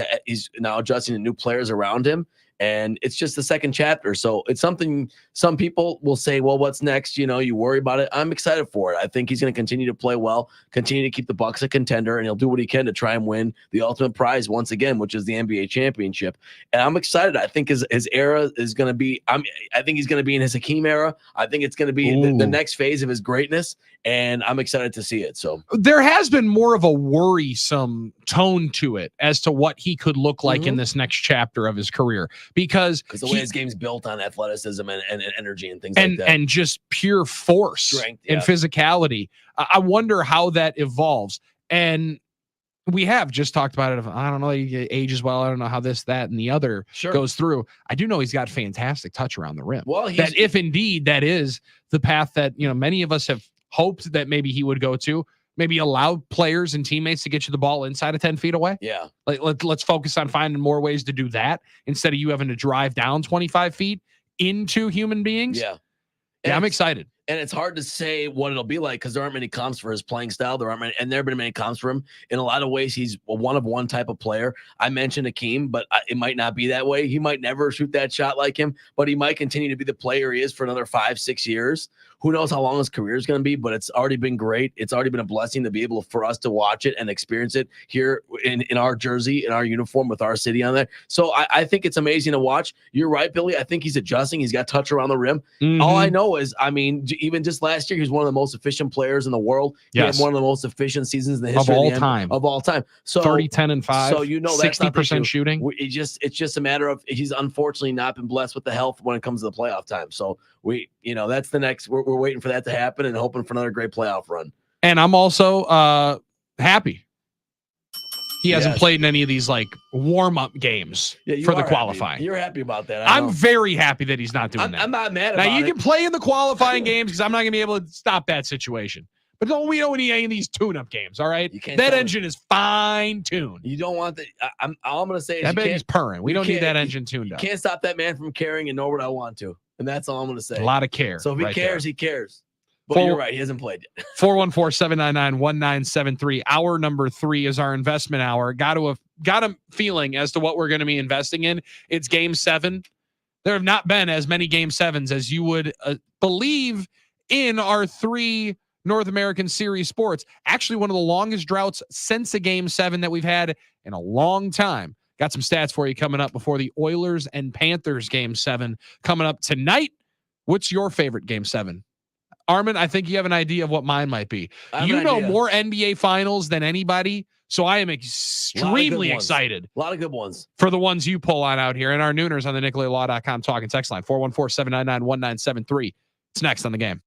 Speaker 2: now adjusting to new players around him. And it's just the second chapter. So it's something some people will say, well, what's next? You worry about it. I'm excited for it. I think he's going to continue to play well, continue to keep the Bucks a contender, and he'll do what he can to try and win the ultimate prize once again, which is the NBA championship. And I'm excited. I think his era is going to be, I think he's going to be in his Hakeem era. I think it's going to be the next phase of his greatness. And I'm excited to see it. So
Speaker 1: there has been more of a worrisome tone to it as to what he could look like in this next chapter of his career, because
Speaker 2: the way his game's built on athleticism and energy and things like that,
Speaker 1: and just pure force, strength, and physicality. I wonder how that evolves. And we have just talked about it. I don't know, he ages well. I don't know how this, that, and the other goes through. I do know he's got fantastic touch around the rim. Well, that if indeed that is the path that many of us have hoped that maybe he would go to, maybe allow players and teammates to get you the ball inside of 10 feet away. Yeah. Let's focus on finding more ways to do that instead of you having to drive down 25 feet into human beings. Yeah. Yeah, I'm excited.
Speaker 2: And it's hard to say what it'll be like because there aren't many comps for his playing style. There have been many comps for him. In a lot of ways, he's a one-of-one type of player. I mentioned Hakeem, but it might not be that way. He might never shoot that shot like him, but he might continue to be the player he is for another 5-6 years. Who knows how long his career is going to be, but it's already been great. It's already been a blessing to be able for us to watch it and experience it here in our jersey, in our uniform with our city on there. So I think it's amazing to watch. You're right, Billy. I think he's adjusting. He's got touch around the rim. All I know is, even just last year, he was one of the most efficient players in the world. He
Speaker 1: Yes.
Speaker 2: had one of the most efficient seasons in the
Speaker 1: Of
Speaker 2: history
Speaker 1: all
Speaker 2: the
Speaker 1: time.
Speaker 2: Of all time. So
Speaker 1: 30, 10, and 5.
Speaker 2: So you know that's not the
Speaker 1: 60%
Speaker 2: issue.
Speaker 1: shooting.
Speaker 2: It's just a matter of he's unfortunately not been blessed with the health when it comes to the playoff time. So that's the next. We're waiting for that to happen and hoping for another great playoff run.
Speaker 1: And I'm also happy. He hasn't
Speaker 2: Yes.
Speaker 1: played in any of these like warm-up games for the qualifying.
Speaker 2: Happy. You're happy about that. I
Speaker 1: I'm
Speaker 2: know.
Speaker 1: very happy that he's not doing that.
Speaker 2: I'm not mad about
Speaker 1: now, you
Speaker 2: it.
Speaker 1: can play in the qualifying games because I'm not going to be able to stop that situation. But don't need any of these tune-up games, all right?
Speaker 2: You can't
Speaker 1: That
Speaker 2: tell me.
Speaker 1: engine is fine-tuned.
Speaker 2: You don't want that. All I'm going to say is
Speaker 1: I
Speaker 2: you
Speaker 1: bet
Speaker 2: can't,
Speaker 1: he's purring. We
Speaker 2: you
Speaker 1: don't need
Speaker 2: can't-
Speaker 1: that engine tuned
Speaker 2: you
Speaker 1: up.
Speaker 2: can't stop that man from caring and know what I want to. And that's all I'm going to say.
Speaker 1: A lot of care.
Speaker 2: So if he
Speaker 1: right
Speaker 2: cares,
Speaker 1: there.
Speaker 2: he cares. But
Speaker 1: Full-
Speaker 2: you're right. He hasn't played yet.
Speaker 1: 414-799-1973. Hour number 3 is our investment hour. Got a feeling as to what we're going to be investing in. It's Game 7. There have not been as many Game 7s as you would believe in our 3 North American Series sports. Actually, one of the longest droughts since a Game 7 that we've had in a long time. Got some stats for you coming up before the Oilers and Panthers Game 7 coming up tonight. What's your favorite Game 7? Armin, I think you have an idea of what mine might be. You know more NBA finals than anybody, so I am extremely excited.
Speaker 2: A lot of good ones.
Speaker 1: For the ones you pull on out here. And our nooners on the NicolaLaw.com talking text line, 414-799-1973. It's next on the game.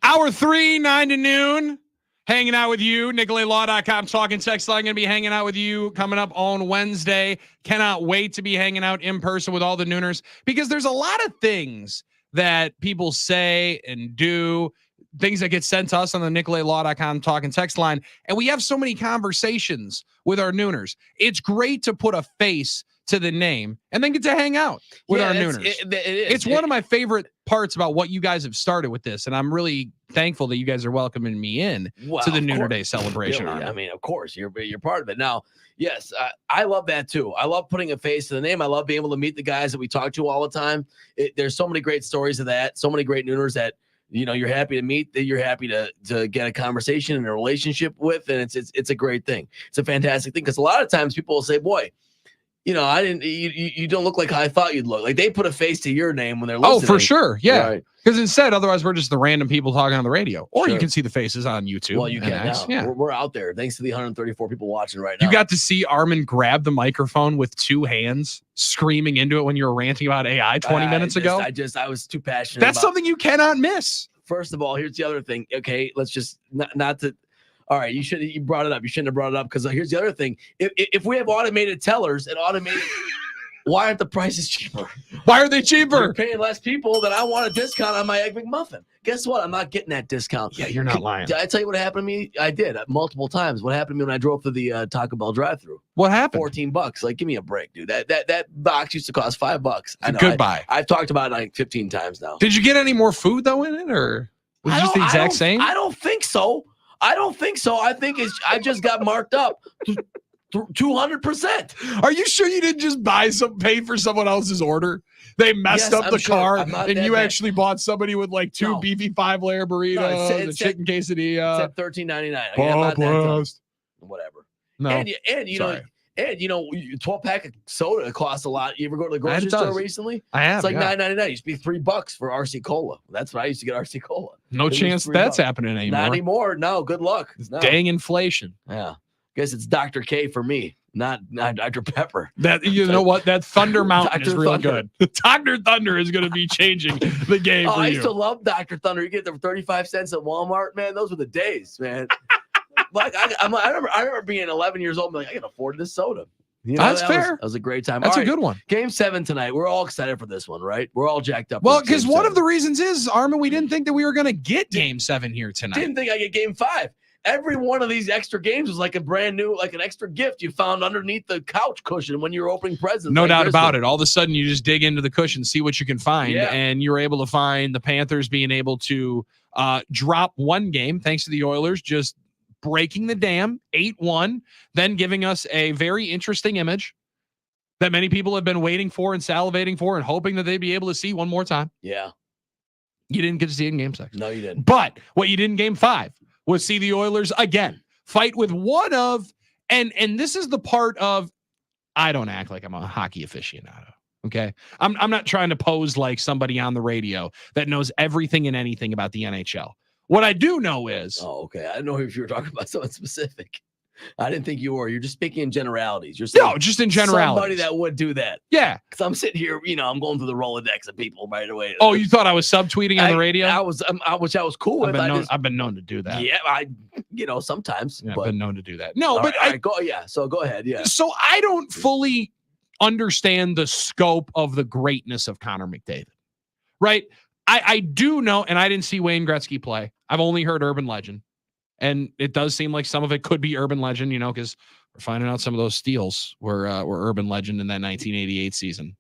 Speaker 1: Hour 3, 9 to noon. Hanging out with you, NicoletLaw.com, talking text line. Going to be hanging out with you coming up on Wednesday. Cannot wait to be hanging out in person with all the Nooners, because there's a lot of things that people say and do, things that get sent to us on the NicoletLaw.com talking text line. And we have so many conversations with our Nooners. It's great to put a face to the name and then get to hang out with our Nooners. It's one of my favorite parts about what you guys have started with this. And I'm really thankful that you guys are welcoming me in to the Nooner Day celebration.
Speaker 2: I mean, of course, you're part of it. Now, yes, I love that too. I love putting a face to the name. I love being able to meet the guys that we talk to all the time. There's so many great stories of that. So many great Nooners that, you know, you're happy to meet, that you're happy to get a conversation and a relationship with. And it's a great thing. It's a fantastic thing. Because a lot of times people will say, boy, you know, you don't look like how I thought you'd look. Like, they put a face to your name when they're listening.
Speaker 1: Oh, for sure. Yeah.
Speaker 2: Right.
Speaker 1: Because instead, otherwise, we're just the random people talking on the radio. Or
Speaker 2: Sure.
Speaker 1: you can see the faces on YouTube.
Speaker 2: Well, you can now.
Speaker 1: Yeah.
Speaker 2: We're out there. Thanks to the 134 people watching right now.
Speaker 1: You got to see Armin grab the microphone with two hands, screaming into it when you were ranting about AI 20 minutes ago.
Speaker 2: I was too passionate.
Speaker 1: That's something you cannot miss.
Speaker 2: First of all, here's the other thing. Okay, let's just not to. All right, you brought it up. You shouldn't have brought it up, because here's the other thing. If we have automated tellers and automated, why aren't the prices cheaper?
Speaker 1: Why are they cheaper?
Speaker 2: You're paying less people that I want a discount on my Egg McMuffin. Guess what? I'm not getting that discount.
Speaker 1: Yeah, you're not lying.
Speaker 2: Did I tell you what happened to me? I did multiple times. What happened to me when I drove through the Taco Bell drive-through?
Speaker 1: What happened?
Speaker 2: $14. Like, give me a break, dude. That box used to cost $5. I know.
Speaker 1: Goodbye.
Speaker 2: I've talked about it like 15 times now.
Speaker 1: Did you get any more food though in it, or was it just the exact same?
Speaker 2: I don't think so. I think I just got marked up 200%.
Speaker 1: Are you sure you didn't just pay for someone else's order? They messed up the car, and you actually bought somebody with like two beefy 5-layer burritos, a chicken quesadilla.
Speaker 2: It's at $13.99. Whatever.
Speaker 1: No.
Speaker 2: And you know, 12-pack of soda costs a lot. You ever go to the grocery store recently?
Speaker 1: I have.
Speaker 2: It's like $9.99. It used to be $3 for RC Cola. That's what I used to get RC Cola.
Speaker 1: No chance that's happening anymore.
Speaker 2: Not anymore. No, good luck. No.
Speaker 1: Dang inflation.
Speaker 2: Yeah. Guess it's Dr. K for me, not Dr. Pepper.
Speaker 1: That, you know what? That Thunder Mountain is real good. Dr. Thunder is going to be changing the game for
Speaker 2: I
Speaker 1: you.
Speaker 2: used to love Dr. Thunder. You get the 35 cents at Walmart, man. Those were the days, man. Like I remember being 11 years old, and like, I can afford this soda. You know,
Speaker 1: That's fair.
Speaker 2: That was a great time.
Speaker 1: That's a good one.
Speaker 2: Game 7 tonight. We're all excited for this one, right? We're all jacked up.
Speaker 1: Well, because one of the reasons is, Armin, we didn't think that we were going to get Game 7 here tonight.
Speaker 2: Didn't think I get Game 5. Every one of these extra games was like a brand new, like an extra gift you found underneath the couch cushion when you were opening presents.
Speaker 1: No doubt about it. All of a sudden, you just dig into the cushion, see what you can find,
Speaker 2: Yeah.
Speaker 1: and you were able to find the Panthers being able to drop one game, thanks to the Oilers just breaking the dam, 8-1, then giving us a very interesting image that many people have been waiting for and salivating for and hoping that they'd be able to see one more time.
Speaker 2: Yeah.
Speaker 1: You didn't get to see it in Game 6.
Speaker 2: No, you didn't.
Speaker 1: But what you did in Game 5 was see the Oilers again fight with one of, and this is the part of, I don't act like I'm a hockey aficionado. Okay. I'm not trying to pose like somebody on the radio that knows everything and anything about the NHL. What I do know is,
Speaker 2: Oh, okay. I didn't know if you were talking about someone specific. I didn't think you were. You're just speaking in generalities. You're saying
Speaker 1: no, just in general.
Speaker 2: somebody that would do that.
Speaker 1: Yeah.
Speaker 2: Because I'm sitting here, you know, I'm going through the Rolodex of people right away.
Speaker 1: Oh, you thought I was subtweeting on the radio?
Speaker 2: Which I was cool with.
Speaker 1: I've been known to do that.
Speaker 2: Yeah, sometimes.
Speaker 1: Yeah,
Speaker 2: but,
Speaker 1: I've been known to do that. No, but
Speaker 2: So go ahead. Yeah.
Speaker 1: So I don't fully understand the scope of the greatness of Connor McDavid, right? I do know, and I didn't see Wayne Gretzky play. I've only heard Urban Legend. And it does seem like some of it could be Urban Legend, you know, because we're finding out some of those steals were Urban Legend in that 1988 season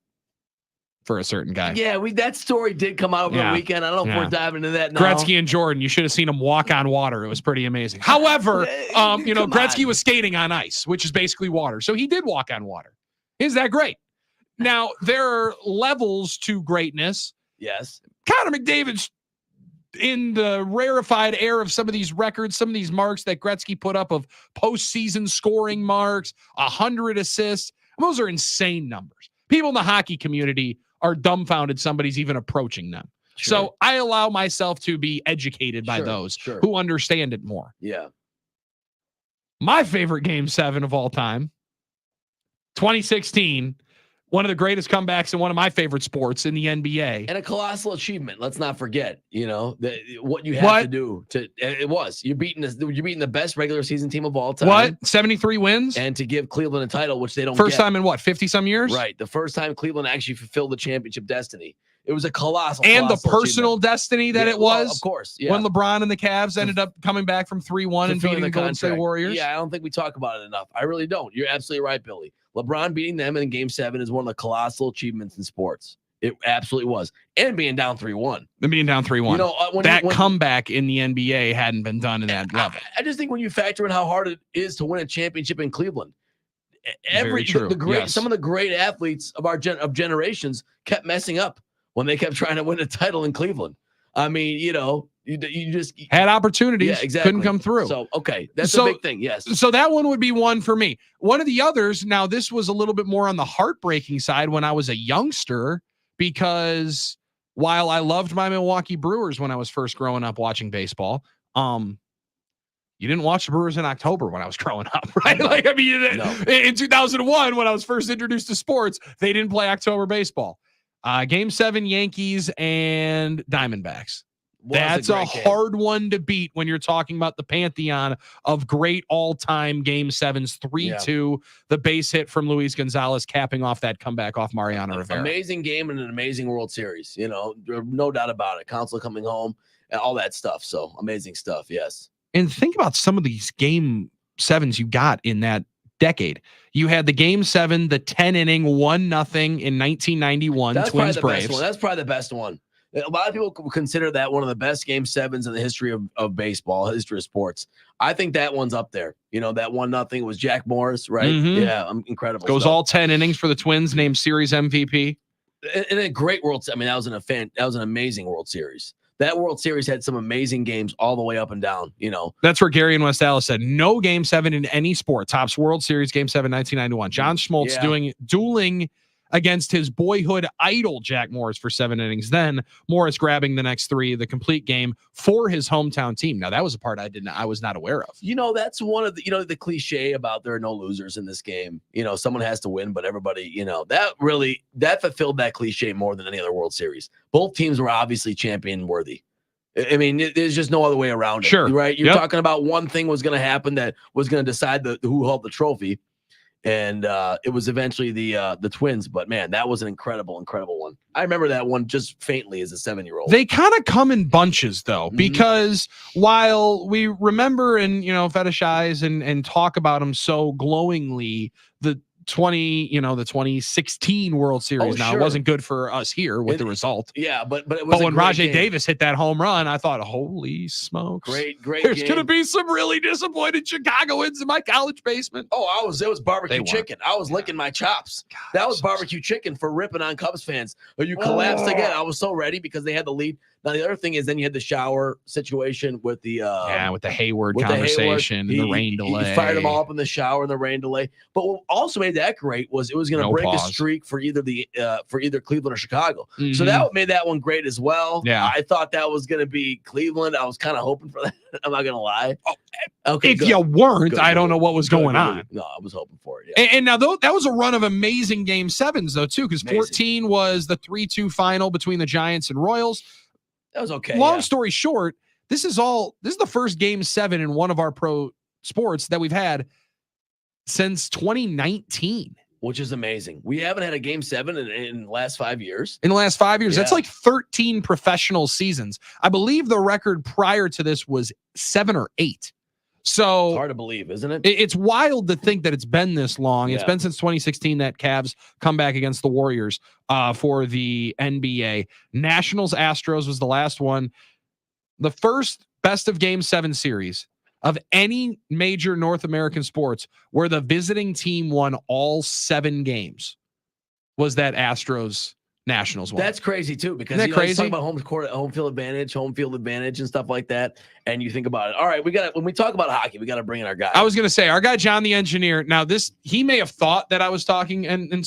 Speaker 1: for a certain guy.
Speaker 2: Yeah, that story did come out over the weekend. I don't know if we're diving into that now.
Speaker 1: Gretzky and Jordan, you should have seen him walk on water. It was pretty amazing. However, Gretzky was skating on ice, which is basically water. So he did walk on water. Is that great? Now, there are levels to greatness.
Speaker 2: Yes.
Speaker 1: Connor McDavid's in the rarefied air of some of these records, some of these marks that Gretzky put up of postseason scoring marks, 100 assists. Those are insane numbers. People in the hockey community are dumbfounded somebody's even approaching them. Sure. So I allow myself to be educated by those who understand it more.
Speaker 2: Yeah.
Speaker 1: My favorite Game 7 of all time, 2016, one of the greatest comebacks in one of my favorite sports in the NBA.
Speaker 2: And a colossal achievement. Let's not forget, what you have to do to. It was you're beating the best regular season team of all time.
Speaker 1: What 73 wins
Speaker 2: and to give Cleveland a title, which they don't.
Speaker 1: First
Speaker 2: get.
Speaker 1: time in what 50 some years?
Speaker 2: Right, the first time Cleveland actually fulfilled the championship destiny. It was a colossal
Speaker 1: the personal
Speaker 2: achievement.
Speaker 1: destiny that it was.
Speaker 2: Well, of course, yeah.
Speaker 1: When LeBron and the Cavs ended up coming back from 3-1 and beating the Golden State Warriors.
Speaker 2: Yeah, I don't think we talk about it enough. I really don't. You're absolutely right, Billy. LeBron beating them in Game 7 is one of the colossal achievements in sports. It absolutely was. And being down 3-1.
Speaker 1: And being down 3-1. That comeback in the NBA hadn't been done in that level.
Speaker 2: I just think when you factor in how hard it is to win a championship in Cleveland, some of the great athletes of generations kept messing up when they kept trying to win a title in Cleveland. I mean, you just
Speaker 1: had opportunities,
Speaker 2: yeah, exactly.
Speaker 1: Couldn't come through.
Speaker 2: So, okay, that's a big thing, yes.
Speaker 1: So that one would be one for me. One of the others, now this was a little bit more on the heartbreaking side when I was a youngster, because while I loved my Milwaukee Brewers when I was first growing up watching baseball, you didn't watch the Brewers in October when I was growing up, right? Like, I mean, in 2001, when I was first introduced to sports, they didn't play October baseball. Game 7, Yankees and Diamondbacks. That's a hard one to beat when you're talking about the pantheon of great all-time Game 7s, 3-2, the base hit from Luis Gonzalez capping off that comeback off Mariano Rivera.
Speaker 2: Amazing game and an amazing World Series, no doubt about it. Counsell coming home and all that stuff. So amazing stuff, yes.
Speaker 1: And think about some of these Game 7s you got in that decade. You had the Game 7, the 10-inning 1-0 in 1991 Twins Braves.
Speaker 2: That's probably the best one. A lot of people consider that one of the best Game 7s in the history of baseball, history of sports. I think that one's up there. That 1-0 was Jack Morris, right?
Speaker 1: Mm-hmm.
Speaker 2: Yeah, incredible.
Speaker 1: Goes all 10 innings for the Twins, named Series MVP.
Speaker 2: And a great World Series. I mean, that was an amazing World Series. That World Series had some amazing games all the way up and down,
Speaker 1: That's where Gary in West Allis said, no Game 7 in any sport tops World Series Game 7, 1991. John Schmaltz dueling against his boyhood idol, Jack Morris, for 7 innings. Then Morris grabbing the next 3, the complete game for his hometown team. Now, that was a part I was not aware of.
Speaker 2: That's one of the, the cliche about there are no losers in this game. Someone has to win, but everybody, that fulfilled that cliche more than any other World Series. Both teams were obviously champion worthy. I mean, there's just no other way around it.
Speaker 1: Sure.
Speaker 2: Right? You're talking about one thing was going to happen that was going to decide who held the trophy. And it was eventually the Twins, but man, that was an incredible one. I remember that one just faintly as a 7-year-old.
Speaker 1: They kind of come in bunches though, because while we remember and fetishize and talk about them so glowingly, the 2016 World Series. It wasn't good for us here with the result.
Speaker 2: Yeah, but it was.
Speaker 1: But when Rajay Davis hit that home run, I thought, holy smokes!
Speaker 2: Great.
Speaker 1: There's going to be some really disappointed Chicagoans in my college basement.
Speaker 2: Oh, it was barbecue chicken. I was licking my chops. That was barbecue chicken for ripping on Cubs fans. You collapsed again. I was so ready because they had the lead. Now the other thing is, then you had the shower situation with the
Speaker 1: with the Hayward conversation, and the rain delay.
Speaker 2: He fired them all up in the shower and the rain delay. But what also made that great was it was going to break a streak for either Cleveland or Chicago. Mm-hmm. So that made that one great as well.
Speaker 1: Yeah,
Speaker 2: I thought that was going to be Cleveland. I was kind of hoping for that. I'm not going to lie.
Speaker 1: Okay, if you weren't, I don't know what was going on.
Speaker 2: No, I was hoping for it. Yeah.
Speaker 1: And now that was a run of amazing Game 7s though too, because 14 was the 3-2 final between the Giants and Royals.
Speaker 2: That was okay.
Speaker 1: Long story short, this is the first Game 7 in one of our pro sports that we've had since 2019.
Speaker 2: Which is amazing. We haven't had a Game 7 in the last 5 years.
Speaker 1: In the last 5 years, that's like 13 professional seasons. I believe the record prior to this was 7 or 8. So
Speaker 2: it's hard to believe, isn't it?
Speaker 1: It's wild to think that it's been this long. It's been since 2016 that Cavs come back against the Warriors for the NBA. Nationals Astros was the last one. The first best of Game 7 series of any major North American sports where the visiting team won all 7 games was that Astros Nationals one.
Speaker 2: That's crazy too, because
Speaker 1: Isn't that crazy?
Speaker 2: You talk about home field advantage, and stuff like that, and you think about it. All right, when we talk about hockey, we got to bring in our guy.
Speaker 1: I was going to say our guy John the engineer. Now he may have thought that I was talking in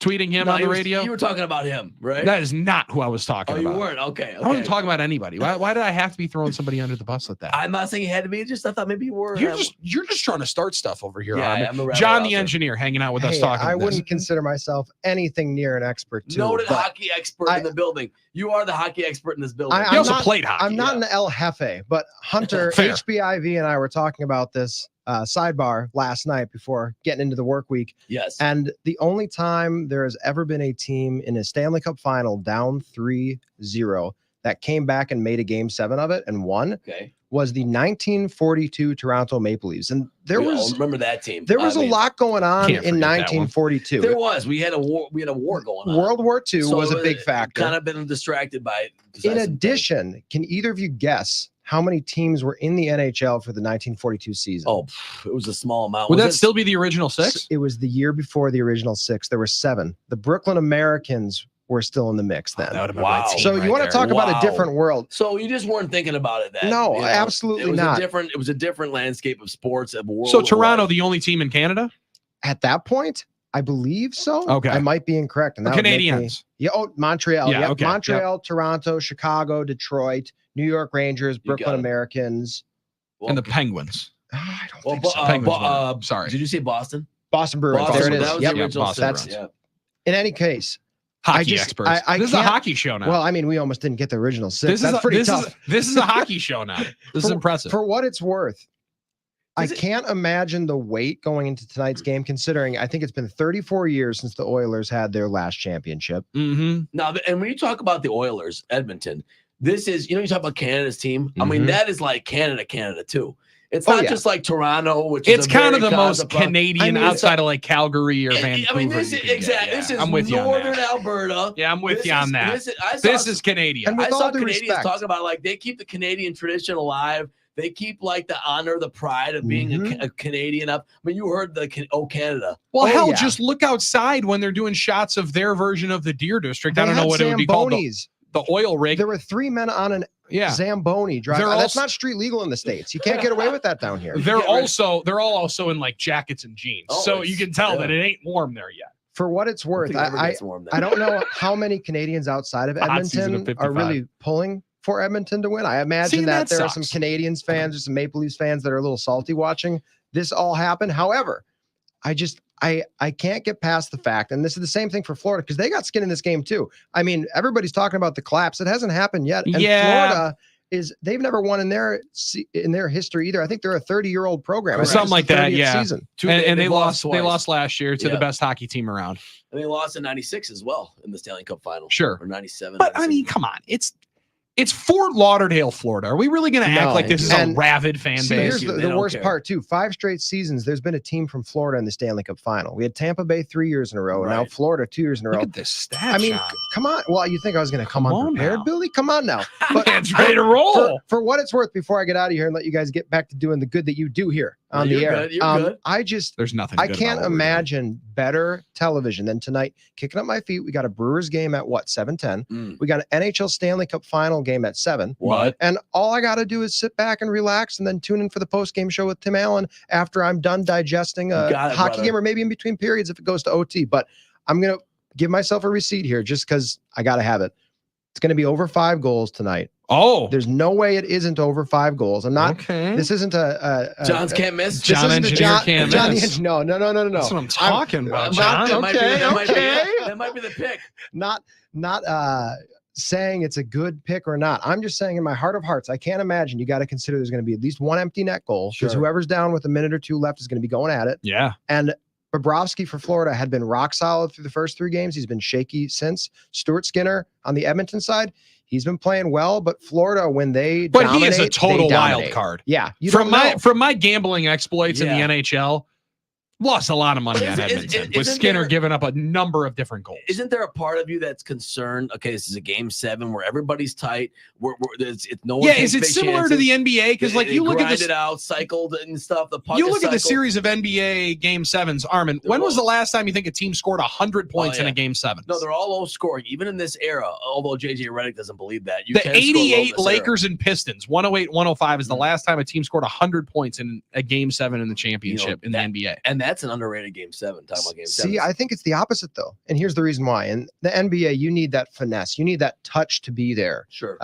Speaker 1: tweeting him
Speaker 2: No,
Speaker 1: on the radio.
Speaker 2: You were talking about him, right?
Speaker 1: That is not who I was talking
Speaker 2: Oh,
Speaker 1: about.
Speaker 2: you weren't. Okay.
Speaker 1: I wasn't talking about anybody. Why did I have to be throwing somebody under the bus like that?
Speaker 2: I'm not saying you had to be. Just I thought maybe you were.
Speaker 1: You're just trying to start stuff over here.
Speaker 2: Yeah,
Speaker 1: Armin.
Speaker 2: I'm a rebel
Speaker 1: John the
Speaker 2: rouser.
Speaker 1: engineer hanging out with us
Speaker 5: Hey,
Speaker 1: talking.
Speaker 5: I
Speaker 1: this.
Speaker 5: wouldn't consider myself anything near an expert too.
Speaker 2: Noted
Speaker 5: but
Speaker 2: hockey expert in the building. You are the hockey expert in this building.
Speaker 1: He
Speaker 5: I'm
Speaker 1: also
Speaker 5: not-
Speaker 1: played hockey.
Speaker 5: I'm not an El Jefe, but Hunter
Speaker 1: Fair.
Speaker 5: HBIV and I were talking about this sidebar last night before getting into the work week.
Speaker 2: Yes.
Speaker 5: And the only time there has ever been a team in a Stanley Cup final down 3-0 that came back and made a game 7 of it and won
Speaker 2: Okay.
Speaker 5: was the 1942 Toronto Maple Leafs. And there
Speaker 2: We all
Speaker 5: was
Speaker 2: remember that team.
Speaker 5: there was
Speaker 2: I
Speaker 5: a
Speaker 2: mean,
Speaker 5: lot going on
Speaker 1: Can't
Speaker 5: in
Speaker 1: forget that one.
Speaker 5: 1942.
Speaker 2: There was. We had a war. We had a war going on.
Speaker 5: World War II
Speaker 2: So
Speaker 5: was a big factor.
Speaker 2: Kind of been distracted by it.
Speaker 5: In addition, can either of you guess how many teams were in the NHL for the 1942 season?
Speaker 2: It was a small amount.
Speaker 1: Would
Speaker 2: Was
Speaker 1: that
Speaker 2: it-
Speaker 1: still be the original 6?
Speaker 5: It was the year before the original 6. There were 7. The Brooklyn Americans were still in the mix then.
Speaker 1: That would have been
Speaker 2: Wow.
Speaker 1: my team
Speaker 5: So you
Speaker 1: right
Speaker 5: want
Speaker 1: there.
Speaker 5: to talk about
Speaker 2: Wow.
Speaker 5: a different world?
Speaker 2: So you just weren't thinking about it then?
Speaker 5: No,
Speaker 2: you know?
Speaker 5: absolutely
Speaker 2: it was
Speaker 5: not.
Speaker 2: It was a different landscape of sports. Of world
Speaker 1: So
Speaker 2: of
Speaker 1: Toronto,
Speaker 2: life.
Speaker 1: the only team in Canada?
Speaker 5: At that point, I believe so.
Speaker 1: Okay.
Speaker 5: I might be incorrect. And
Speaker 1: The
Speaker 5: that would make me-
Speaker 1: Canadians.
Speaker 5: Yeah. Oh, Montreal.
Speaker 1: Yeah,
Speaker 5: Yep.
Speaker 1: okay,
Speaker 5: Montreal, Toronto, Chicago, Detroit, New York Rangers,
Speaker 2: You got
Speaker 5: Brooklyn
Speaker 2: it.
Speaker 5: Americans.
Speaker 1: And the Penguins.
Speaker 5: I don't
Speaker 2: Well,
Speaker 5: think so.
Speaker 1: Penguins. Sorry.
Speaker 2: Did you say Boston?
Speaker 5: Boston Bruins.
Speaker 2: Boston,
Speaker 5: there it
Speaker 2: that
Speaker 5: is.
Speaker 2: was
Speaker 5: Yep.
Speaker 2: the original
Speaker 1: Boston
Speaker 2: six.
Speaker 5: Bruins.
Speaker 2: Yeah.
Speaker 5: In any case,
Speaker 1: Hockey
Speaker 5: just-
Speaker 1: experts.
Speaker 5: I
Speaker 1: This is a
Speaker 5: can't-
Speaker 1: hockey show now.
Speaker 5: well, I mean, we almost didn't get the original 6.
Speaker 1: this
Speaker 5: That's
Speaker 1: is a,
Speaker 5: pretty
Speaker 1: this
Speaker 5: tough.
Speaker 1: Is, this is a hockey show now. This is impressive.
Speaker 5: For what it's worth, I
Speaker 2: Is it-
Speaker 5: can't imagine the weight going into tonight's game, considering I think it's been 34 years since the Oilers had their last championship.
Speaker 1: Mm-hmm.
Speaker 2: Now, and when you talk about the Oilers, Edmonton, this is, you talk about Canada's team. I mean,
Speaker 5: Mhm.
Speaker 2: that is like Canada too. It's
Speaker 5: Oh,
Speaker 2: not
Speaker 5: yeah.
Speaker 2: just like Toronto, which
Speaker 1: It's
Speaker 2: is a
Speaker 1: kind of
Speaker 2: very
Speaker 1: the most
Speaker 2: cosmopolitan-
Speaker 1: Canadian
Speaker 2: I mean, it's
Speaker 1: outside of like Calgary or
Speaker 2: I
Speaker 1: Vancouver.
Speaker 2: mean, this
Speaker 1: you
Speaker 2: is
Speaker 1: can get.
Speaker 2: exactly.
Speaker 1: Yeah,
Speaker 2: This is
Speaker 1: I'm with you on
Speaker 2: northern
Speaker 1: that.
Speaker 2: Alberta.
Speaker 1: Yeah, I'm with
Speaker 2: This
Speaker 1: you on
Speaker 2: is-
Speaker 1: that.
Speaker 2: I saw
Speaker 1: This is Canadian.
Speaker 5: And with
Speaker 2: I saw
Speaker 5: all due
Speaker 2: Canadians
Speaker 5: respect-
Speaker 2: talking about like they keep the Canadian tradition alive. They keep like the honor, the pride of being
Speaker 5: Mhm.
Speaker 2: a Canadian up. I mean, you heard the Canada.
Speaker 1: Well,
Speaker 5: Oh,
Speaker 1: hell,
Speaker 5: yeah.
Speaker 1: just look outside when they're doing shots of their version of the Deer District. I
Speaker 5: They
Speaker 1: don't know
Speaker 5: had
Speaker 1: what it would be called.
Speaker 5: Zambonis.
Speaker 1: The oil rig.
Speaker 5: There were 3 men on an
Speaker 1: Yeah.
Speaker 5: Zamboni drive.
Speaker 1: They're
Speaker 5: That's
Speaker 1: also-
Speaker 5: not street legal in the States. You can't get away with that down here.
Speaker 1: They're
Speaker 2: get rid-
Speaker 1: they're all also in like jackets and jeans.
Speaker 2: Oh,
Speaker 1: so
Speaker 2: it's-
Speaker 1: you can tell
Speaker 2: yeah.
Speaker 1: that it ain't warm there yet.
Speaker 5: For what it's worth,
Speaker 2: think it ever
Speaker 5: I
Speaker 2: gets warm there.
Speaker 5: I don't know how many Canadians outside of
Speaker 1: The hot season of
Speaker 5: Edmonton are
Speaker 1: 55.
Speaker 5: really pulling for Edmonton to win. I imagine
Speaker 1: See,
Speaker 5: that
Speaker 1: that
Speaker 5: there are some
Speaker 1: sucks.
Speaker 5: Canadians fans or some Maple Leafs fans that are a little salty watching this all happen. However, I can't get past the fact, and this is the same thing for Florida because they got skin in this game too. I mean, everybody's talking about the collapse. It hasn't happened yet. And
Speaker 1: Yeah.
Speaker 5: Florida they've never won in their history either. I think they're a 30-year-old program. I think
Speaker 1: Something
Speaker 5: it's
Speaker 1: like
Speaker 5: the
Speaker 1: that,
Speaker 5: 30th
Speaker 1: yeah.
Speaker 5: Season.
Speaker 1: And they
Speaker 2: they've
Speaker 1: lost. They
Speaker 2: twice.
Speaker 1: lost last year to
Speaker 2: Yeah.
Speaker 1: the best hockey team around.
Speaker 2: And they lost in '96 as well in the Stanley Cup final.
Speaker 1: Sure.
Speaker 2: Or '97.
Speaker 1: But I mean, come on, it's Fort Lauderdale, Florida. Are we really going to act
Speaker 5: No,
Speaker 1: like this is a
Speaker 5: and-
Speaker 1: rabid fan
Speaker 5: See,
Speaker 1: base?
Speaker 5: here's
Speaker 2: They
Speaker 5: the
Speaker 2: don't
Speaker 5: worst
Speaker 2: care.
Speaker 5: part too. 5 straight seasons, there's been a team from Florida in the Stanley Cup final. We had Tampa Bay 3 years in a row, and now
Speaker 2: Right.
Speaker 5: Florida 2 years in a row.
Speaker 1: Look at this stat.
Speaker 5: I mean,
Speaker 1: Sean.
Speaker 5: come on. Well, you think I was going to come
Speaker 1: Come on
Speaker 5: unprepared,
Speaker 1: now.
Speaker 5: Billy? Come on now. But
Speaker 1: Man's ready to roll.
Speaker 5: for what it's worth, before I get out of here and let you guys get back to doing the good that you do here on
Speaker 2: No,
Speaker 5: the
Speaker 2: you're
Speaker 5: air,
Speaker 2: good, you're good.
Speaker 1: There's nothing.
Speaker 5: I
Speaker 1: good
Speaker 5: can't
Speaker 1: about what we're doing.
Speaker 5: imagine better television than tonight. Kicking up my feet, we got a Brewers game at what 7:10.
Speaker 2: Mm.
Speaker 5: We got an NHL Stanley Cup final game at 7.
Speaker 2: What?
Speaker 5: And all I got to do is sit back and relax and then tune in for the post-game show with Tim Allen after I'm done digesting a
Speaker 2: got it,
Speaker 5: hockey
Speaker 2: brother.
Speaker 5: game or maybe in between periods if it goes to OT. But I'm going to give myself a receipt here just because I got to have it. It's going to be over 5 goals tonight.
Speaker 1: Oh,
Speaker 5: There's no way it isn't over 5 goals. I'm not.
Speaker 1: okay.
Speaker 5: This isn't a
Speaker 2: John's can't miss.
Speaker 5: this
Speaker 1: John
Speaker 5: isn't a
Speaker 1: Engineer can't
Speaker 5: John the
Speaker 1: miss.
Speaker 5: Eng- No.
Speaker 1: That's what I'm talking about,
Speaker 5: not-
Speaker 1: John.
Speaker 5: okay.
Speaker 2: That might be the pick.
Speaker 5: not saying it's a good pick or not. I'm just saying in my heart of hearts, I can't imagine. You got to consider there's going to be at least one empty net goal because
Speaker 2: Sure.
Speaker 5: whoever's down with a minute or two left is going to be going at it.
Speaker 1: Yeah.
Speaker 5: And Bobrovsky for Florida had been rock solid through the first 3 games. He's been shaky since. Stuart Skinner on the Edmonton side, he's been playing well, but Florida, when they
Speaker 1: But
Speaker 5: dominate,
Speaker 1: he is a
Speaker 5: they
Speaker 1: total wild
Speaker 5: dominate.
Speaker 1: card.
Speaker 5: Yeah, you
Speaker 1: From
Speaker 5: don't know.
Speaker 1: from my gambling exploits in
Speaker 2: Yeah.
Speaker 1: the NHL, lost a lot of money
Speaker 2: But
Speaker 1: on
Speaker 2: is-
Speaker 1: Edmonton with
Speaker 2: isn't
Speaker 1: Skinner
Speaker 2: there-
Speaker 1: giving up a number of different goals.
Speaker 2: Isn't there a part of you that's concerned? Okay, this is a game 7 where everybody's tight. It's no one.
Speaker 1: Yeah,
Speaker 2: takes
Speaker 1: is it
Speaker 2: big
Speaker 1: similar to
Speaker 2: chances.
Speaker 1: the NBA? Because like
Speaker 2: They
Speaker 1: you look at
Speaker 2: grind
Speaker 1: this,
Speaker 2: it out, cycled and stuff. The puck
Speaker 1: you
Speaker 2: is
Speaker 1: look at the
Speaker 2: cycled.
Speaker 1: series of NBA Game 7s, Armin.
Speaker 2: There
Speaker 1: When was
Speaker 2: was.
Speaker 1: the last time you think a team scored 100 points in
Speaker 2: yeah.
Speaker 1: a Game 7?
Speaker 2: No, they're all low scoring, even in this era. Although JJ Redick doesn't believe that. You
Speaker 1: The
Speaker 2: can score low in
Speaker 1: 88
Speaker 2: this era.
Speaker 1: Lakers and Pistons, 108-105 is the
Speaker 2: Mhm.
Speaker 1: last time a team scored 100 points in a Game 7 in the championship in
Speaker 2: that-
Speaker 1: the NBA.
Speaker 2: And That's an underrated game 7. Talking about game 7.
Speaker 5: See, I think it's the opposite though, and here's the reason why. In the NBA, you need that finesse, you need that touch to be there.
Speaker 2: Sure.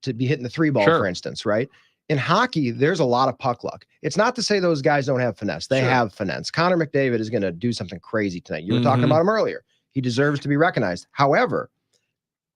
Speaker 5: To be hitting the 3 ball,
Speaker 1: Sure.
Speaker 5: for instance, right? In hockey, there's a lot of puck luck. It's not to say those guys don't have finesse. They
Speaker 2: Sure.
Speaker 5: have finesse. Connor McDavid is going to do something crazy tonight. You were
Speaker 1: Mhm.
Speaker 5: talking about him earlier. He deserves to be recognized. However,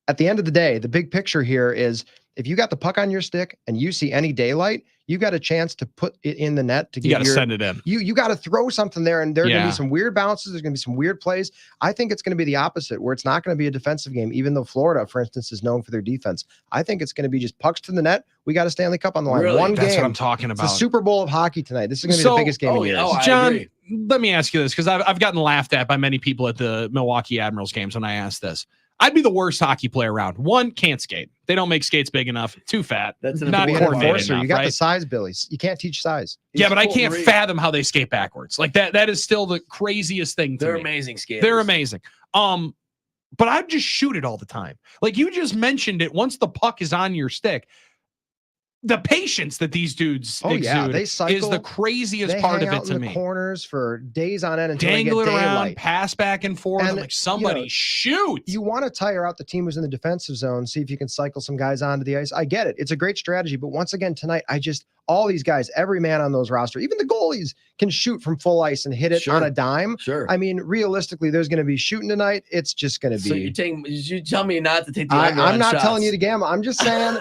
Speaker 5: at the end of the day, the big picture here is if you got the puck on your stick and you see any daylight, you got a chance to put it in the net to
Speaker 1: You got
Speaker 5: get
Speaker 1: to
Speaker 5: your
Speaker 1: send it in.
Speaker 5: you got to throw something there, and there are going to
Speaker 1: Yeah.
Speaker 5: be some weird bounces. There's going to be some weird plays. I think it's going to be the opposite, where it's not going to be a defensive game, even though Florida, for instance, is known for their defense. I think it's going to be just pucks to the net. We got a Stanley Cup on the line.
Speaker 2: Really?
Speaker 5: One
Speaker 1: That's
Speaker 5: game.
Speaker 1: what I'm talking
Speaker 5: It's
Speaker 1: about.
Speaker 5: the Super Bowl of hockey tonight. This is going to be
Speaker 1: So-
Speaker 5: the biggest game in years.
Speaker 2: I
Speaker 1: John,
Speaker 2: agree.
Speaker 1: let me ask you this, because I've gotten laughed at by many people at the Milwaukee Admirals games when I asked this. I'd be the worst hockey player around. 1, can't skate. They don't make skates big enough. 2, fat.
Speaker 2: That's an
Speaker 1: not
Speaker 5: Be an
Speaker 2: important part.
Speaker 1: coordinated
Speaker 5: enforcer.
Speaker 1: enough,
Speaker 5: You got the
Speaker 1: right?
Speaker 5: size, Billy. You can't teach size.
Speaker 1: Yeah, but I
Speaker 2: He's
Speaker 1: can't
Speaker 2: full
Speaker 1: fathom how they skate backwards. Like that is still the craziest thing to
Speaker 2: They're
Speaker 1: me.
Speaker 2: amazing skaters.
Speaker 1: They're amazing. But I just shoot it all the time. Like you just mentioned it. Once the puck is on your stick, the patience that these dudes
Speaker 5: Oh, yeah,
Speaker 1: exude
Speaker 5: they cycle.
Speaker 1: is the craziest
Speaker 5: They
Speaker 1: part
Speaker 5: hang
Speaker 1: of
Speaker 5: out
Speaker 1: it to
Speaker 5: in the
Speaker 1: me.
Speaker 5: corners for days on end until
Speaker 1: Dangle
Speaker 5: they
Speaker 1: it
Speaker 5: get
Speaker 1: around,
Speaker 5: daylight.
Speaker 1: pass back and forth. I'm
Speaker 5: And,
Speaker 1: like, somebody
Speaker 5: you know,
Speaker 1: shoot.
Speaker 5: You want to tire out the team who's in the defensive zone, see if you can cycle some guys onto the ice. I get it. It's a great strategy. But once again, tonight, all these guys, every man on those roster, even the goalies can shoot from full ice and hit it
Speaker 2: Sure.
Speaker 5: on a dime.
Speaker 2: Sure.
Speaker 5: I mean, realistically, there's going to be shooting tonight. It's just going to
Speaker 2: So
Speaker 5: be.
Speaker 2: you tell me not to take the
Speaker 5: I'm
Speaker 2: under on
Speaker 5: not
Speaker 2: shots.
Speaker 5: telling you to gamble. I'm just saying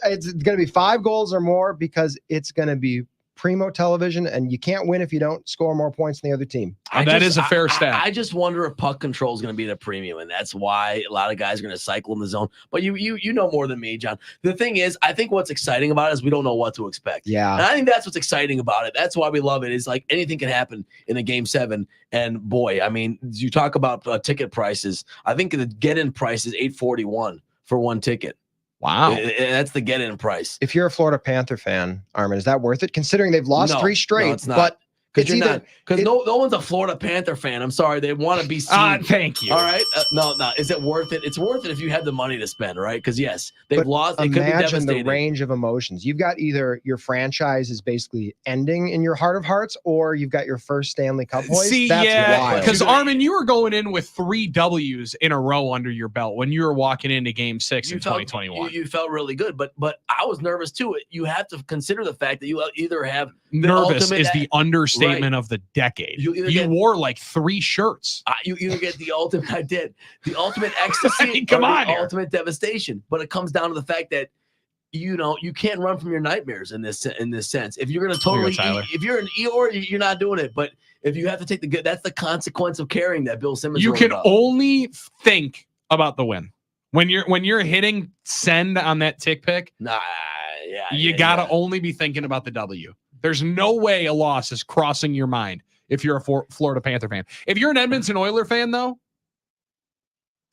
Speaker 5: it's going to be 5 goals or more because it's going to be primo television, and you can't win if you don't score more points than the other team.
Speaker 1: That is a fair stat.
Speaker 2: I just wonder if puck control is going to be at a premium, and that's why a lot of guys are going to cycle in the zone. But you know more than me, John. The thing is, I think what's exciting about it is we don't know what to expect.
Speaker 5: Yeah.
Speaker 2: And I think that's what's exciting about it. That's why we love it. Is like anything can happen in a game 7. And boy, I mean, you talk about ticket prices. I think the get-in price is $841 for one ticket.
Speaker 1: Wow.
Speaker 2: That's the get-in price.
Speaker 5: If you're a Florida Panther fan, Armin, is that worth it? Considering they've lost
Speaker 2: No,
Speaker 5: 3 straight,
Speaker 2: no, it's not.
Speaker 5: but
Speaker 2: Because
Speaker 5: it's
Speaker 2: you're
Speaker 5: either-
Speaker 2: not. Because
Speaker 5: it-
Speaker 2: no one's a Florida Panther fan. I'm sorry, they want to be seen.
Speaker 1: Thank you.
Speaker 2: All right. No. Is it worth it? It's worth it if you have the money to spend, right? Because yes, they've
Speaker 5: But
Speaker 2: lost. It could be
Speaker 5: imagine
Speaker 2: devastating.
Speaker 5: the range of emotions. You've got either your franchise is basically ending in your heart of hearts, or you've got your first Stanley Cup hoist.
Speaker 1: See,
Speaker 5: That's
Speaker 1: yeah,
Speaker 5: wild.
Speaker 1: because Armin, you were going in with 3 W's in a row under your belt when you were walking into Game 6 in 2021.
Speaker 2: You felt really good, but I was nervous too. You have to consider the fact that you either have
Speaker 1: Nervous
Speaker 2: ultimate-
Speaker 1: is the understatement of the decade.
Speaker 2: You
Speaker 1: You,
Speaker 2: either get-
Speaker 1: wore like 3 shirts.
Speaker 2: you either get the ultimate. I did the ultimate ecstasy.
Speaker 1: I mean, come
Speaker 2: or the
Speaker 1: on here.
Speaker 2: ultimate devastation. But it comes down to the fact that you can't run from your nightmares in this sense. If you're going to totally,
Speaker 1: Tyler.
Speaker 2: if you're an Eeyore, you're not doing it. But if you have to take the good, that's the consequence of carrying that Bill Simmons.
Speaker 1: You
Speaker 2: wrote
Speaker 1: can
Speaker 2: about.
Speaker 1: only think about the win. When you're hitting send on that tick pick,
Speaker 2: Nah, yeah,
Speaker 1: you
Speaker 2: yeah,
Speaker 1: gotta
Speaker 2: yeah.
Speaker 1: only be thinking about the W. There's no way a loss is crossing your mind if you're a Florida Panther fan. If you're an Edmonton Oiler fan, though,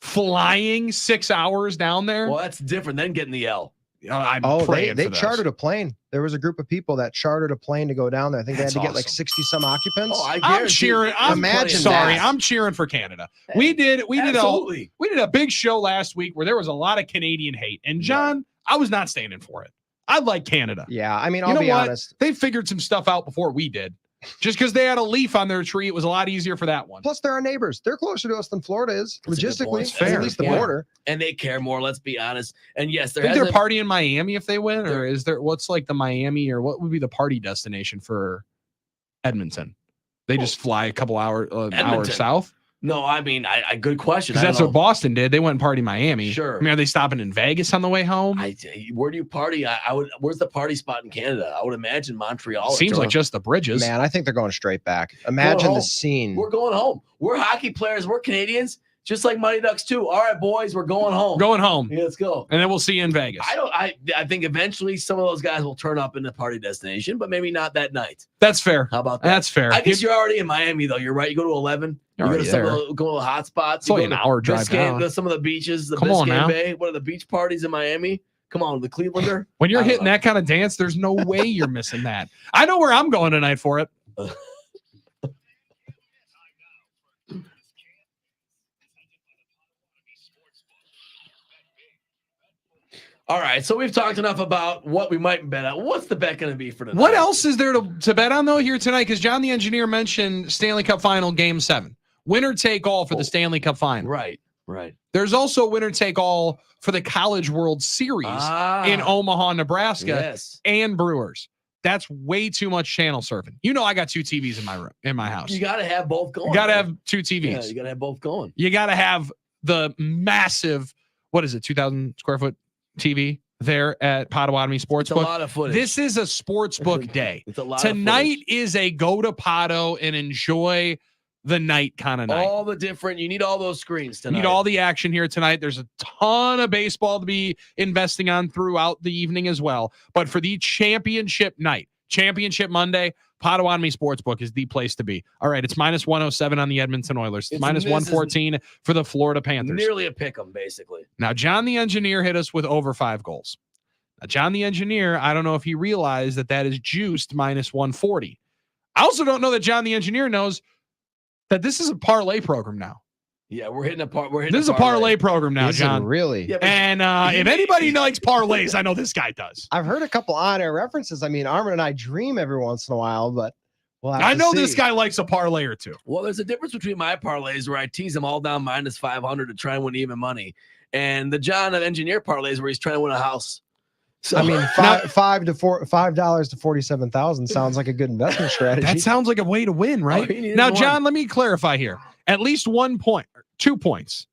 Speaker 1: flying 6 hours down there,
Speaker 2: Well, that's different than getting the L.
Speaker 1: I'm
Speaker 5: Oh,
Speaker 1: praying
Speaker 5: they
Speaker 1: for this.
Speaker 5: chartered a plane. There was a group of people that chartered a plane to go down there. I think
Speaker 1: That's
Speaker 5: they had to get like
Speaker 1: awesome.
Speaker 5: 60 some occupants.
Speaker 2: Oh, I
Speaker 1: I'm
Speaker 2: guarantee-
Speaker 1: cheering. I'm
Speaker 5: Imagine
Speaker 1: sorry.
Speaker 5: that.
Speaker 1: I'm cheering for Canada. We did
Speaker 2: Absolutely.
Speaker 1: a big show last week where there was a lot of Canadian hate. And John, I was not standing for it. I like Canada.
Speaker 5: Yeah, I mean,
Speaker 1: You
Speaker 5: I'll
Speaker 1: know
Speaker 5: be
Speaker 1: what?
Speaker 5: honest.
Speaker 1: They figured some stuff out before we did. Just because they had a leaf on their tree, it was a lot easier for that one.
Speaker 5: Plus, they're our neighbors. They're closer to us than Florida is.
Speaker 2: That's a good
Speaker 5: Logistically,
Speaker 2: point.
Speaker 5: it's
Speaker 1: Fair.
Speaker 5: at least the
Speaker 1: Yeah.
Speaker 5: border.
Speaker 2: And they care more. Let's be honest. And yes, there
Speaker 1: Think they're
Speaker 2: hasn't.
Speaker 1: party in Miami if they win, or is there what's like the Miami or what would be the party destination for Edmonton? They just fly a couple hours
Speaker 2: Edmonton.
Speaker 1: south
Speaker 2: No, I mean, I good question.
Speaker 1: because
Speaker 2: I
Speaker 1: that's
Speaker 2: don't
Speaker 1: what
Speaker 2: know.
Speaker 1: Boston did. They went and party Miami.
Speaker 2: Sure.
Speaker 1: I mean, are they stopping in Vegas on the way home?
Speaker 2: Where do you party? I would. Where's the party spot in Canada? I would imagine Montreal. or
Speaker 1: Seems like
Speaker 2: Toronto.
Speaker 1: just the bridges.
Speaker 5: Man, I think they're going straight back. Imagine
Speaker 2: home.
Speaker 5: the scene.
Speaker 2: We're going home. We're hockey players. We're Canadians, just like Mighty Ducks too. All right, boys, we're going home.
Speaker 1: Going home,
Speaker 2: Yeah, let's go.
Speaker 1: and then we'll see you in Vegas.
Speaker 2: I think eventually some of those guys will turn up in the party destination, but maybe not that night.
Speaker 1: That's fair.
Speaker 2: How about that?
Speaker 1: That's fair.
Speaker 2: I guess you're already in Miami though. You're right. You go to 11.
Speaker 1: You're
Speaker 2: you go to
Speaker 1: already
Speaker 2: some
Speaker 1: there.
Speaker 2: of the, go to the hot spots.
Speaker 1: It's only
Speaker 2: You go
Speaker 1: an
Speaker 2: to
Speaker 1: hour drive down.
Speaker 2: Some of the beaches, the
Speaker 1: Come on
Speaker 2: Biscayne
Speaker 1: now.
Speaker 2: Bay. What are the beach parties in Miami? Come on, the Clevelander.
Speaker 1: When you're
Speaker 2: I don't
Speaker 1: hitting
Speaker 2: know.
Speaker 1: that kind of dance, there's no way you're missing that. I know where I'm going tonight for it.
Speaker 2: All right, so we've talked enough about what we might bet on. What's the bet going to be for tonight?
Speaker 1: What else is there to bet on, though, here tonight? Because John the Engineer mentioned Stanley Cup Final Game 7. Winner take all for the Stanley Cup Final.
Speaker 2: Right.
Speaker 1: There's also winner take all for the College World Series in Omaha, Nebraska,
Speaker 2: Yes.
Speaker 1: and Brewers. That's way too much channel surfing. You know, I got 2 TVs in my room, in my house.
Speaker 2: You got to have both going.
Speaker 1: You got to
Speaker 2: man.
Speaker 1: have 2 TVs.
Speaker 2: Yeah, you got to have both going.
Speaker 1: You got to have the massive, 2,000 square foot TV there at Potawatomi
Speaker 2: It's a
Speaker 1: Sportsbook.
Speaker 2: lot of footage.
Speaker 1: This is a sportsbook day.
Speaker 2: It's a lot
Speaker 1: Tonight
Speaker 2: of
Speaker 1: is a go to Pato and enjoy the night kind of night.
Speaker 2: all the different. You need all those screens
Speaker 1: You
Speaker 2: tonight.
Speaker 1: need all the action here tonight. There's a ton of baseball to be investing on throughout the evening as well. But for the championship night, Championship Monday, Potawatomi Sportsbook is the place to be. All right, it's minus 107 on the Edmonton Oilers. It's minus 114 for the Florida Panthers.
Speaker 2: nearly a pick 'em, basically.
Speaker 1: Now, John the Engineer hit us with over 5 goals. Now, John the Engineer, I don't know if he realized that is juiced minus 140. I also don't know that John the Engineer knows that this is a parlay program now.
Speaker 2: Yeah, we're hitting a part.
Speaker 1: This is a parlay program now,
Speaker 5: Is it
Speaker 1: John.
Speaker 5: really?
Speaker 2: Yeah, but
Speaker 1: And if anybody likes parlays, I know this guy does.
Speaker 5: I've heard a couple on-air references. I mean, Armin and I dream every once in a while, but we'll have
Speaker 1: I
Speaker 5: to
Speaker 1: know
Speaker 5: see.
Speaker 1: this guy likes a parlay or two.
Speaker 2: well, there's a difference between my parlays where I tease them all down minus 500 to try and win even money, and the John of Engineer parlays where he's trying to win a house. So
Speaker 5: I mean, $5 to 47,000 sounds like a good investment strategy.
Speaker 1: That sounds like a way to win, right?
Speaker 2: he needed
Speaker 1: Now,
Speaker 2: one.
Speaker 1: John, let me clarify here. At least 1 point, 2 points.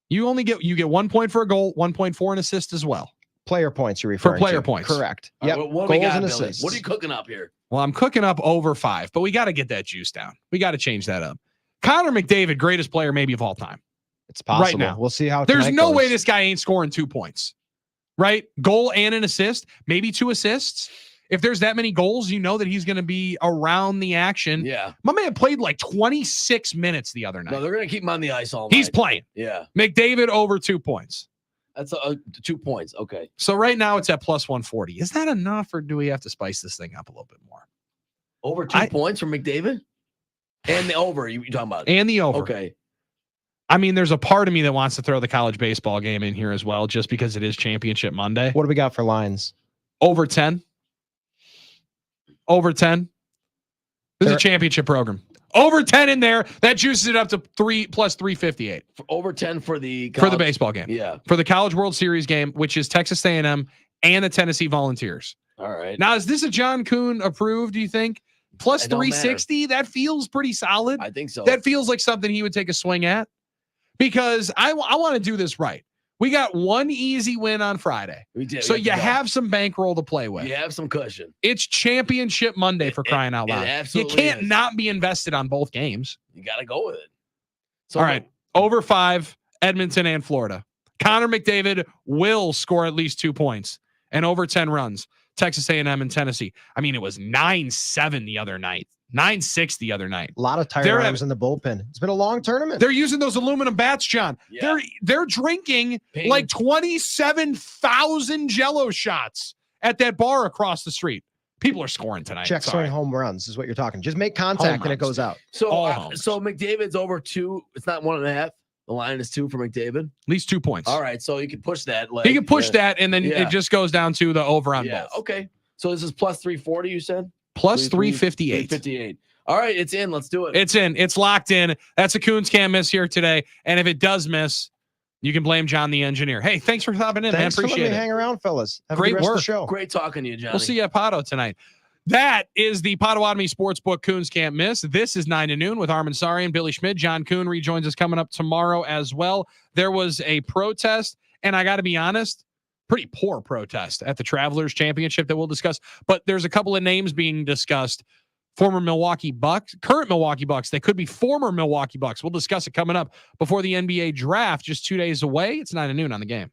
Speaker 1: You get 1 point for a goal, 1 point for an assist as well.
Speaker 5: Player points you're referring
Speaker 1: player
Speaker 5: to.
Speaker 1: points.
Speaker 5: Correct.
Speaker 2: All right,
Speaker 5: Yep.
Speaker 2: what do we
Speaker 5: Goals
Speaker 2: got,
Speaker 5: and
Speaker 2: Billy?
Speaker 5: assists.
Speaker 2: What are you cooking up here?
Speaker 1: Well, I'm cooking up over 5, but we got to get that juice down. We got to change that up. Connor McDavid, greatest player maybe of all time.
Speaker 5: It's possible.
Speaker 1: now.
Speaker 5: We'll see how
Speaker 1: There's
Speaker 5: tonight
Speaker 1: no
Speaker 5: goes.
Speaker 1: way this guy ain't scoring 2 points, right? Goal and an assist, maybe 2 assists. If there's that many goals, you know that he's going to be around the action.
Speaker 2: Yeah,
Speaker 1: My man played like 26 minutes the other night.
Speaker 2: no, they're gonna keep him on the ice all night.
Speaker 1: He's playing.
Speaker 2: Yeah,
Speaker 1: McDavid over 2 points.
Speaker 2: that's 2 points. Okay,
Speaker 1: So right now it's at plus 140. Is that enough, or do we have to spice this thing up a little bit more?
Speaker 2: over 2 points from McDavid, and the over. You talking about?
Speaker 1: And the over.
Speaker 2: Okay,
Speaker 1: I mean, there's a part of me that wants to throw the college baseball game in here as well, just because it is Championship Monday.
Speaker 5: What do we got for lines?
Speaker 1: Over 10. Over 10. This is a
Speaker 5: There-
Speaker 1: championship program. Over 10 in there. That juices it up to 3 plus 358
Speaker 2: over 10 for the
Speaker 1: for the baseball game.
Speaker 2: Yeah,
Speaker 1: For the College World Series game, which is Texas A&M and the Tennessee Volunteers.
Speaker 2: all right.
Speaker 1: Now, is this a John Kuhn approved, do you think? Plus
Speaker 2: It don't
Speaker 1: 360? That feels pretty solid.
Speaker 2: I think so.
Speaker 1: That feels like something he would take a swing at, because I want to do this right. We got one easy win on Friday.
Speaker 2: We did.
Speaker 1: So
Speaker 2: We
Speaker 1: you
Speaker 2: have to go.
Speaker 1: have some bankroll to play with.
Speaker 2: You have some cushion.
Speaker 1: It's Championship Monday for crying out
Speaker 2: it
Speaker 1: loud. You
Speaker 2: absolutely
Speaker 1: can't
Speaker 2: is.
Speaker 1: not be invested on both games.
Speaker 2: You got to go with it. So
Speaker 1: All right. Over 5, Edmonton and Florida. Connor McDavid will score at least 2 points and over 10 runs. Texas A&M and Tennessee. I mean, it was 9-7 the other night. 9-6 the other night.
Speaker 5: A lot of tired
Speaker 1: They're
Speaker 5: arms in the bullpen. It's been a long tournament.
Speaker 1: They're using those aluminum bats, John.
Speaker 2: Yeah.
Speaker 1: They're drinking
Speaker 2: Ping.
Speaker 1: like 27,000 Jello shots at that bar across the street. People are scoring tonight.
Speaker 5: Check
Speaker 1: Sorry.
Speaker 5: swing home runs is what you're talking. Just make contact and it
Speaker 1: runs.
Speaker 5: goes out.
Speaker 2: So,
Speaker 1: all homes.
Speaker 2: so McDavid's over 2. It's not 1.5. The line is 2 for McDavid.
Speaker 1: At least 2 points.
Speaker 2: All right. So you can push that. Like,
Speaker 1: He can push that, and then
Speaker 2: Yeah.
Speaker 1: it just goes down to the over on
Speaker 2: Yeah.
Speaker 1: both.
Speaker 2: Okay. So this is plus 340, you said?
Speaker 1: Plus 358.
Speaker 2: 358. All right. It's in. Let's do it.
Speaker 1: It's in. It's locked in. That's a Coons can't miss here today. And if it does miss, you can blame John the Engineer. Hey, thanks for stopping in,
Speaker 5: Thanks
Speaker 1: man.
Speaker 5: for
Speaker 1: Appreciate
Speaker 5: letting me
Speaker 1: it.
Speaker 5: hang around, fellas. Have
Speaker 1: Great
Speaker 5: a good rest of
Speaker 1: work.
Speaker 5: the show.
Speaker 2: Great talking to you, Johnny.
Speaker 1: We'll see you at Pato tonight. That is the Potawatomi Sportsbook Coons Can't Miss. This is 9 to noon with Armin Sari and Billy Schmidt. John Kuhn rejoins us coming up tomorrow as well. There was a protest, and I got to be honest, pretty poor protest at the Travelers Championship that we'll discuss. But there's a couple of names being discussed. Former Milwaukee Bucks, current Milwaukee Bucks. They could be former Milwaukee Bucks. We'll discuss it coming up before the NBA draft, just 2 days away. It's 9 to noon on the game.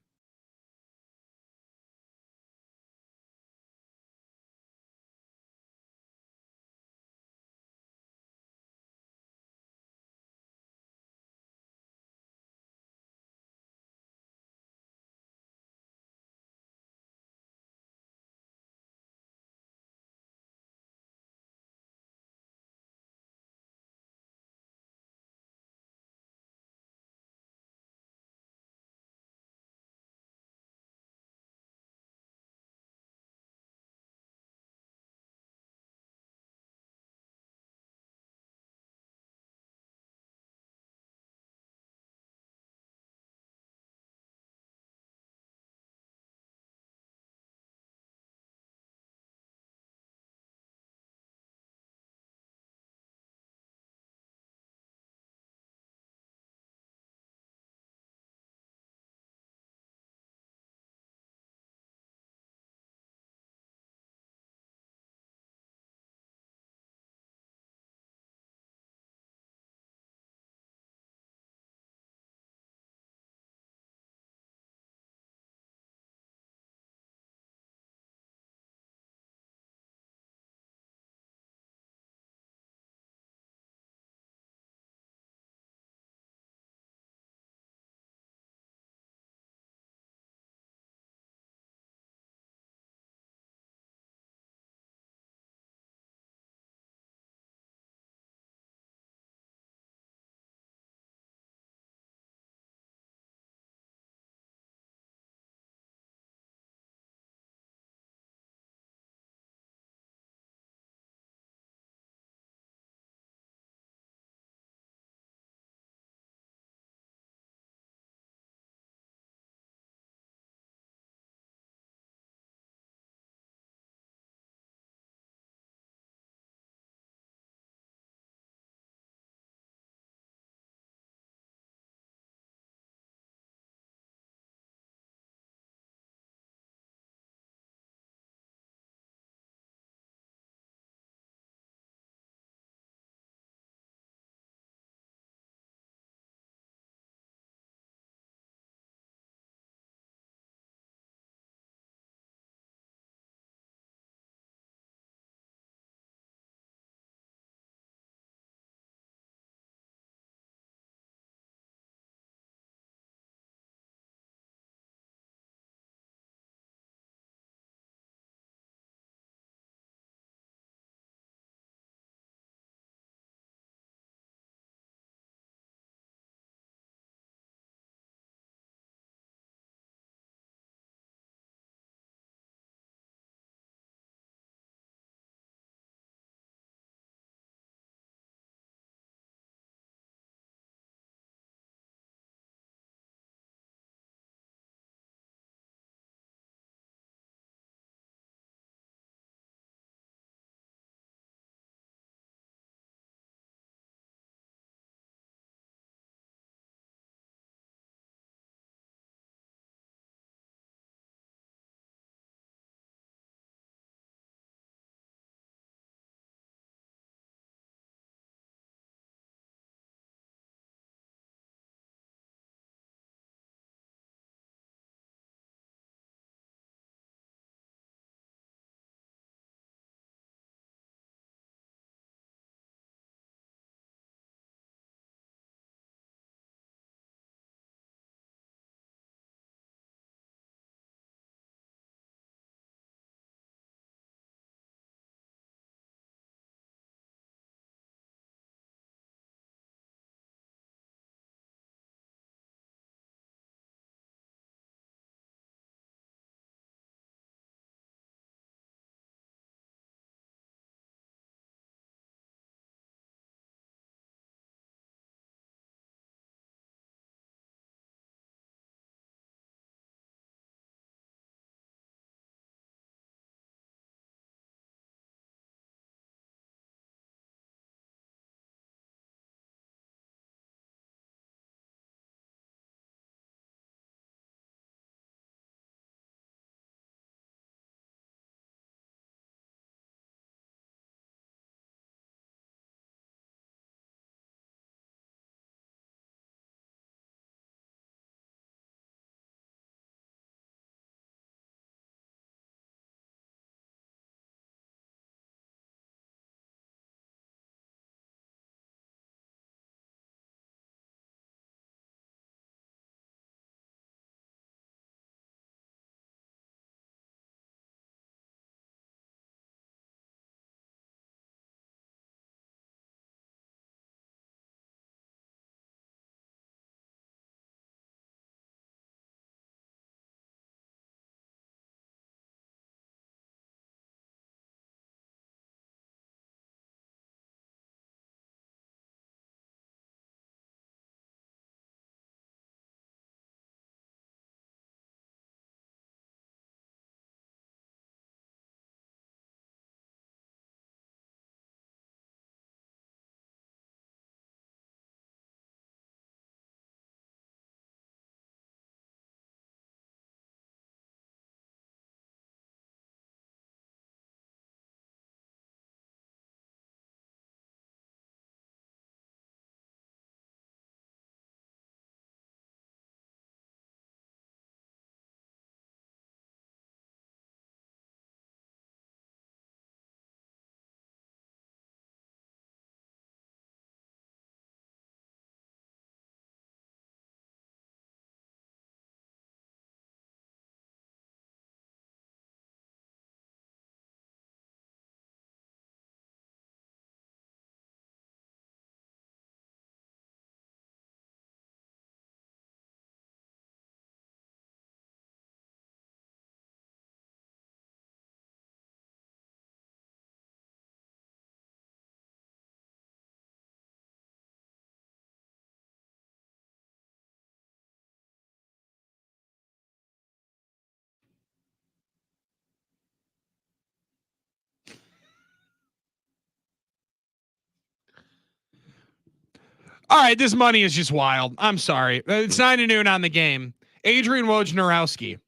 Speaker 1: All right, this money is just wild. I'm sorry. It's 9 to noon on the game. Adrian Wojnarowski.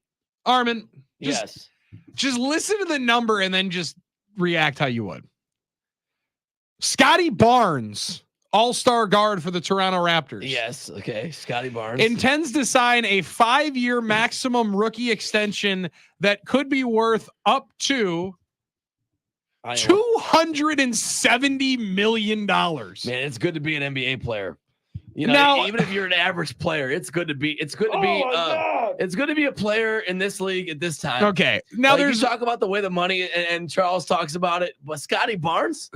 Speaker 1: Armin, just listen to the number and then just react how you would. Scotty Barnes, all-star guard for the Toronto Raptors.
Speaker 2: Yes. Okay. Scotty Barnes
Speaker 1: Intends to sign a 5-year maximum rookie extension that could be worth up to $270 million.
Speaker 2: Man, it's good to be an NBA player. You know,
Speaker 1: Now,
Speaker 2: even if you're an average player, it's good to be a player in this league at this time.
Speaker 1: okay. Now
Speaker 2: Like,
Speaker 1: there's
Speaker 2: you talk about the way the money and Charles talks about it, but Scotty Barnes,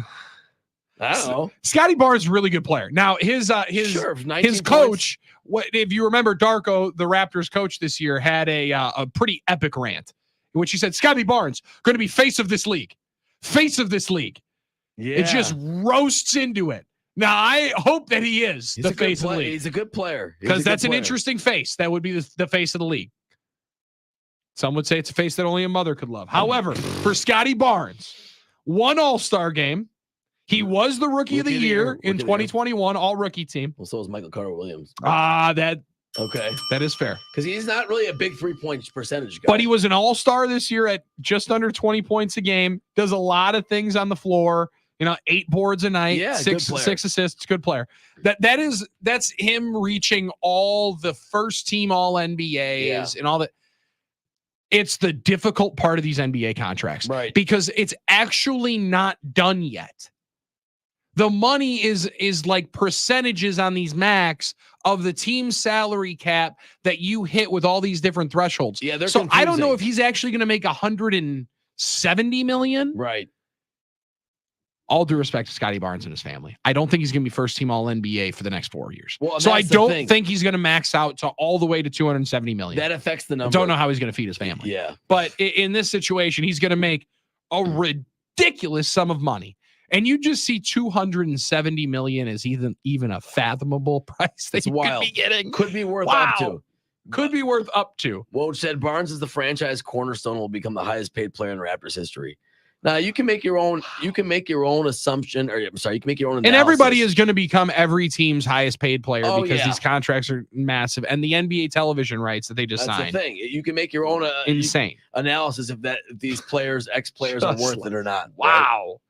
Speaker 2: I don't know.
Speaker 1: Scotty Barnes is a really good player. Now his
Speaker 2: Sure, 19
Speaker 1: his
Speaker 2: points.
Speaker 1: coach, what if you remember Darko, the Raptors coach this year, had a pretty epic rant in which he said Scotty Barnes going to be face of this league. Face of this league.
Speaker 2: Yeah,
Speaker 1: It just roasts into it. Now I hope that he is
Speaker 2: He's
Speaker 1: the
Speaker 2: a good
Speaker 1: face of the
Speaker 2: player.
Speaker 1: league,
Speaker 2: He's a good player
Speaker 1: because that's an interesting face. That would be the face of the league. Some would say it's a face that only a mother could love. However, for Scotty Barnes, one All-Star game. He was the rookie of the year in 2021, all rookie team.
Speaker 2: Well, so is Michael Carter Williams.
Speaker 1: That
Speaker 2: Okay,
Speaker 1: is fair.
Speaker 2: because he's not really a big 3-point percentage guy.
Speaker 1: But he was an all-star this year at just under 20 points a game. Does a lot of things on the floor. 8 boards a night,
Speaker 2: Yeah, good player.
Speaker 1: 6 assists. Good player. That's him reaching all the first team all NBAs and all that. It's the difficult part of these NBA contracts,
Speaker 2: Right.
Speaker 1: because it's actually not done yet. The money is like percentages on these max of the team salary cap that you hit with all these different thresholds.
Speaker 2: Yeah, they're
Speaker 1: So I don't know
Speaker 2: confusing.
Speaker 1: if he's actually going to make 170 million.
Speaker 2: Right.
Speaker 1: All due respect to Scotty Barnes and his family, I don't think he's going to be first team all NBA for the next 4 years.
Speaker 2: Well,
Speaker 1: so I
Speaker 2: that's the
Speaker 1: don't
Speaker 2: thing.
Speaker 1: think he's going to max out to all the way to 270 million.
Speaker 2: That affects the
Speaker 1: I
Speaker 2: number.
Speaker 1: don't know how he's going to feed his family.
Speaker 2: Yeah.
Speaker 1: But in this situation, he's going to make a ridiculous sum of money. And you just see 270 million as even a fathomable price that
Speaker 2: It's
Speaker 1: you
Speaker 2: wild.
Speaker 1: could be getting.
Speaker 2: Could be worth
Speaker 1: Wow.
Speaker 2: up to.
Speaker 1: Could be worth up to.
Speaker 2: Woj said Barnes is the franchise cornerstone, will become the highest paid player in Raptors history. Now you can make your own. You can make your own assumption, or I'm sorry, you can make your own.
Speaker 1: And everybody
Speaker 2: analysis.
Speaker 1: is going to become every team's highest paid player
Speaker 2: Oh,
Speaker 1: because
Speaker 2: yeah.
Speaker 1: these contracts are massive, and the NBA television rights that they just
Speaker 2: That's
Speaker 1: signed,
Speaker 2: the thing. You can make your own
Speaker 1: insane.
Speaker 2: analysis if these players, ex-players, are
Speaker 1: Just
Speaker 2: worth
Speaker 1: like-
Speaker 2: it or not. right?
Speaker 1: Wow.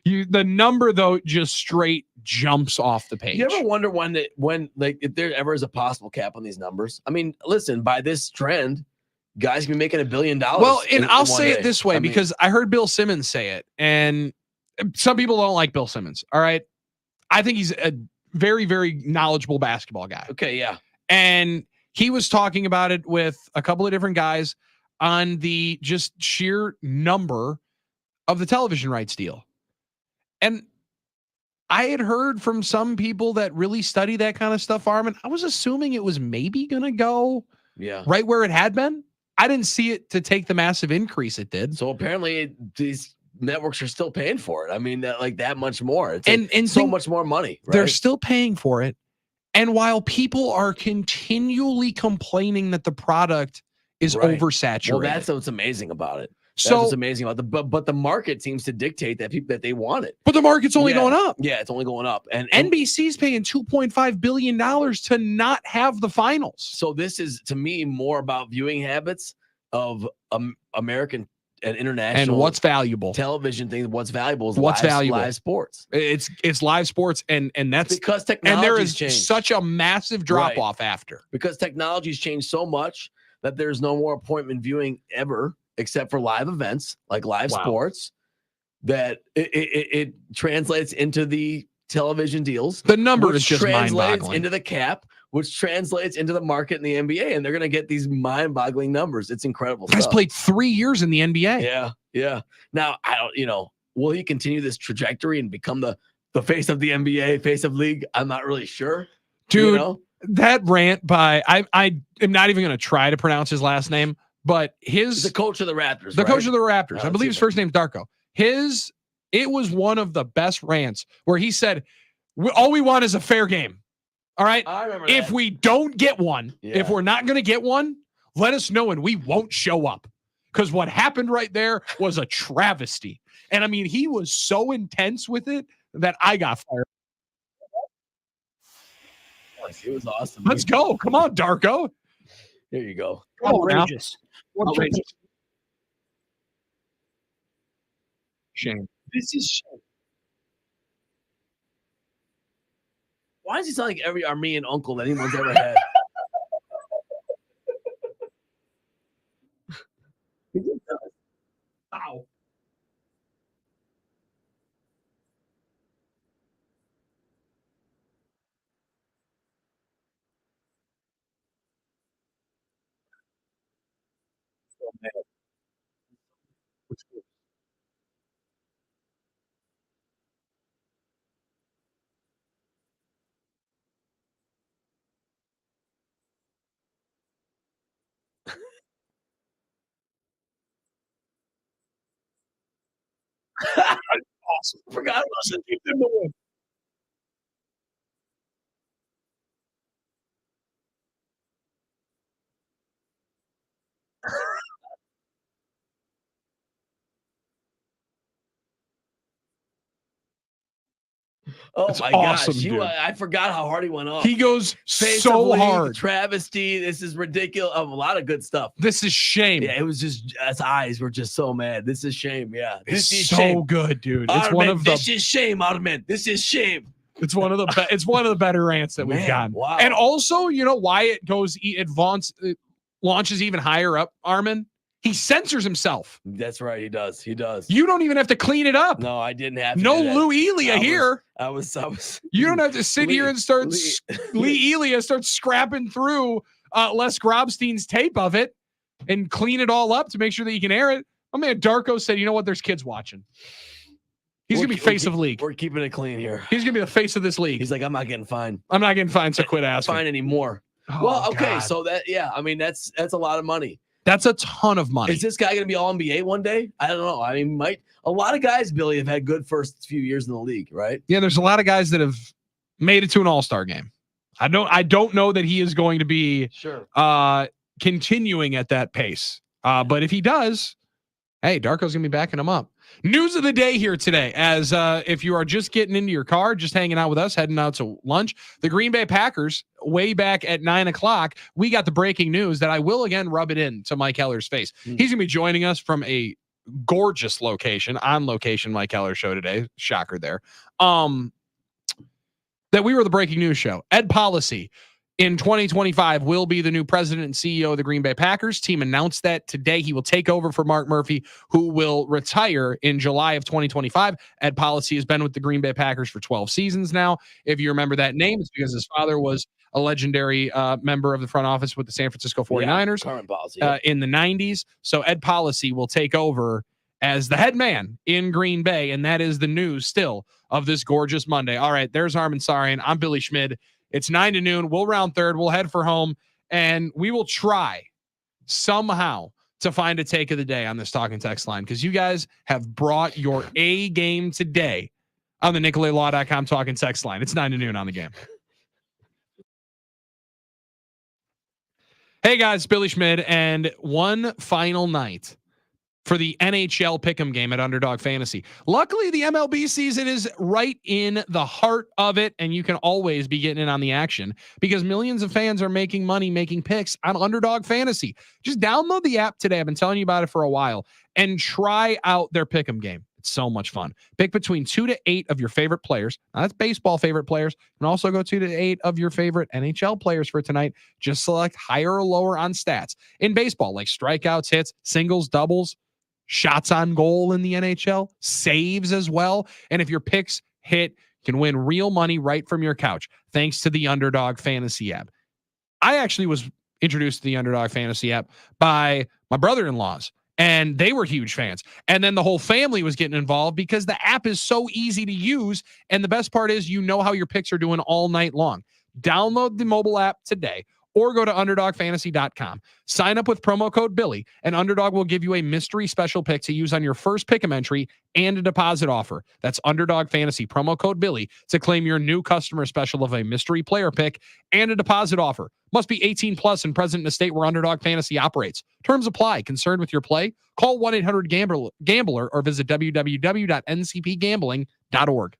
Speaker 1: The number though just straight jumps off the page.
Speaker 2: You ever wonder when if there ever is a possible cap on these numbers? I mean, listen, by this trend, guys can be making $1 billion.
Speaker 1: Well, and
Speaker 2: in
Speaker 1: I'll
Speaker 2: one
Speaker 1: say
Speaker 2: day.
Speaker 1: it this way
Speaker 2: I mean,
Speaker 1: because I heard Bill Simmons say it, and some people don't like Bill Simmons. All right. I think he's a very, very knowledgeable basketball guy.
Speaker 2: okay, yeah,
Speaker 1: And he was talking about it with a couple of different guys on the just sheer number of the television rights deal. And I had heard from some people that really study that kind of stuff, Armin. I was assuming it was maybe going to go
Speaker 2: yeah.
Speaker 1: right where it had been. I didn't see it to take the massive increase it did.
Speaker 2: So apparently these networks are still paying for it. I mean, that much more. It's
Speaker 1: And
Speaker 2: so
Speaker 1: think-
Speaker 2: much more money. Right?
Speaker 1: They're still paying for it. And while people are continually complaining that the product is
Speaker 2: Right.
Speaker 1: oversaturated.
Speaker 2: well, that's what's amazing about it. That's
Speaker 1: so
Speaker 2: what's amazing about but the market seems to dictate that they want it.
Speaker 1: but the market's only
Speaker 2: Yeah.
Speaker 1: going up.
Speaker 2: Yeah, it's only going up. And
Speaker 1: NBC's paying $2.5 billion to not have the finals.
Speaker 2: so this is to me more about viewing habits of American and international
Speaker 1: And what's valuable?
Speaker 2: television things. What's valuable is
Speaker 1: What's valuable?
Speaker 2: live sports.
Speaker 1: It's live sports, and that's
Speaker 2: Because
Speaker 1: and
Speaker 2: technology
Speaker 1: there is
Speaker 2: changed.
Speaker 1: such a massive drop off after.
Speaker 2: Because technology's changed so much that there's no more appointment viewing ever, except for live events like live
Speaker 1: Wow.
Speaker 2: sports. That it translates into the television deals.
Speaker 1: The number
Speaker 2: which
Speaker 1: is just
Speaker 2: translates
Speaker 1: mind-boggling.
Speaker 2: into the cap, which translates into the market in the NBA, and they're going to get these mind-boggling numbers. It's incredible.
Speaker 1: Guys
Speaker 2: stuff.
Speaker 1: played 3 years in the NBA.
Speaker 2: Yeah. Now I don't. Will he continue this trajectory and become the face of the NBA, face of league? I'm not really sure,
Speaker 1: Dude.
Speaker 2: You know?
Speaker 1: That rant by I am not even going to try to pronounce his last name, but
Speaker 2: He's the coach of the Raptors.
Speaker 1: the
Speaker 2: right?
Speaker 1: coach of the Raptors. I
Speaker 2: let's
Speaker 1: believe
Speaker 2: see
Speaker 1: his
Speaker 2: if
Speaker 1: first name's Darko. It was one of the best rants where he said, all we want is a fair game. All right.
Speaker 2: I remember
Speaker 1: If
Speaker 2: that.
Speaker 1: we don't get one,
Speaker 2: Yeah.
Speaker 1: if we're not going to get one, let us know and we won't show up. Because what happened right there was a travesty. And I mean, he was so intense with it that I got fired.
Speaker 2: It was awesome.
Speaker 1: Let's go. Come on, Darko.
Speaker 2: Here you go.
Speaker 1: Come on now.
Speaker 3: Outrageous.
Speaker 1: Outrageous. Shame.
Speaker 2: This is shame. Why does he sound like every Armenian uncle that anyone's ever had? He just does.
Speaker 1: Ow.
Speaker 2: Awesome. Forgot about it. Keep them to win. Oh
Speaker 1: That's
Speaker 2: my
Speaker 1: awesome,
Speaker 2: gosh.
Speaker 1: dude.
Speaker 2: I forgot how hard he went off.
Speaker 1: He goes
Speaker 2: Face
Speaker 1: so
Speaker 2: of league,
Speaker 1: hard.
Speaker 2: Travesty. This is ridiculous. A lot of good stuff.
Speaker 1: This is shame.
Speaker 2: Yeah, it was just his eyes were just so mad. This is shame. Yeah, this
Speaker 1: It's
Speaker 2: is
Speaker 1: so
Speaker 2: shame.
Speaker 1: good, dude. It's
Speaker 2: Armin,
Speaker 1: one of the.
Speaker 2: this is shame, Armin. This is shame.
Speaker 1: It's one of the. It's one of the better rants that we've
Speaker 2: Man,
Speaker 1: gotten.
Speaker 2: wow.
Speaker 1: And also, you know why it goes it launches even higher up, Armin? He censors himself.
Speaker 2: That's right. He does. He does.
Speaker 1: You don't even have to clean it up.
Speaker 2: No, I didn't have to
Speaker 1: No
Speaker 2: do that.
Speaker 1: Lou Elia
Speaker 2: I was-
Speaker 1: here.
Speaker 2: I was.
Speaker 1: You don't have to sit here and start Lee Elia starts scrapping through Les Grobstein's tape of it and clean it all up to make sure that you can air it. My man Darko said, you know what? There's kids watching. He's going to be face of league.
Speaker 2: We're keeping it clean here.
Speaker 1: He's going to be the face of this league.
Speaker 2: He's like, I'm not getting fined.
Speaker 1: I'm not getting fined, so quit asking.
Speaker 2: Fine anymore.
Speaker 1: Oh,
Speaker 2: Well, okay,
Speaker 1: God.
Speaker 2: so I mean, that's a lot of money.
Speaker 1: That's a ton of money.
Speaker 2: Is this guy going to be all NBA one day? I don't know. I mean, a lot of guys, Billy, have had good first few years in the league, right?
Speaker 1: Yeah, there's a lot of guys that have made it to an all-star game. I don't know that he is going to be
Speaker 2: Sure.
Speaker 1: continuing at that pace. But if he does, hey, Darko's gonna be backing him up. News of the day here today, as if you are just getting into your car, just hanging out with us, heading out to lunch, the Green Bay Packers, way back at 9:00, we got the breaking news that I will again rub it in to Mike Heller's face. He's gonna be joining us from a gorgeous location, on location Mike Heller show today. Shocker there. That we were the breaking news show. Ed Policy in 2025 will be the new president and CEO of the Green Bay Packers. Team announced that today. He will take over for Mark Murphy, who will retire in July of 2025. Ed Policy has been with the Green Bay Packers for 12 seasons now. If you remember that name, it's because his father was a legendary member of the front office with the San Francisco 49ers
Speaker 2: Current policy.
Speaker 1: in the 90s. So Ed Policy will take over as the head man in Green Bay, and that is the news still of this gorgeous Monday. All right, there's Armin Sarian. I'm Billy Schmid. It's 9 to noon. We'll round third. We'll head for home, and we will try somehow to find a take of the day on this talking text line, because you guys have brought your A game today on the NicolaLaw.com talking text line. It's 9 to noon on the game. Hey guys, Billy Schmid, and one final night for the NHL Pick'em game at Underdog Fantasy. Luckily, the MLB season is right in the heart of it, and you can always be getting in on the action because millions of fans are making money making picks on Underdog Fantasy. Just download the app today. I've been telling you about it for a while, and try out their Pick'em game. It's so much fun. Pick between 2 to 8 of your favorite players. Now, that's baseball favorite players. And also go 2 to 8 of your favorite NHL players for tonight. Just select higher or lower on stats. In baseball, like strikeouts, hits, singles, doubles, shots on goal in the NHL, saves as well. And if your picks hit, you can win real money right from your couch, thanks to the Underdog Fantasy app. I actually was introduced to the Underdog Fantasy app by my brother-in-laws, and they were huge fans. And then the whole family was getting involved because the app is so easy to use. And the best part is, you know how your picks are doing all night long. Download the mobile app today, or go to UnderdogFantasy.com. Sign up with promo code Billy, and Underdog will give you a mystery special pick to use on your first pick'em entry and a deposit offer. That's Underdog Fantasy, promo code Billy, to claim your new customer special of a mystery player pick and a deposit offer. Must be 18 plus and present in a state where Underdog Fantasy operates. Terms apply. Concerned with your play? Call 1-800-GAMBLER or visit www.ncpgambling.org.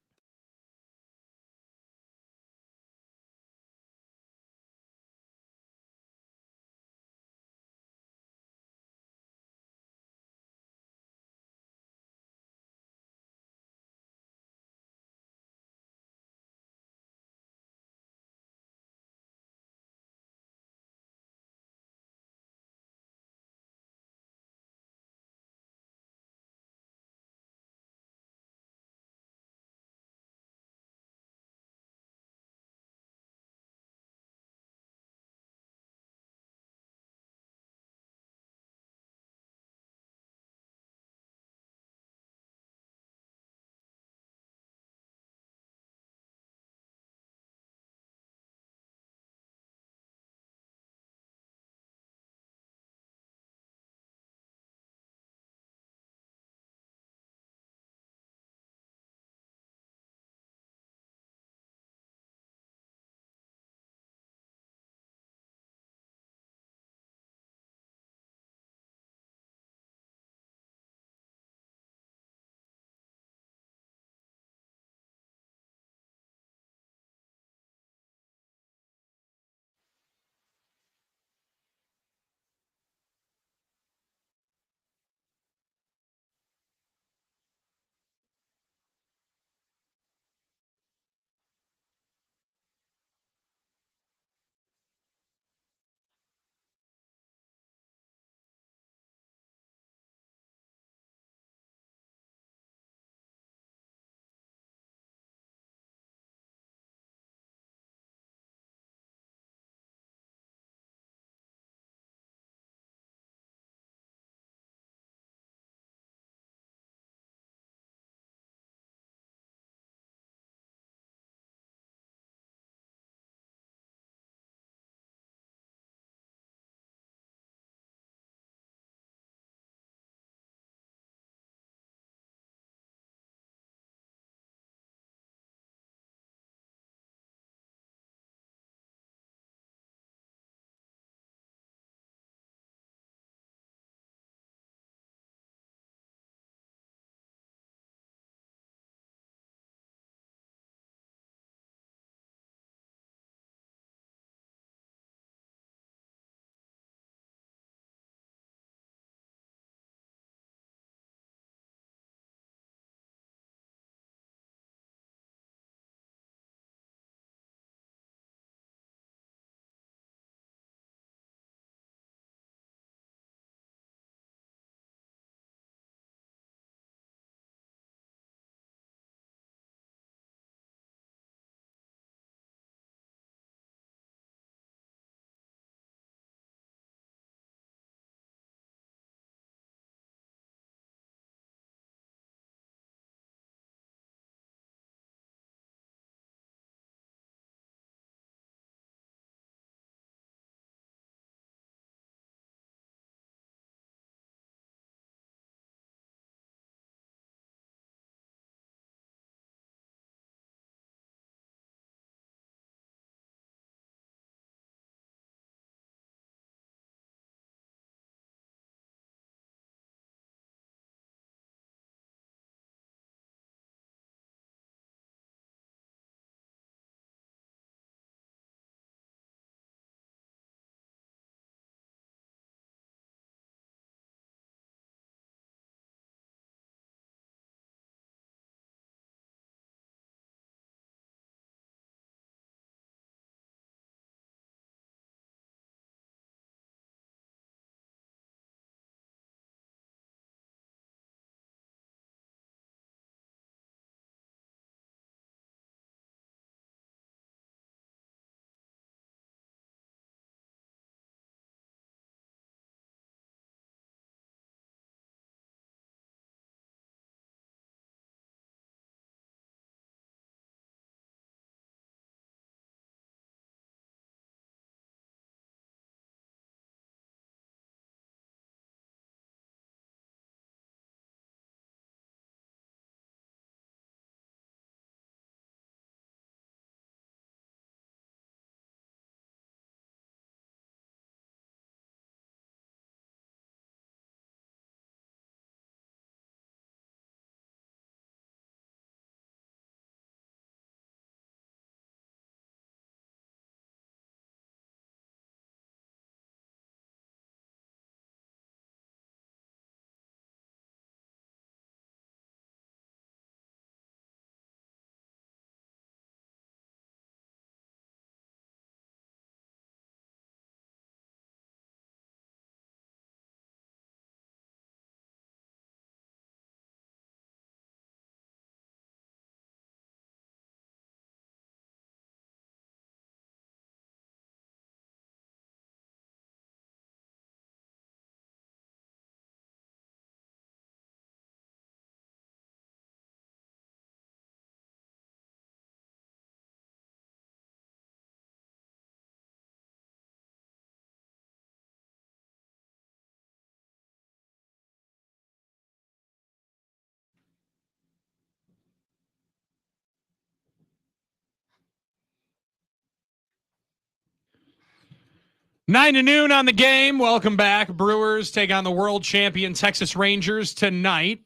Speaker 1: 9 to noon on the game. Welcome back. Brewers take on the world champion Texas Rangers tonight,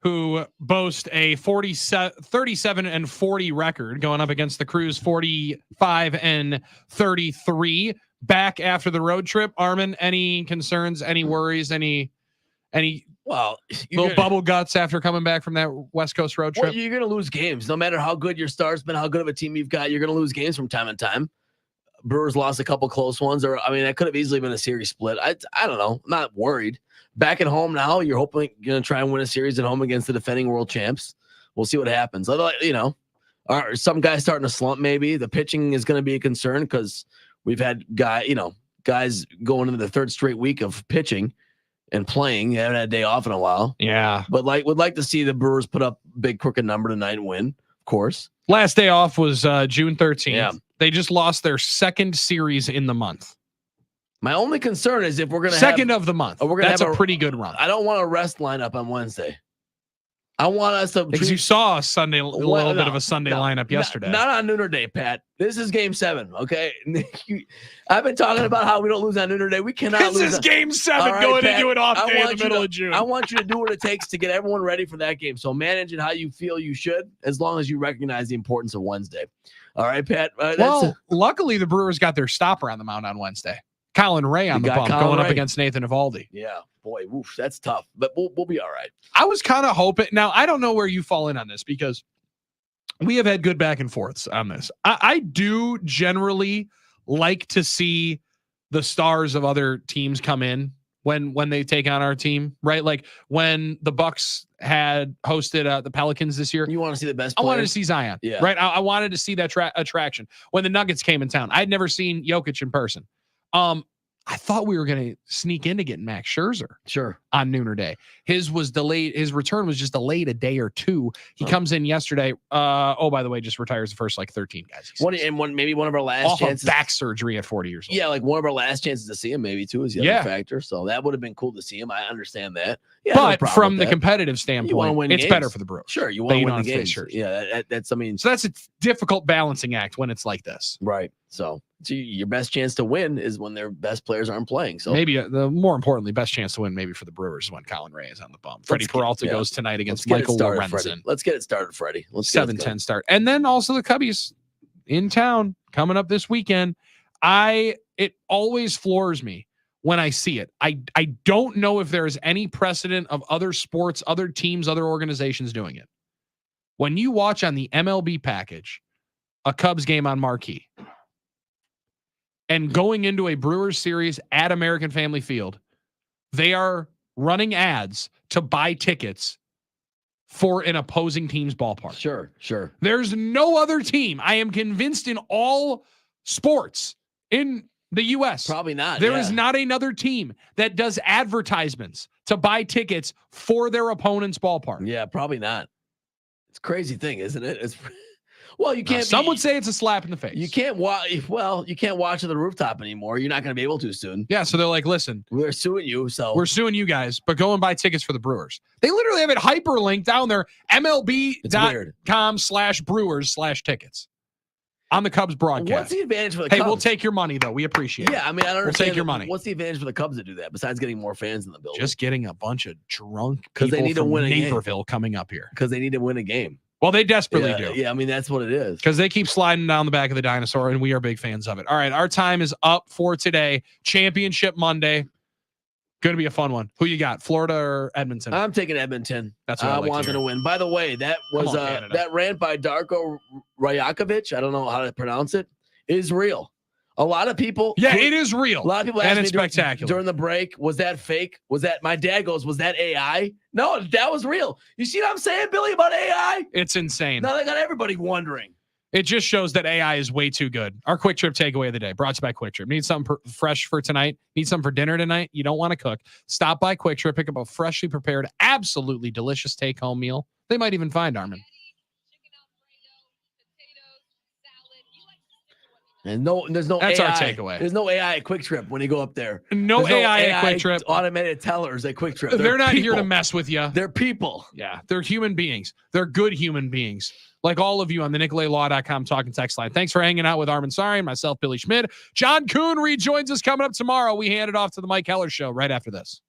Speaker 1: who boast a 37-40 record, going up against the Crews 45-33. Back after the road trip. Armin, any concerns, any worries, any
Speaker 2: Well,
Speaker 1: little bubble guts after coming back from that West Coast road trip?
Speaker 2: Well, you're going to lose games. No matter how good your start's been, how good of a team you've got, you're going to lose games from time to time. Brewers lost a couple close ones, or I mean, that could have easily been a series split. I don't know. I'm not worried. Back at home now, you're hoping you're going to try and win a series at home against the defending world champs. We'll see what happens. You know, are some guys starting to slump? Maybe the pitching is going to be a concern because we've had guys going into the third straight week of pitching and playing. They haven't had a day off in a while.
Speaker 1: Yeah,
Speaker 2: but would like to see the Brewers put up a big crooked number tonight and win. Of course.
Speaker 1: Last day off was June 13th.
Speaker 2: Yeah.
Speaker 1: They just lost their second series in the month.
Speaker 2: My only concern is if we're going to
Speaker 1: second of the month.
Speaker 2: We're gonna
Speaker 1: That's
Speaker 2: have
Speaker 1: a pretty good run.
Speaker 2: I don't want a rest lineup on Wednesday. I want us to.
Speaker 1: Because you saw a Sunday, little bit of a Sunday lineup yesterday.
Speaker 2: Not on Nooner Day, Pat. This is Game 7. Okay, I've been talking about how we don't lose on Nooner Day. We cannot lose.
Speaker 1: This is Game 7
Speaker 2: right,
Speaker 1: going
Speaker 2: Pat,
Speaker 1: into an off day in the middle of June.
Speaker 2: I want you to do what it takes to get everyone ready for that game. So manage it how you feel you should, as long as you recognize the importance of Wednesday. All right, Pat.
Speaker 1: Luckily the Brewers got their stopper on the mound on Wednesday. Colin Ray on the bump going up against Nathan Eovaldi.
Speaker 2: Yeah, boy, woof, that's tough, but we'll be all right.
Speaker 1: I was kind of hoping. Now, I don't know where you fall in on this because we have had good back and forths on this. I do generally like to see the stars of other teams come in when they take on our team, right? Like when the Bucks had hosted the Pelicans this year.
Speaker 2: You want to see the best
Speaker 1: players? I wanted to
Speaker 2: players?
Speaker 1: see Zion,
Speaker 2: Yeah.
Speaker 1: right? I wanted to see that attraction. When the Nuggets came in town, I'd never seen Jokic in person. I thought we were going to sneak into getting Max Scherzer on Nooner Day. His was delayed. His return was just delayed a day or two. He comes in yesterday. By the way, just retires the first 13 guys.
Speaker 2: Maybe one of our last chances.
Speaker 1: Back surgery at 40 years old.
Speaker 2: Yeah, like one of our last chances to see him maybe too is the other factor. So that would have been cool to see him. I understand that. Yeah,
Speaker 1: but from the competitive standpoint, it's better for the Brewers.
Speaker 2: Sure, you want to win the games.
Speaker 1: Scherzer.
Speaker 2: Yeah, that's
Speaker 1: so that's a difficult balancing act when it's like this.
Speaker 2: Right. So your best chance to win is when their best players aren't playing. So
Speaker 1: maybe the more importantly, best chance to win maybe for the Brewers is when Colin Ray is on the bump. Freddie Peralta goes tonight against Michael Lorenzen.
Speaker 2: Let's get it started, Freddie. Let's
Speaker 1: 7-10 start. And then also the Cubbies in town coming up this weekend. It always floors me when I see it. I don't know if there is any precedent of other sports, other teams, other organizations doing it. When you watch on the MLB package a Cubs game on marquee, and going into a Brewers series at American Family Field, they are running ads to buy tickets for an opposing team's ballpark.
Speaker 2: Sure.
Speaker 1: There's no other team, I am convinced, in all sports in the U.S.
Speaker 2: Probably not.
Speaker 1: There is not another team that does advertisements to buy tickets for their opponent's ballpark.
Speaker 2: Yeah, probably not. It's a crazy thing, isn't it? It's well, you can't.
Speaker 1: Some would say it's a slap in the face.
Speaker 2: You can't watch. Well, you can't watch at the rooftop anymore. You're not going to be able to soon.
Speaker 1: Yeah, so they're like, listen,
Speaker 2: we're suing you. So
Speaker 1: we're suing you guys, but go and buy tickets for the Brewers. They literally have it hyperlinked down there, MLB.com/Brewers/tickets on the Cubs broadcast.
Speaker 2: What's the advantage for the Cubs?
Speaker 1: Hey, we'll take your money though. We appreciate it.
Speaker 2: Yeah, I mean, I don't understand.
Speaker 1: We'll take your money.
Speaker 2: What's the advantage for the Cubs to do that besides getting more fans in the building?
Speaker 1: Just getting a bunch of drunk people
Speaker 2: they need
Speaker 1: from
Speaker 2: to win
Speaker 1: Naperville coming up here
Speaker 2: because they need to win a game.
Speaker 1: Well, they desperately do.
Speaker 2: Yeah, I mean, that's what it is.
Speaker 1: Because they keep sliding down the back of the dinosaur, and we are big fans of it. All right, our time is up for today. Championship Monday. Going to be a fun one. Who you got, Florida or Edmonton?
Speaker 2: I'm taking Edmonton.
Speaker 1: That's what I
Speaker 2: want them to win. By the way, that was that rant by Darko Rajakovic. I don't know how to pronounce it. Is real. A lot of people.
Speaker 1: Yeah, it is real.
Speaker 2: A lot of people asked me
Speaker 1: spectacular.
Speaker 2: During the break, was that fake? Was that, my dad goes, was that AI? No, that was real. You see what I'm saying, Billy, about AI?
Speaker 1: It's insane.
Speaker 2: Now they got everybody wondering.
Speaker 1: It just shows that AI is way too good. Our Quick Trip takeaway of the day, brought to you by Quick Trip. Need something fresh for tonight? Need something for dinner tonight? You don't want to cook? Stop by Quick Trip, pick up a freshly prepared, absolutely delicious take-home meal. They might even find Armin.
Speaker 2: And there's no
Speaker 1: That's
Speaker 2: AI.
Speaker 1: our takeaway.
Speaker 2: There's no AI at Quick Trip when you go up there.
Speaker 1: No
Speaker 2: There's
Speaker 1: AI at Quick Trip.
Speaker 2: Automated tellers at Quick Trip.
Speaker 1: They're not here to
Speaker 2: people.
Speaker 1: mess with you.
Speaker 2: They're people.
Speaker 1: Yeah, they're human beings. They're good human beings, like all of you on the NicoletLaw.com talking text line. Thanks for hanging out with Armin Sari and myself, Billy Schmidt. John Kuhn rejoins us coming up tomorrow. We hand it off to the Mike Heller Show right after this.